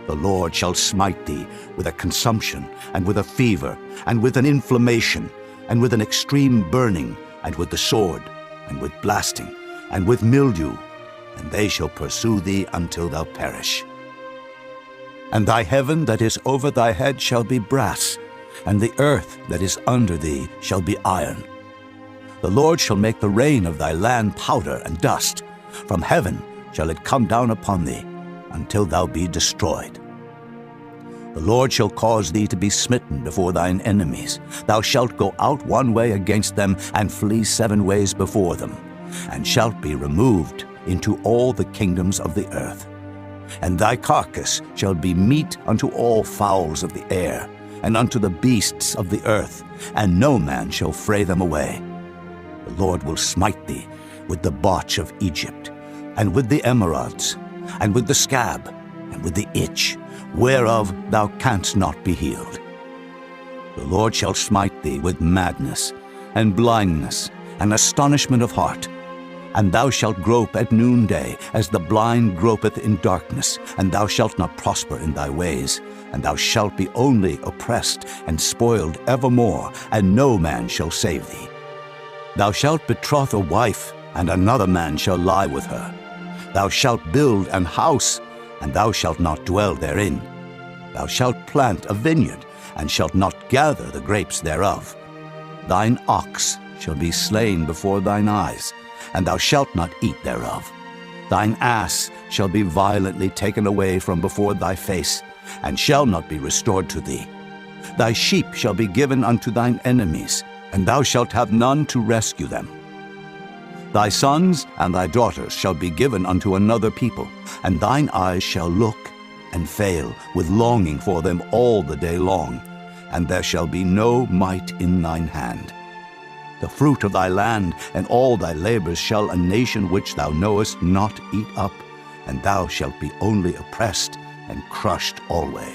The Lord shall smite thee with a consumption, and with a fever, and with an inflammation, and with an extreme burning, and with the sword, and with blasting, and with mildew, and they shall pursue thee until thou perish. And thy heaven that is over thy head shall be brass, and the earth that is under thee shall be iron. The Lord shall make the rain of thy land powder and dust. From heaven shall it come down upon thee, until thou be destroyed. The Lord shall cause thee to be smitten before thine enemies. Thou shalt go out one way against them, and flee 7 ways before them, and shalt be removed into all the kingdoms of the earth. And thy carcass shall be meat unto all fowls of the air, and unto the beasts of the earth, and no man shall fray them away. The Lord will smite thee with the botch of Egypt, and with the emerods, and with the scab, and with the itch, whereof thou canst not be healed. The Lord shall smite thee with madness, and blindness, and astonishment of heart. And thou shalt grope at noonday, as the blind gropeth in darkness, and thou shalt not prosper in thy ways, and thou shalt be only oppressed and spoiled evermore, and no man shall save thee. Thou shalt betroth a wife, and another man shall lie with her. Thou shalt build an house, and thou shalt not dwell therein. Thou shalt plant a vineyard, and shalt not gather the grapes thereof. Thine ox shall be slain before thine eyes, and thou shalt not eat thereof. Thine ass shall be violently taken away from before thy face, and shall not be restored to thee. Thy sheep shall be given unto thine enemies, and thou shalt have none to rescue them. Thy sons and thy daughters shall be given unto another people, and thine eyes shall look and fail with longing for them all the day long, and there shall be no might in thine hand. The fruit of thy land and all thy labors shall a nation which thou knowest not eat up, and thou shalt be only oppressed and crushed alway.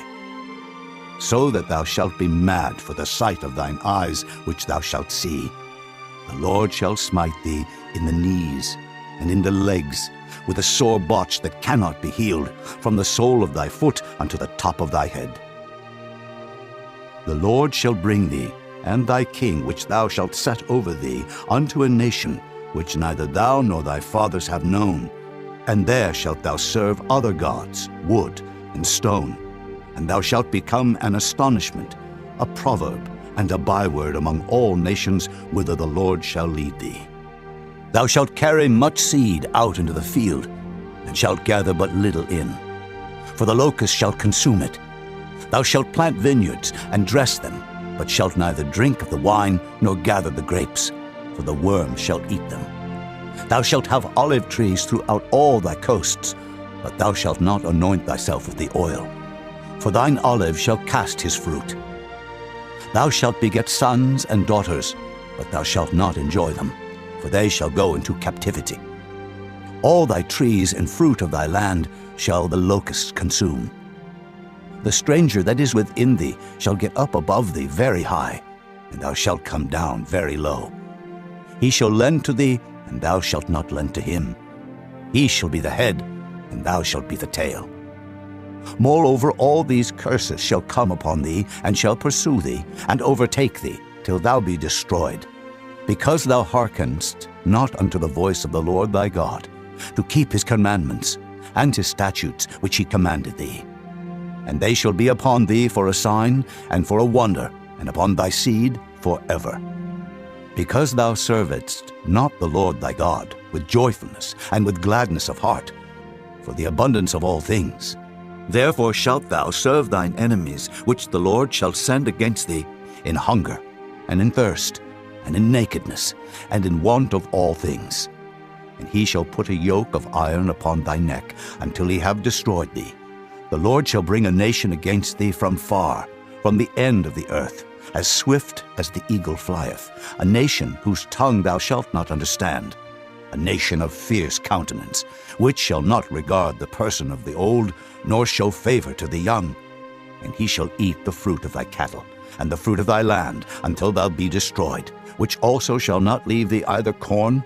So that thou shalt be mad for the sight of thine eyes which thou shalt see. The Lord shall smite thee in the knees, and in the legs, with a sore botch that cannot be healed, from the sole of thy foot unto the top of thy head. The Lord shall bring thee, and thy king which thou shalt set over thee, unto a nation which neither thou nor thy fathers have known. And there shalt thou serve other gods, wood and stone. And thou shalt become an astonishment, a proverb, and a byword among all nations whither the Lord shall lead thee. Thou shalt carry much seed out into the field, and shalt gather but little in. For the locust shall consume it. Thou shalt plant vineyards, and dress them, but shalt neither drink of the wine, nor gather the grapes, for the worm shall eat them. Thou shalt have olive trees throughout all thy coasts, but thou shalt not anoint thyself with the oil. For thine olive shall cast his fruit. Thou shalt beget sons and daughters, but thou shalt not enjoy them, for they shall go into captivity. All thy trees and fruit of thy land shall the locusts consume. The stranger that is within thee shall get up above thee very high, and thou shalt come down very low. He shall lend to thee, and thou shalt not lend to him. He shall be the head, and thou shalt be the tail. Moreover, all these curses shall come upon thee, and shall pursue thee, and overtake thee, till thou be destroyed, because thou hearkenedst not unto the voice of the Lord thy God, to keep his commandments, and his statutes which he commanded thee. And they shall be upon thee for a sign, and for a wonder, and upon thy seed forever. Because thou servedst not the Lord thy God with joyfulness and with gladness of heart, for the abundance of all things, therefore shalt thou serve thine enemies, which the Lord shall send against thee, in hunger, and in thirst, and in nakedness, and in want of all things. And he shall put a yoke of iron upon thy neck, until he have destroyed thee. The Lord shall bring a nation against thee from far, from the end of the earth, as swift as the eagle flieth, a nation whose tongue thou shalt not understand, a nation of fierce countenance, which shall not regard the person of the old, nor show favor to the young. And he shall eat the fruit of thy cattle, and the fruit of thy land, until thou be destroyed, which also shall not leave thee either corn,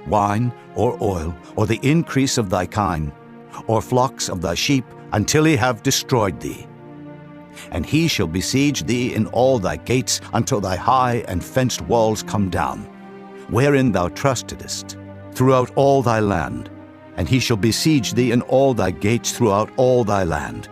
wine, or oil, or the increase of thy kine, or flocks of thy sheep, until he have destroyed thee. And he shall besiege thee in all thy gates, until thy high and fenced walls come down, wherein thou trustedest, throughout all thy land. And he shall besiege thee in all thy gates throughout all thy land,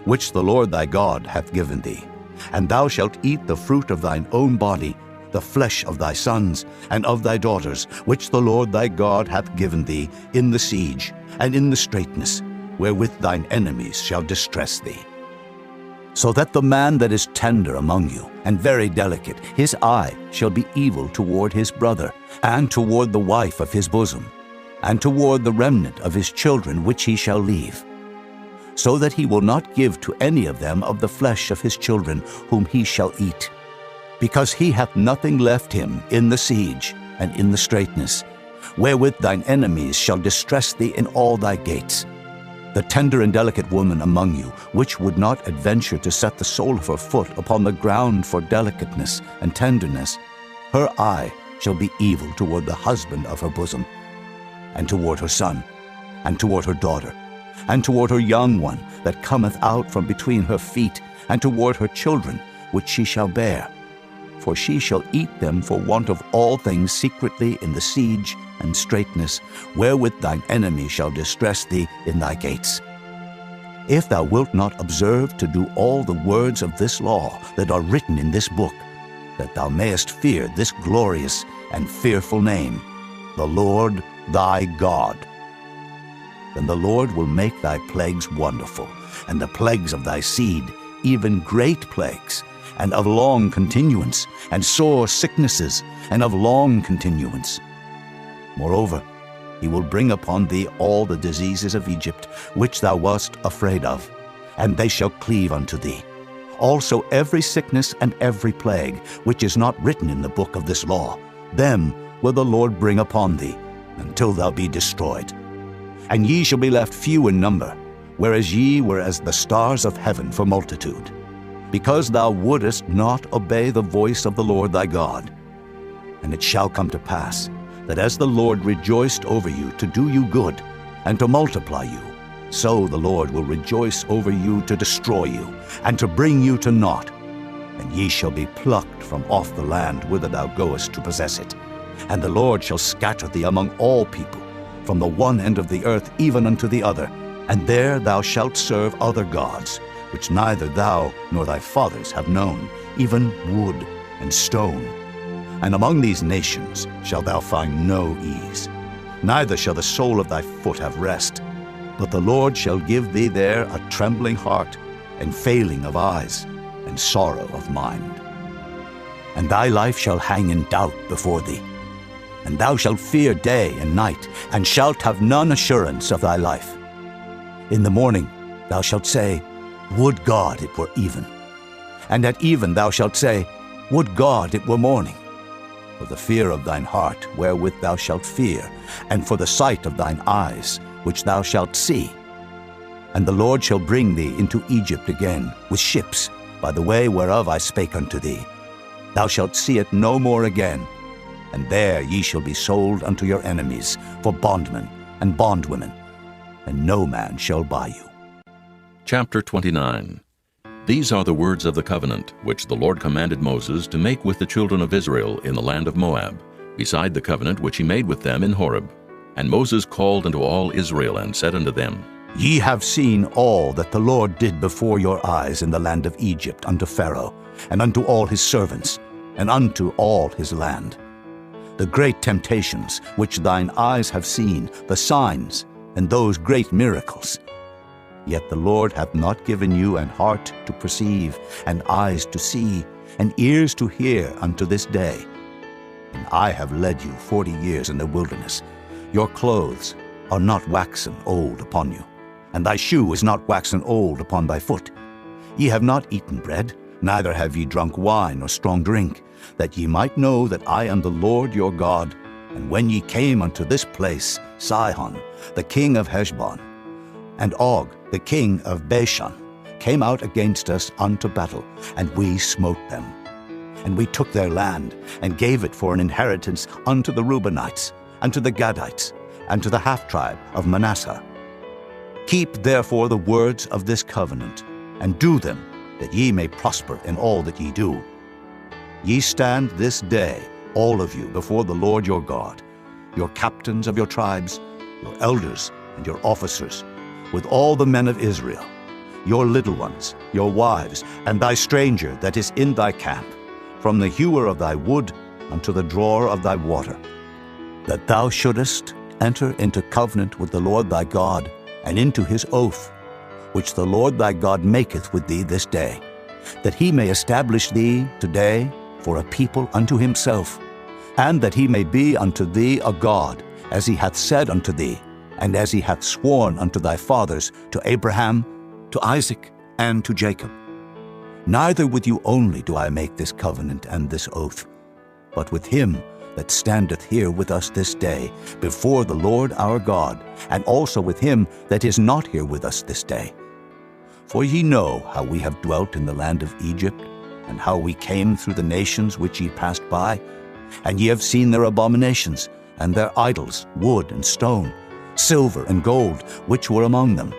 which the Lord thy God hath given thee. And thou shalt eat the fruit of thine own body, the flesh of thy sons and of thy daughters, which the Lord thy God hath given thee, in the siege and in the straitness, wherewith thine enemies shall distress thee. So that the man that is tender among you, and very delicate, his eye shall be evil toward his brother, and toward the wife of his bosom, and toward the remnant of his children which he shall leave, so that he will not give to any of them of the flesh of his children whom he shall eat, because he hath nothing left him in the siege and in the straitness, wherewith thine enemies shall distress thee in all thy gates. The tender and delicate woman among you, which would not adventure to set the sole of her foot upon the ground for delicateness and tenderness, her eye shall be evil toward the husband of her bosom, and toward her son, and toward her daughter, and toward her young one that cometh out from between her feet, and toward her children which she shall bear. For she shall eat them for want of all things secretly in the siege and straitness, wherewith thine enemy shall distress thee in thy gates. If thou wilt not observe to do all the words of this law that are written in this book, that thou mayest fear this glorious and fearful name, the Lord thy God, then the Lord will make thy plagues wonderful, and the plagues of thy seed, even great plagues, and of long continuance, and sore sicknesses, and of long continuance. Moreover, he will bring upon thee all the diseases of Egypt, which thou wast afraid of, and they shall cleave unto thee. Also every sickness and every plague, which is not written in the book of this law, them will the Lord bring upon thee, until thou be destroyed. And ye shall be left few in number, whereas ye were as the stars of heaven for multitude, because thou wouldest not obey the voice of the Lord thy God. And it shall come to pass, that as the Lord rejoiced over you to do you good, and to multiply you, so the Lord will rejoice over you to destroy you, and to bring you to naught. And ye shall be plucked from off the land whither thou goest to possess it. And the Lord shall scatter thee among all people, from the one end of the earth even unto the other. And there thou shalt serve other gods, which neither thou nor thy fathers have known, even wood and stone. And among these nations shalt thou find no ease, neither shall the sole of thy foot have rest. But the Lord shall give thee there a trembling heart, and failing of eyes, and sorrow of mind. And thy life shall hang in doubt before thee, and thou shalt fear day and night, and shalt have none assurance of thy life. In the morning thou shalt say, Would God it were even. And at even thou shalt say, Would God it were morning. For the fear of thine heart wherewith thou shalt fear, and for the sight of thine eyes which thou shalt see. And the Lord shall bring thee into Egypt again with ships, by the way whereof I spake unto thee. Thou shalt see it no more again. And there ye shall be sold unto your enemies for bondmen and bondwomen, and no man shall buy you. Chapter 29. These are the words of the covenant, which the Lord commanded Moses to make with the children of Israel in the land of Moab, beside the covenant which he made with them in Horeb. And Moses called unto all Israel, and said unto them, Ye have seen all that the Lord did before your eyes in the land of Egypt unto Pharaoh, and unto all his servants, and unto all his land. The great temptations which thine eyes have seen, the signs, and those great miracles. Yet the Lord hath not given you an heart to perceive, and eyes to see, and ears to hear unto this day. And I have led you 40 years in the wilderness. Your clothes are not waxen old upon you, and thy shoe is not waxen old upon thy foot. Ye have not eaten bread, neither have ye drunk wine or strong drink, that ye might know that I am the Lord your God. And when ye came unto this place, Sihon, the king of Heshbon, and Og, the king of Bashan, came out against us unto battle, and we smote them. And we took their land, and gave it for an inheritance unto the Reubenites, and to the Gadites, and to the half-tribe of Manasseh. Keep therefore the words of this covenant, and do them, that ye may prosper in all that ye do. Ye stand this day, all of you, before the Lord your God, your captains of your tribes, your elders, and your officers, with all the men of Israel, your little ones, your wives, and thy stranger that is in thy camp, from the hewer of thy wood unto the drawer of thy water, that thou shouldest enter into covenant with the Lord thy God, and into his oath, which the Lord thy God maketh with thee this day, that he may establish thee today for a people unto himself, and that he may be unto thee a God, as he hath said unto thee, and as he hath sworn unto thy fathers, to Abraham, to Isaac, and to Jacob. Neither with you only do I make this covenant and this oath, but with him that standeth here with us this day before the Lord our God, and also with him that is not here with us this day. For ye know how we have dwelt in the land of Egypt, and how we came through the nations which ye passed by, and ye have seen their abominations, and their idols, wood and stone, silver and gold, which were among them.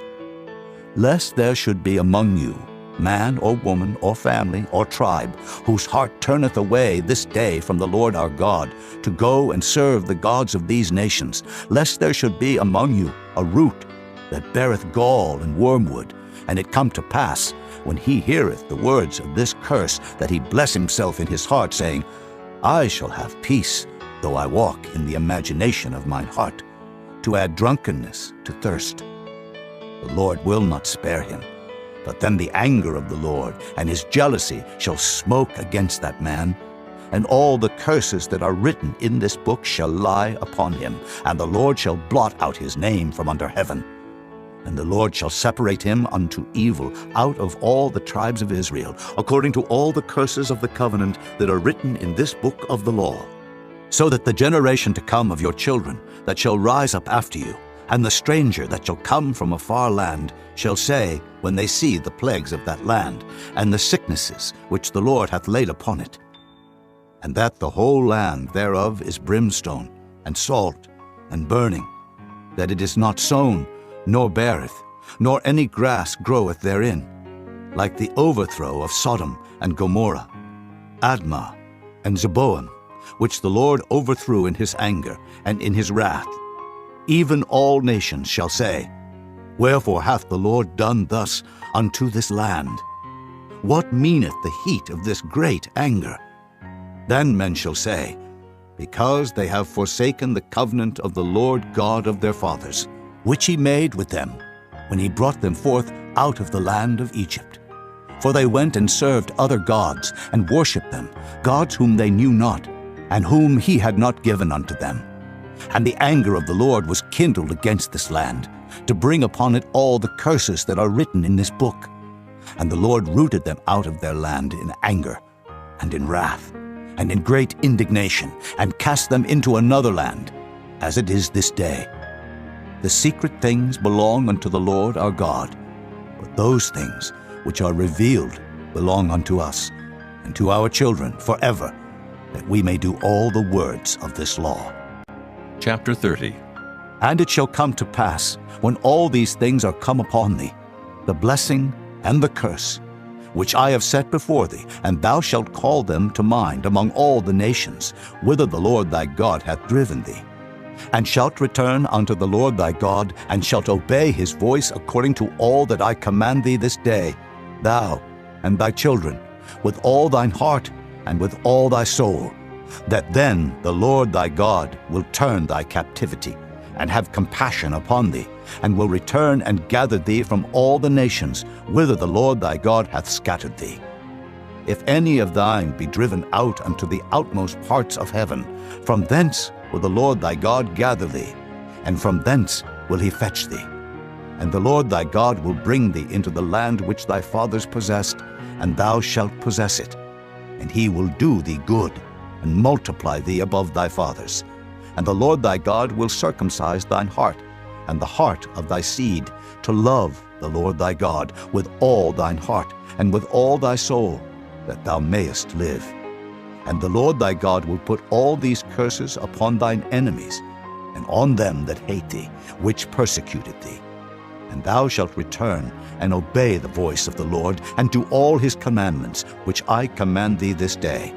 Lest there should be among you man or woman or family or tribe, whose heart turneth away this day from the Lord our God, to go and serve the gods of these nations, lest there should be among you a root that beareth gall and wormwood, and it come to pass, when he heareth the words of this curse, that he bless himself in his heart, saying, I shall have peace, though I walk in the imagination of mine heart, to add drunkenness to thirst. The Lord will not spare him, but then the anger of the Lord and his jealousy shall smoke against that man, and all the curses that are written in this book shall lie upon him, and the Lord shall blot out his name from under heaven. And the Lord shall separate him unto evil out of all the tribes of Israel, according to all the curses of the covenant that are written in this book of the law, so that the generation to come of your children that shall rise up after you, and the stranger that shall come from a far land, shall say, when they see the plagues of that land, and the sicknesses which the Lord hath laid upon it, and that the whole land thereof is brimstone, and salt, and burning, that it is not sown, nor beareth, nor any grass groweth therein, like the overthrow of Sodom and Gomorrah, Admah and Zeboim, which the Lord overthrew in his anger and in his wrath. Even all nations shall say, Wherefore hath the Lord done thus unto this land? What meaneth the heat of this great anger? Then men shall say, Because they have forsaken the covenant of the Lord God of their fathers, which he made with them, when he brought them forth out of the land of Egypt. For they went and served other gods, and worshipped them, gods whom they knew not, and whom he had not given unto them. And the anger of the Lord was kindled against this land, to bring upon it all the curses that are written in this book. And the Lord rooted them out of their land in anger, and in wrath, and in great indignation, and cast them into another land, as it is this day. The secret things belong unto the Lord our God, but those things which are revealed belong unto us, and to our children forever, that we may do all the words of this law. Chapter 30. And it shall come to pass, when all these things are come upon thee, the blessing and the curse, which I have set before thee, and thou shalt call them to mind among all the nations, whither the Lord thy God hath driven thee, and shalt return unto the Lord thy God, and shalt obey his voice according to all that I command thee this day, thou and thy children, with all thine heart and with all thy soul, that then the Lord thy God will turn thy captivity, and have compassion upon thee, and will return and gather thee from all the nations whither the Lord thy God hath scattered thee. If any of thine be driven out unto the outmost parts of heaven, from thence will the Lord thy God gather thee, and from thence will he fetch thee. And the Lord thy God will bring thee into the land which thy fathers possessed, and thou shalt possess it. And he will do thee good, and multiply thee above thy fathers. And the Lord thy God will circumcise thine heart, and the heart of thy seed, to love the Lord thy God with all thine heart, and with all thy soul, that thou mayest live. And the Lord thy God will put all these curses upon thine enemies, and on them that hate thee, which persecuted thee. And thou shalt return and obey the voice of the Lord, and do all his commandments, which I command thee this day.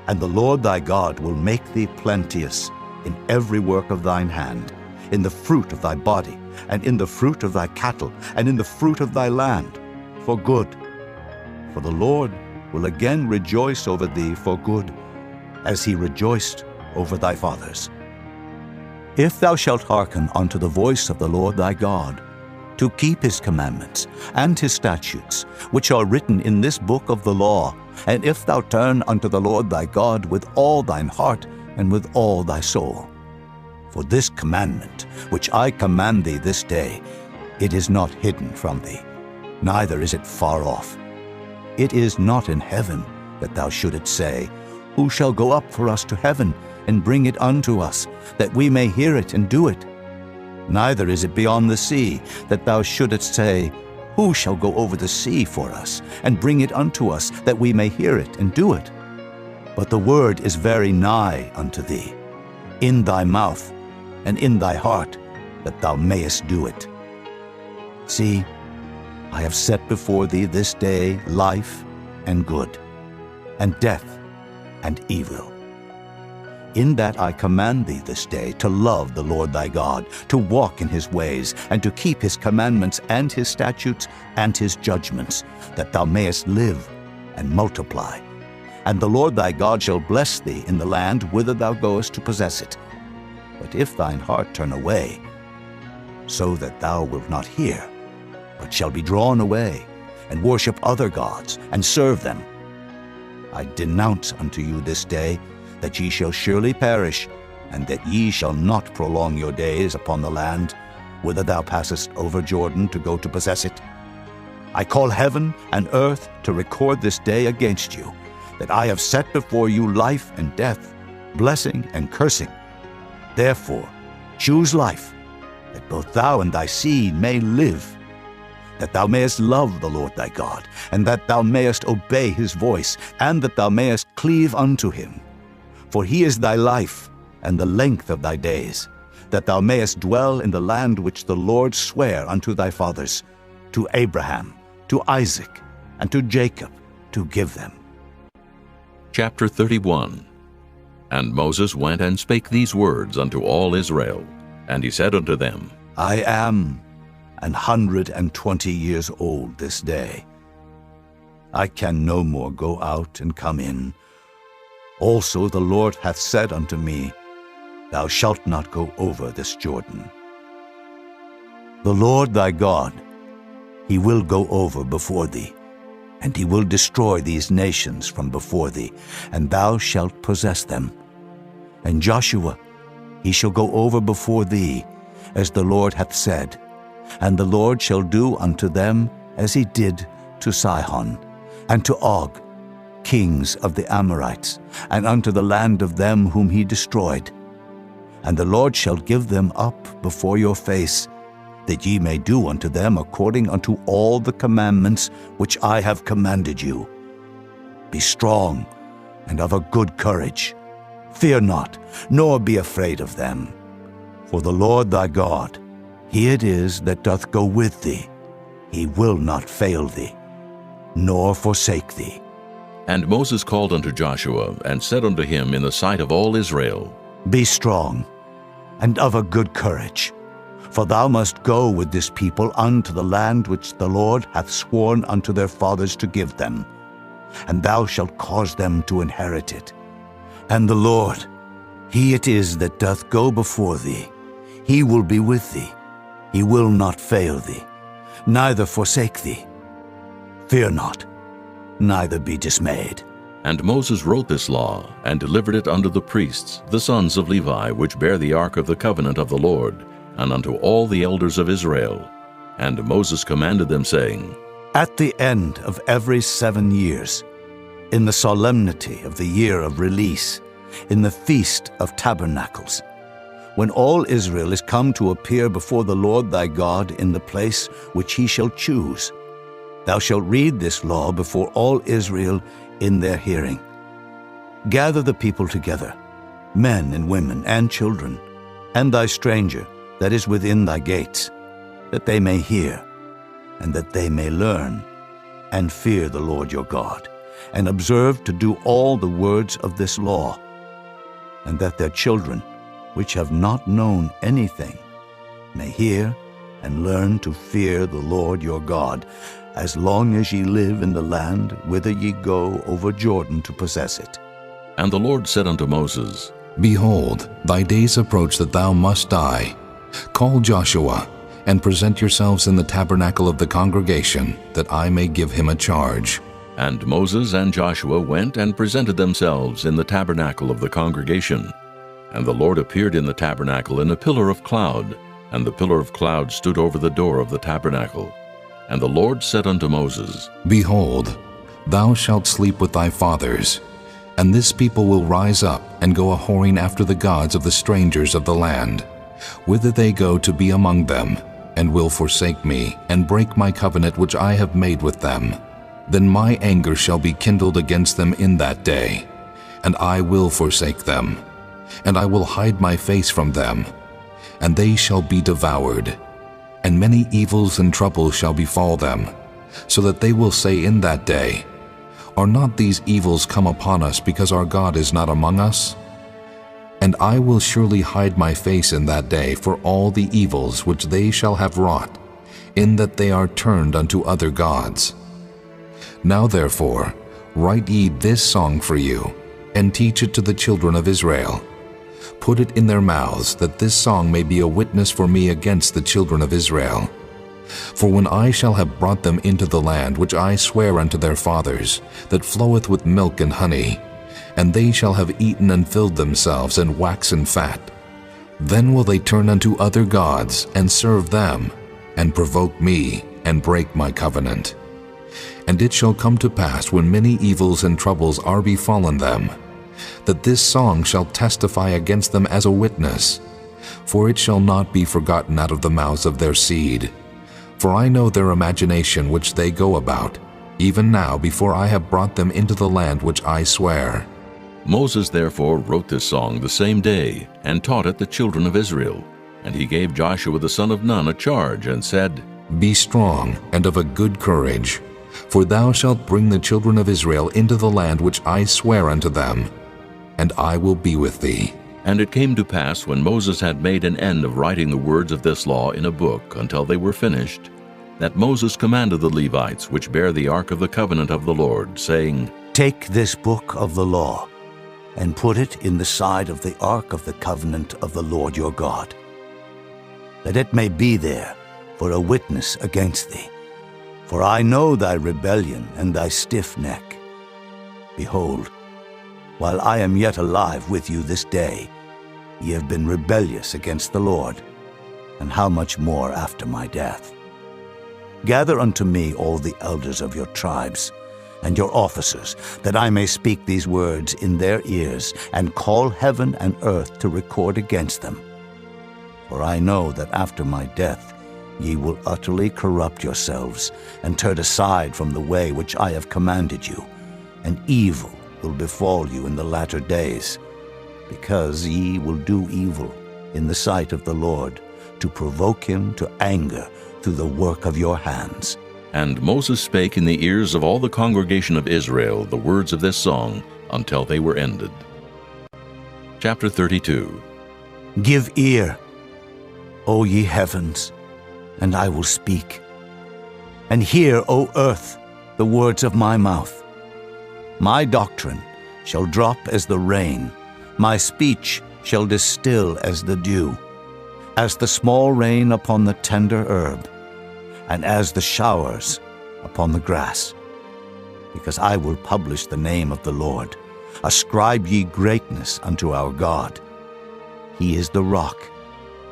And the Lord thy God will make thee plenteous in every work of thine hand, in the fruit of thy body, and in the fruit of thy cattle, and in the fruit of thy land, for good. For the Lord will again rejoice over thee for good, as he rejoiced over thy fathers. If thou shalt hearken unto the voice of the Lord thy God, to keep his commandments and his statutes, which are written in this book of the law, and if thou turn unto the Lord thy God with all thine heart and with all thy soul. For this commandment, which I command thee this day, it is not hidden from thee, neither is it far off. It is not in heaven, that thou shouldest say, Who shall go up for us to heaven, and bring it unto us, that we may hear it and do it? Neither is it beyond the sea, that thou shouldest say, Who shall go over the sea for us, and bring it unto us, that we may hear it and do it? But the word is very nigh unto thee, in thy mouth and in thy heart, that thou mayest do it. See, I have set before thee this day life and good, and death and evil. In that I command thee this day to love the Lord thy God, to walk in his ways, and to keep his commandments and his statutes and his judgments, that thou mayest live and multiply. And the Lord thy God shall bless thee in the land whither thou goest to possess it. But if thine heart turn away, so that thou wilt not hear, but shall be drawn away, and worship other gods, and serve them, I denounce unto you this day that ye shall surely perish, and that ye shall not prolong your days upon the land, whither thou passest over Jordan to go to possess it. I call heaven and earth to record this day against you, that I have set before you life and death, blessing and cursing. Therefore choose life, that both thou and thy seed may live, that thou mayest love the Lord thy God, and that thou mayest obey his voice, and that thou mayest cleave unto him. For he is thy life, and the length of thy days, that thou mayest dwell in the land which the Lord sware unto thy fathers, to Abraham, to Isaac, and to Jacob, to give them. Chapter 31. And Moses went and spake these words unto all Israel. And he said unto them, I am 120 years old this day. I can no more go out and come in. Also the Lord hath said unto me, Thou shalt not go over this Jordan. The Lord thy God, he will go over before thee, and he will destroy these nations from before thee, and thou shalt possess them. And Joshua, he shall go over before thee, as the Lord hath said, and the Lord shall do unto them as he did to Sihon, and to Og, kings of the Amorites, and unto the land of them whom he destroyed. And the Lord shall give them up before your face, that ye may do unto them according unto all the commandments which I have commanded you. Be strong and of a good courage. Fear not, nor be afraid of them. For the Lord thy God, he it is that doth go with thee. He will not fail thee, nor forsake thee. And Moses called unto Joshua, and said unto him in the sight of all Israel, Be strong and of a good courage, for thou must go with this people unto the land which the Lord hath sworn unto their fathers to give them, and thou shalt cause them to inherit it. And the Lord, he it is that doth go before thee. He will be with thee. He will not fail thee, neither forsake thee. Fear not, neither be dismayed. And Moses wrote this law, and delivered it unto the priests, the sons of Levi, which bear the ark of the covenant of the Lord, and unto all the elders of Israel. And Moses commanded them, saying, At the end of every 7 years, in the solemnity of the year of release, in the feast of tabernacles, when all Israel is come to appear before the Lord thy God in the place which he shall choose, thou shalt read this law before all Israel in their hearing. Gather the people together, men and women and children, and thy stranger that is within thy gates, that they may hear, and that they may learn, and fear the Lord your God, and observe to do all the words of this law, and that their children, which have not known anything, may hear and learn to fear the Lord your God, as long as ye live in the land whither ye go over Jordan to possess it. And the Lord said unto Moses, Behold, thy days approach that thou must die. Call Joshua, and present yourselves in the tabernacle of the congregation, that I may give him a charge. And Moses and Joshua went and presented themselves in the tabernacle of the congregation. And the Lord appeared in the tabernacle in a pillar of cloud, and the pillar of cloud stood over the door of the tabernacle. And the Lord said unto Moses, Behold, thou shalt sleep with thy fathers, and this people will rise up and go a-whoring after the gods of the strangers of the land, whither they go to be among them, and will forsake me, and break my covenant which I have made with them. Then my anger shall be kindled against them in that day, and I will forsake them, and I will hide my face from them, and they shall be devoured. And many evils and troubles shall befall them, so that they will say in that day, Are not these evils come upon us because our God is not among us? And I will surely hide my face in that day for all the evils which they shall have wrought, in that they are turned unto other gods. Now therefore, write ye this song for you, and teach it to the children of Israel. Put it in their mouths, that this song may be a witness for me against the children of Israel. For when I shall have brought them into the land which I swear unto their fathers, that floweth with milk and honey, and they shall have eaten and filled themselves and waxen fat, then will they turn unto other gods and serve them, and provoke me, and break my covenant. And it shall come to pass, when many evils and troubles are befallen them, that this song shall testify against them as a witness, for it shall not be forgotten out of the mouths of their seed. For I know their imagination which they go about, even now before I have brought them into the land which I swear. Moses therefore wrote this song the same day, and taught it the children of Israel, And he gave Joshua the son of Nun a charge, and said, Be strong and of a good courage, for thou shalt bring the children of Israel into the land which I swear unto them, and I will be with thee. And it came to pass, when Moses had made an end of writing the words of this law in a book until they were finished, that Moses commanded the Levites which bear the ark of the covenant of the Lord, saying, Take this book of the law, and put it in the side of the ark of the covenant of the Lord your God, that it may be there for a witness against thee. For I know thy rebellion and thy stiff neck. Behold, while I am yet alive with you this day, ye have been rebellious against the Lord, and how much more after my death? Gather unto me all the elders of your tribes, and your officers, that I may speak these words in their ears, and call heaven and earth to record against them. For I know that after my death ye will utterly corrupt yourselves, and turn aside from the way which I have commanded you, and evil will befall you in the latter days, because ye will do evil in the sight of the Lord, to provoke him to anger through the work of your hands. And Moses spake in the ears of all the congregation of Israel the words of this song until they were ended. Chapter 32. Give ear, O ye heavens, and I will speak. And hear, O earth, the words of my mouth. My doctrine shall drop as the rain, my speech shall distill as the dew, as the small rain upon the tender herb, and as the showers upon the grass. Because I will publish the name of the Lord. Ascribe ye greatness unto our God. He is the rock,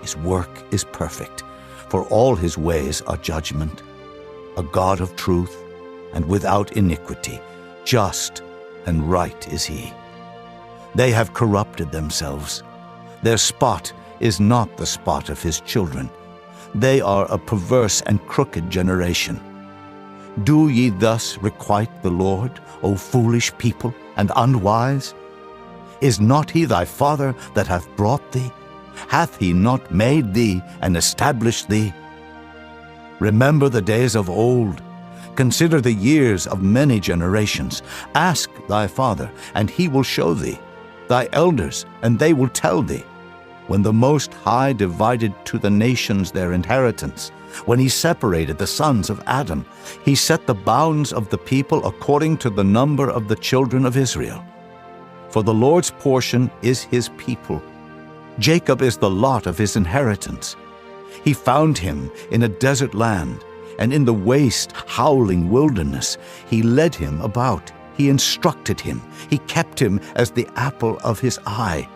his work is perfect, for all his ways are judgment. A God of truth, and without iniquity, just and right is he. They have corrupted themselves. Their spot is not the spot of his children. They are a perverse and crooked generation. Do ye thus requite the Lord, O foolish people and unwise? Is not he thy father that hath brought thee? Hath he not made thee and established thee? Remember the days of old. Consider the years of many generations. Ask thy father, and he will show thee, thy elders, and they will tell thee. When the Most High divided to the nations their inheritance, when he separated the sons of Adam, he set the bounds of the people according to the number of the children of Israel. For the Lord's portion is his people. Jacob is the lot of his inheritance. He found him in a desert land, and in the waste, howling wilderness. He led him about. He instructed him. He kept him as the apple of his eye.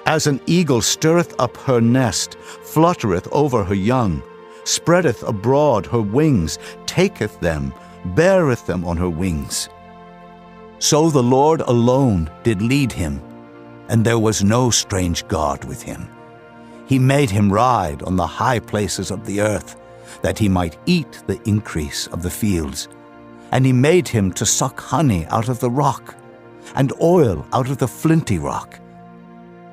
As an eagle stirreth up her nest, fluttereth over her young, spreadeth abroad her wings, taketh them, beareth them on her wings. So the Lord alone did lead him, and there was no strange God with him. He made him ride on the high places of the earth, that he might eat the increase of the fields. And he made him to suck honey out of the rock, and oil out of the flinty rock,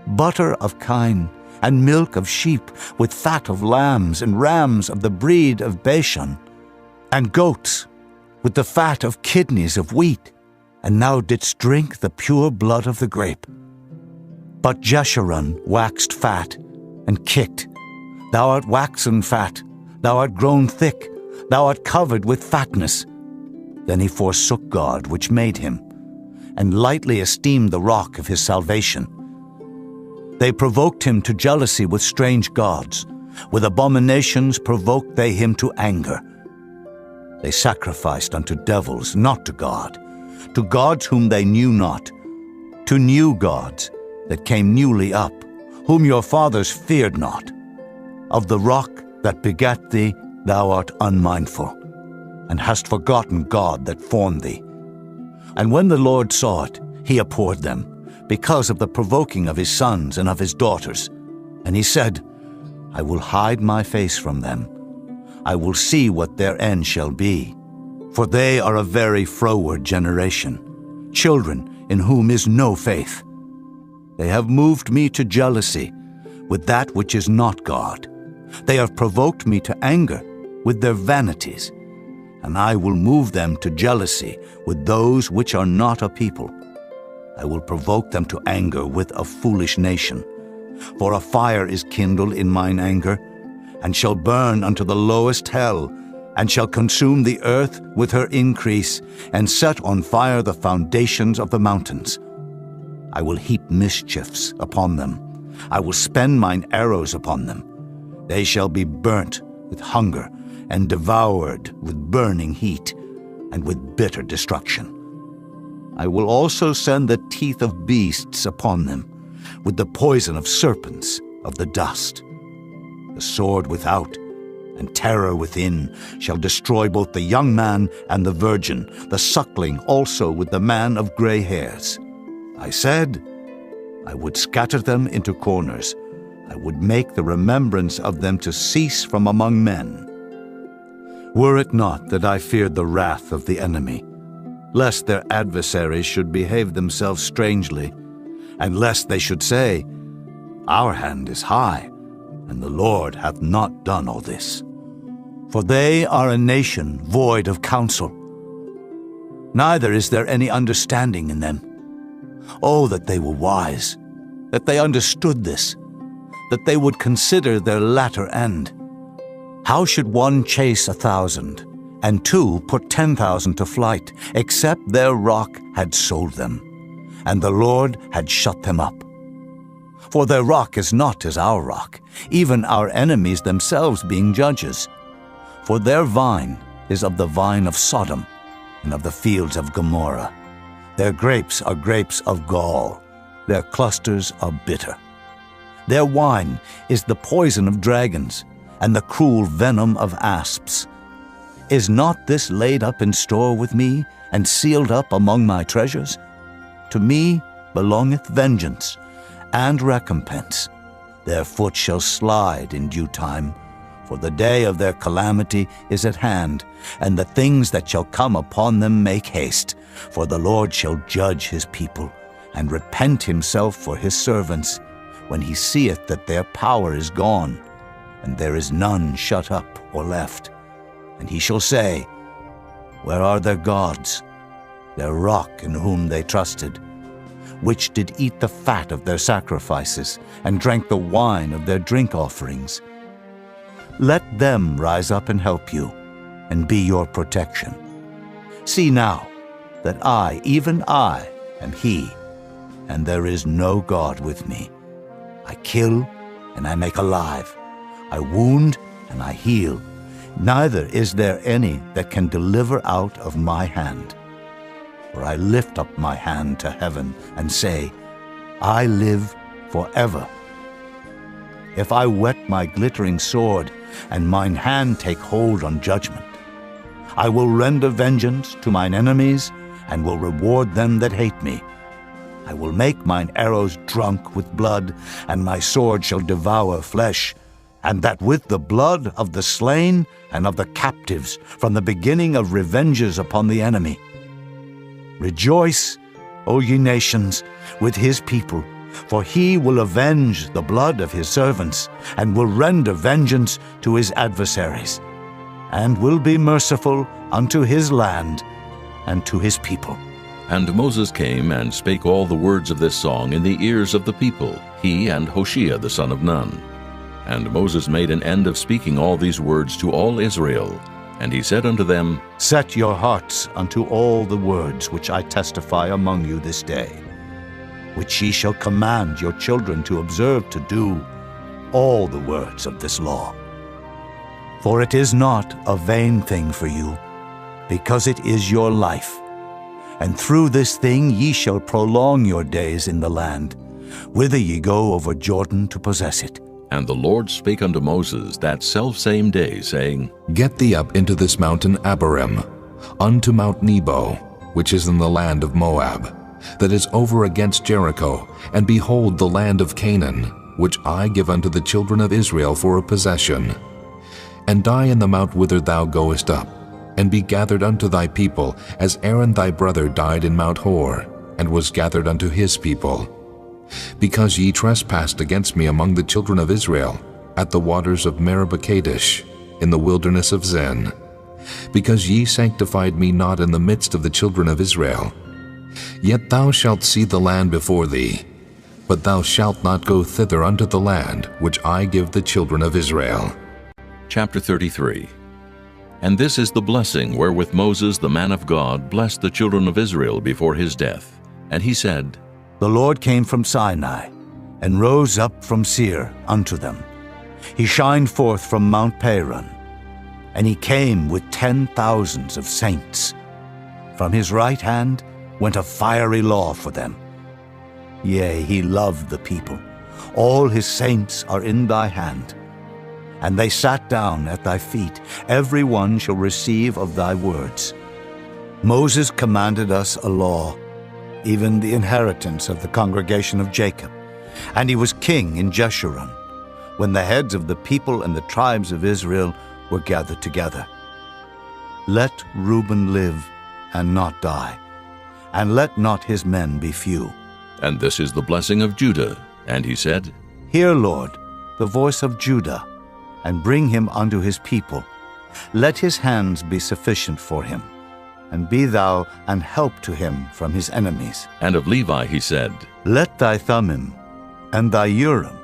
butter of kine, and milk of sheep, with fat of lambs and rams of the breed of Bashan, and goats, with the fat of kidneys of wheat, and thou didst drink the pure blood of the grape. But Jeshurun waxed fat, and kicked. Thou art waxen fat, thou art grown thick, thou art covered with fatness. Then he forsook God which made him, and lightly esteemed the rock of his salvation. They provoked him to jealousy with strange gods. With abominations provoked they him to anger. They sacrificed unto devils, not to gods whom they knew not, to new gods that came newly up, whom your fathers feared not. Of the rock that begat thee thou art unmindful, and hast forgotten God that formed thee. And when the Lord saw it, he abhorred them, because of the provoking of his sons and of his daughters. And he said, I will hide my face from them. I will see what their end shall be. For they are a very froward generation, children in whom is no faith. They have moved me to jealousy, with that which is not God. They have provoked me to anger with their vanities, and I will move them to jealousy with those which are not a people. I will provoke them to anger with a foolish nation. For a fire is kindled in mine anger, and shall burn unto the lowest hell, and shall consume the earth with her increase, and set on fire the foundations of the mountains. I will heap mischiefs upon them. I will spend mine arrows upon them. They shall be burnt with hunger, and devoured with burning heat, and with bitter destruction. I will also send the teeth of beasts upon them, with the poison of serpents of the dust. The sword without and terror within shall destroy both the young man and the virgin, the suckling also with the man of gray hairs. I said, I would scatter them into corners. I would make the remembrance of them to cease from among men. Were it not that I feared the wrath of the enemy, lest their adversaries should behave themselves strangely, and lest they should say, Our hand is high, and the Lord hath not done all this. For they are a nation void of counsel, neither is there any understanding in them. Oh, that they were wise, that they understood this, that they would consider their latter end. How should one chase 1,000, and two put 10,000 to flight, except their rock had sold them, and the Lord had shut them up? For their rock is not as our rock, even our enemies themselves being judges. For their vine is of the vine of Sodom, and of the fields of Gomorrah. Their grapes are grapes of gall, their clusters are bitter. Their wine is the poison of dragons, and the cruel venom of asps. Is not this laid up in store with me, and sealed up among my treasures? To me belongeth vengeance and recompense. Their foot shall slide in due time, for the day of their calamity is at hand, and the things that shall come upon them make haste. For the Lord shall judge his people, and repent himself for his servants, when he seeth that their power is gone, and there is none shut up or left. And he shall say, Where are their gods, their rock in whom they trusted, which did eat the fat of their sacrifices, and drank the wine of their drink offerings? Let them rise up and help you, and be your protection. See now that I, even I, am he, and there is no God with me. I kill, and I make alive. I wound, and I heal. Neither is there any that can deliver out of my hand. For I lift up my hand to heaven, and say, I live forever. If I whet my glittering sword, and mine hand take hold on judgment, I will render vengeance to mine enemies, and will reward them that hate me. I will make mine arrows drunk with blood, and my sword shall devour flesh, and that with the blood of the slain and of the captives, from the beginning of revenges upon the enemy. Rejoice, O ye nations, with his people, for he will avenge the blood of his servants, and will render vengeance to his adversaries, and will be merciful unto his land and to his people. And Moses came and spake all the words of this song in the ears of the people, he and Hoshea the son of Nun. And Moses made an end of speaking all these words to all Israel. And he said unto them, Set your hearts unto all the words which I testify among you this day, which ye shall command your children to observe to do, all the words of this law. For it is not a vain thing for you, because it is your life. And through this thing ye shall prolong your days in the land, whither ye go over Jordan to possess it. And the Lord spake unto Moses that selfsame day, saying, Get thee up into this mountain Abarim, unto Mount Nebo, which is in the land of Moab, that is over against Jericho, and behold the land of Canaan, which I give unto the children of Israel for a possession. And die in the mount whither thou goest up, and be gathered unto thy people, as Aaron thy brother died in Mount Hor, and was gathered unto his people. because ye trespassed against me among the children of Israel, at the waters of Meribah-Kadesh, in the wilderness of Zin, because ye sanctified me not in the midst of the children of Israel. Yet thou shalt see the land before thee, but thou shalt not go thither unto the land which I give the children of Israel. Chapter 33. And this is the blessing wherewith Moses the man of God blessed the children of Israel before his death. And he said, The Lord came from Sinai, and rose up from Seir unto them. He shined forth from Mount Paran, and he came with 10,000s of saints. From his right hand went a fiery law for them. Yea, he loved the people. All his saints are in thy hand. And they sat down at thy feet. Every one shall receive of thy words. Moses commanded us a law, even the inheritance of the congregation of Jacob. And he was king in Jeshurun, when the heads of the people and the tribes of Israel were gathered together. Let Reuben live and not die, and let not his men be few. And this is the blessing of Judah. And he said, Hear, Lord, the voice of Judah, and bring him unto his people. Let his hands be sufficient for him, and be thou an help to him from his enemies. And of Levi he said, Let thy Thummim and thy Urim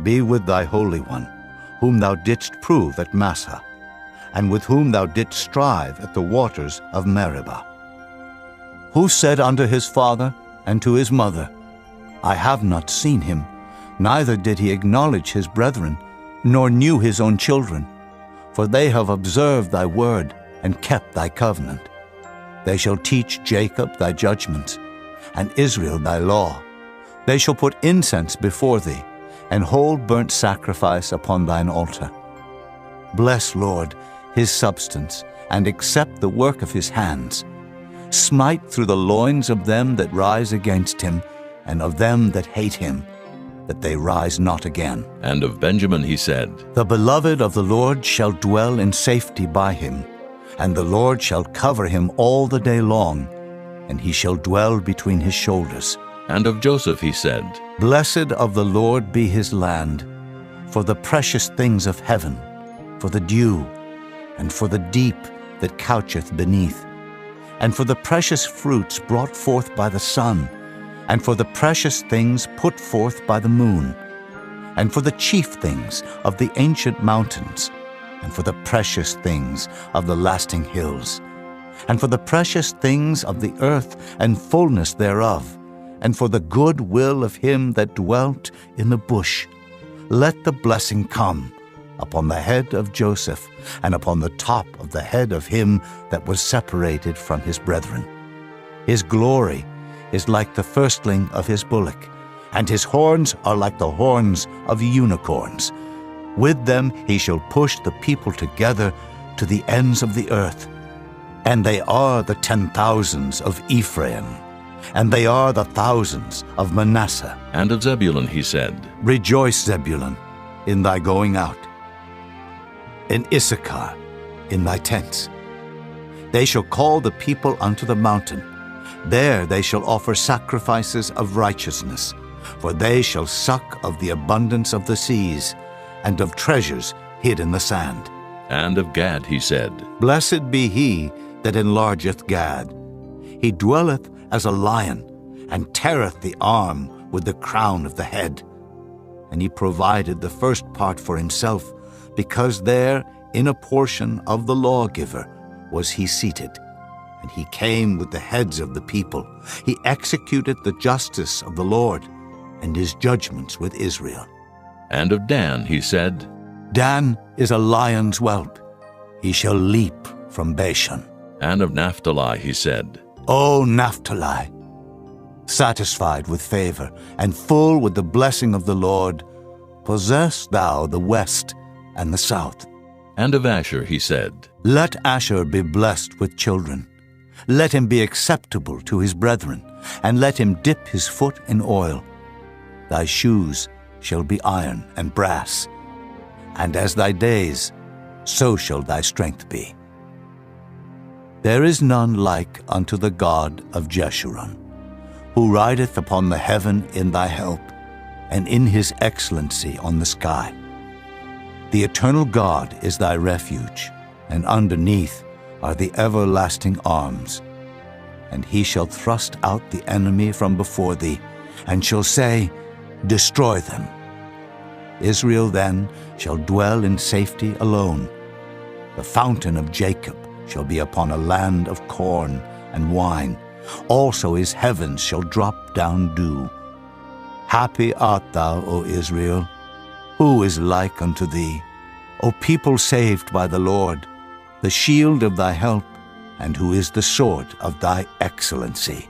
be with thy Holy One, whom thou didst prove at Massah, and with whom thou didst strive at the waters of Meribah. Who said unto his father and to his mother, I have not seen him, neither did he acknowledge his brethren, nor knew his own children, for they have observed thy word and kept thy covenant. They shall teach Jacob thy judgments, and Israel thy law. They shall put incense before thee, and hold burnt sacrifice upon thine altar. Bless, Lord, his substance, and accept the work of his hands. Smite through the loins of them that rise against him, and of them that hate him, that they rise not again. And of Benjamin he said, The beloved of the Lord shall dwell in safety by him, and the Lord shall cover him all the day long, and he shall dwell between his shoulders. And of Joseph he said, Blessed of the Lord be his land, for the precious things of heaven, for the dew, and for the deep that coucheth beneath, and for the precious fruits brought forth by the sun, and for the precious things put forth by the moon, and for the chief things of the ancient mountains, and for the precious things of the lasting hills, and for the precious things of the earth and fullness thereof, and for the good will of him that dwelt in the bush. Let the blessing come upon the head of Joseph, and upon the top of the head of him that was separated from his brethren. His glory is like the firstling of his bullock, and his horns are like the horns of unicorns. With them he shall push the people together to the ends of the earth. And they are the 10,000s of Ephraim, and they are the thousands of Manasseh. And of Zebulun he said, Rejoice, Zebulun, in thy going out, in Issachar, in thy tents. They shall call the people unto the mountain. There they shall offer sacrifices of righteousness, for they shall suck of the abundance of the seas, and of treasures hid in the sand. And of Gad he said, Blessed be he that enlargeth Gad. He dwelleth as a lion, and teareth the arm with the crown of the head. And he provided the first part for himself, because there, in a portion of the lawgiver, was he seated. And he came with the heads of the people. He executed the justice of the Lord, and his judgments with Israel. And of Dan he said, Dan is a lion's whelp. He shall leap from Bashan. And of Naphtali he said, O Naphtali, satisfied with favor, and full with the blessing of the Lord, possess thou the west and the south. And of Asher he said, Let Asher be blessed with children. Let him be acceptable to his brethren, and let him dip his foot in oil. Thy shoes shall be iron and brass, and as thy days, so shall thy strength be. There is none like unto the God of Jeshurun, who rideth upon the heaven in thy help, and in his excellency on the sky. The eternal God is thy refuge, and underneath are the everlasting arms. And he shall thrust out the enemy from before thee, and shall say, Destroy them. Israel then shall dwell in safety alone. The fountain of Jacob shall be upon a land of corn and wine. Also his heavens shall drop down dew. Happy art thou, O Israel. Who is like unto thee? O people saved by the Lord, the shield of thy help, and who is the sword of thy excellency.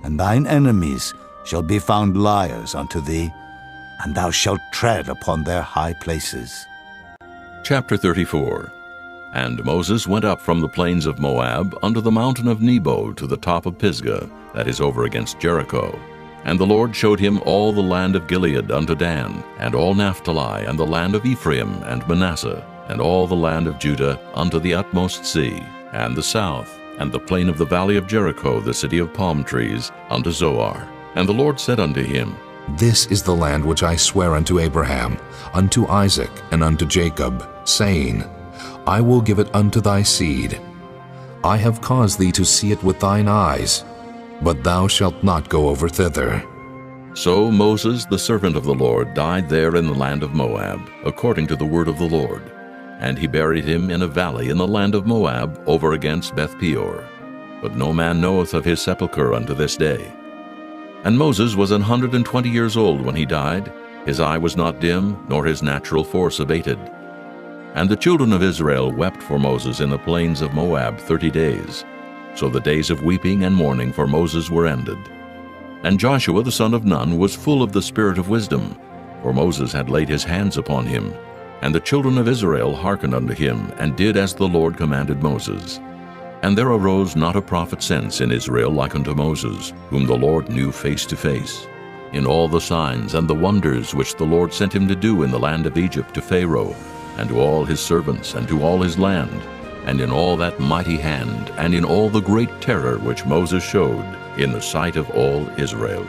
And thine enemies shall be found liars unto thee, and thou shalt tread upon their high places. Chapter 34. And Moses went up from the plains of Moab unto the mountain of Nebo to the top of Pisgah, that is over against Jericho. And the Lord showed him all the land of Gilead unto Dan, and all Naphtali, and the land of Ephraim and Manasseh, and all the land of Judah unto the utmost sea, and the south, and the plain of the valley of Jericho, the city of palm trees, unto Zoar. And the Lord said unto him, This is the land which I swear unto Abraham, unto Isaac, and unto Jacob, saying, I will give it unto thy seed. I have caused thee to see it with thine eyes, but thou shalt not go over thither. So Moses, the servant of the Lord, died there in the land of Moab, according to the word of the Lord. And he buried him in a valley in the land of Moab, over against Beth-peor. But no man knoweth of his sepulchre unto this day. And Moses was 120 years old when he died. His eye was not dim, nor his natural force abated. And the children of Israel wept for Moses in the plains of Moab 30 days. So the days of weeping and mourning for Moses were ended. And Joshua the son of Nun was full of the spirit of wisdom, for Moses had laid his hands upon him. And the children of Israel hearkened unto him, and did as the Lord commanded Moses. And there arose not a prophet since in Israel like unto Moses, whom the Lord knew face to face, in all the signs and the wonders which the Lord sent him to do in the land of Egypt to Pharaoh, and to all his servants, and to all his land, and in all that mighty hand, and in all the great terror which Moses showed in the sight of all Israel.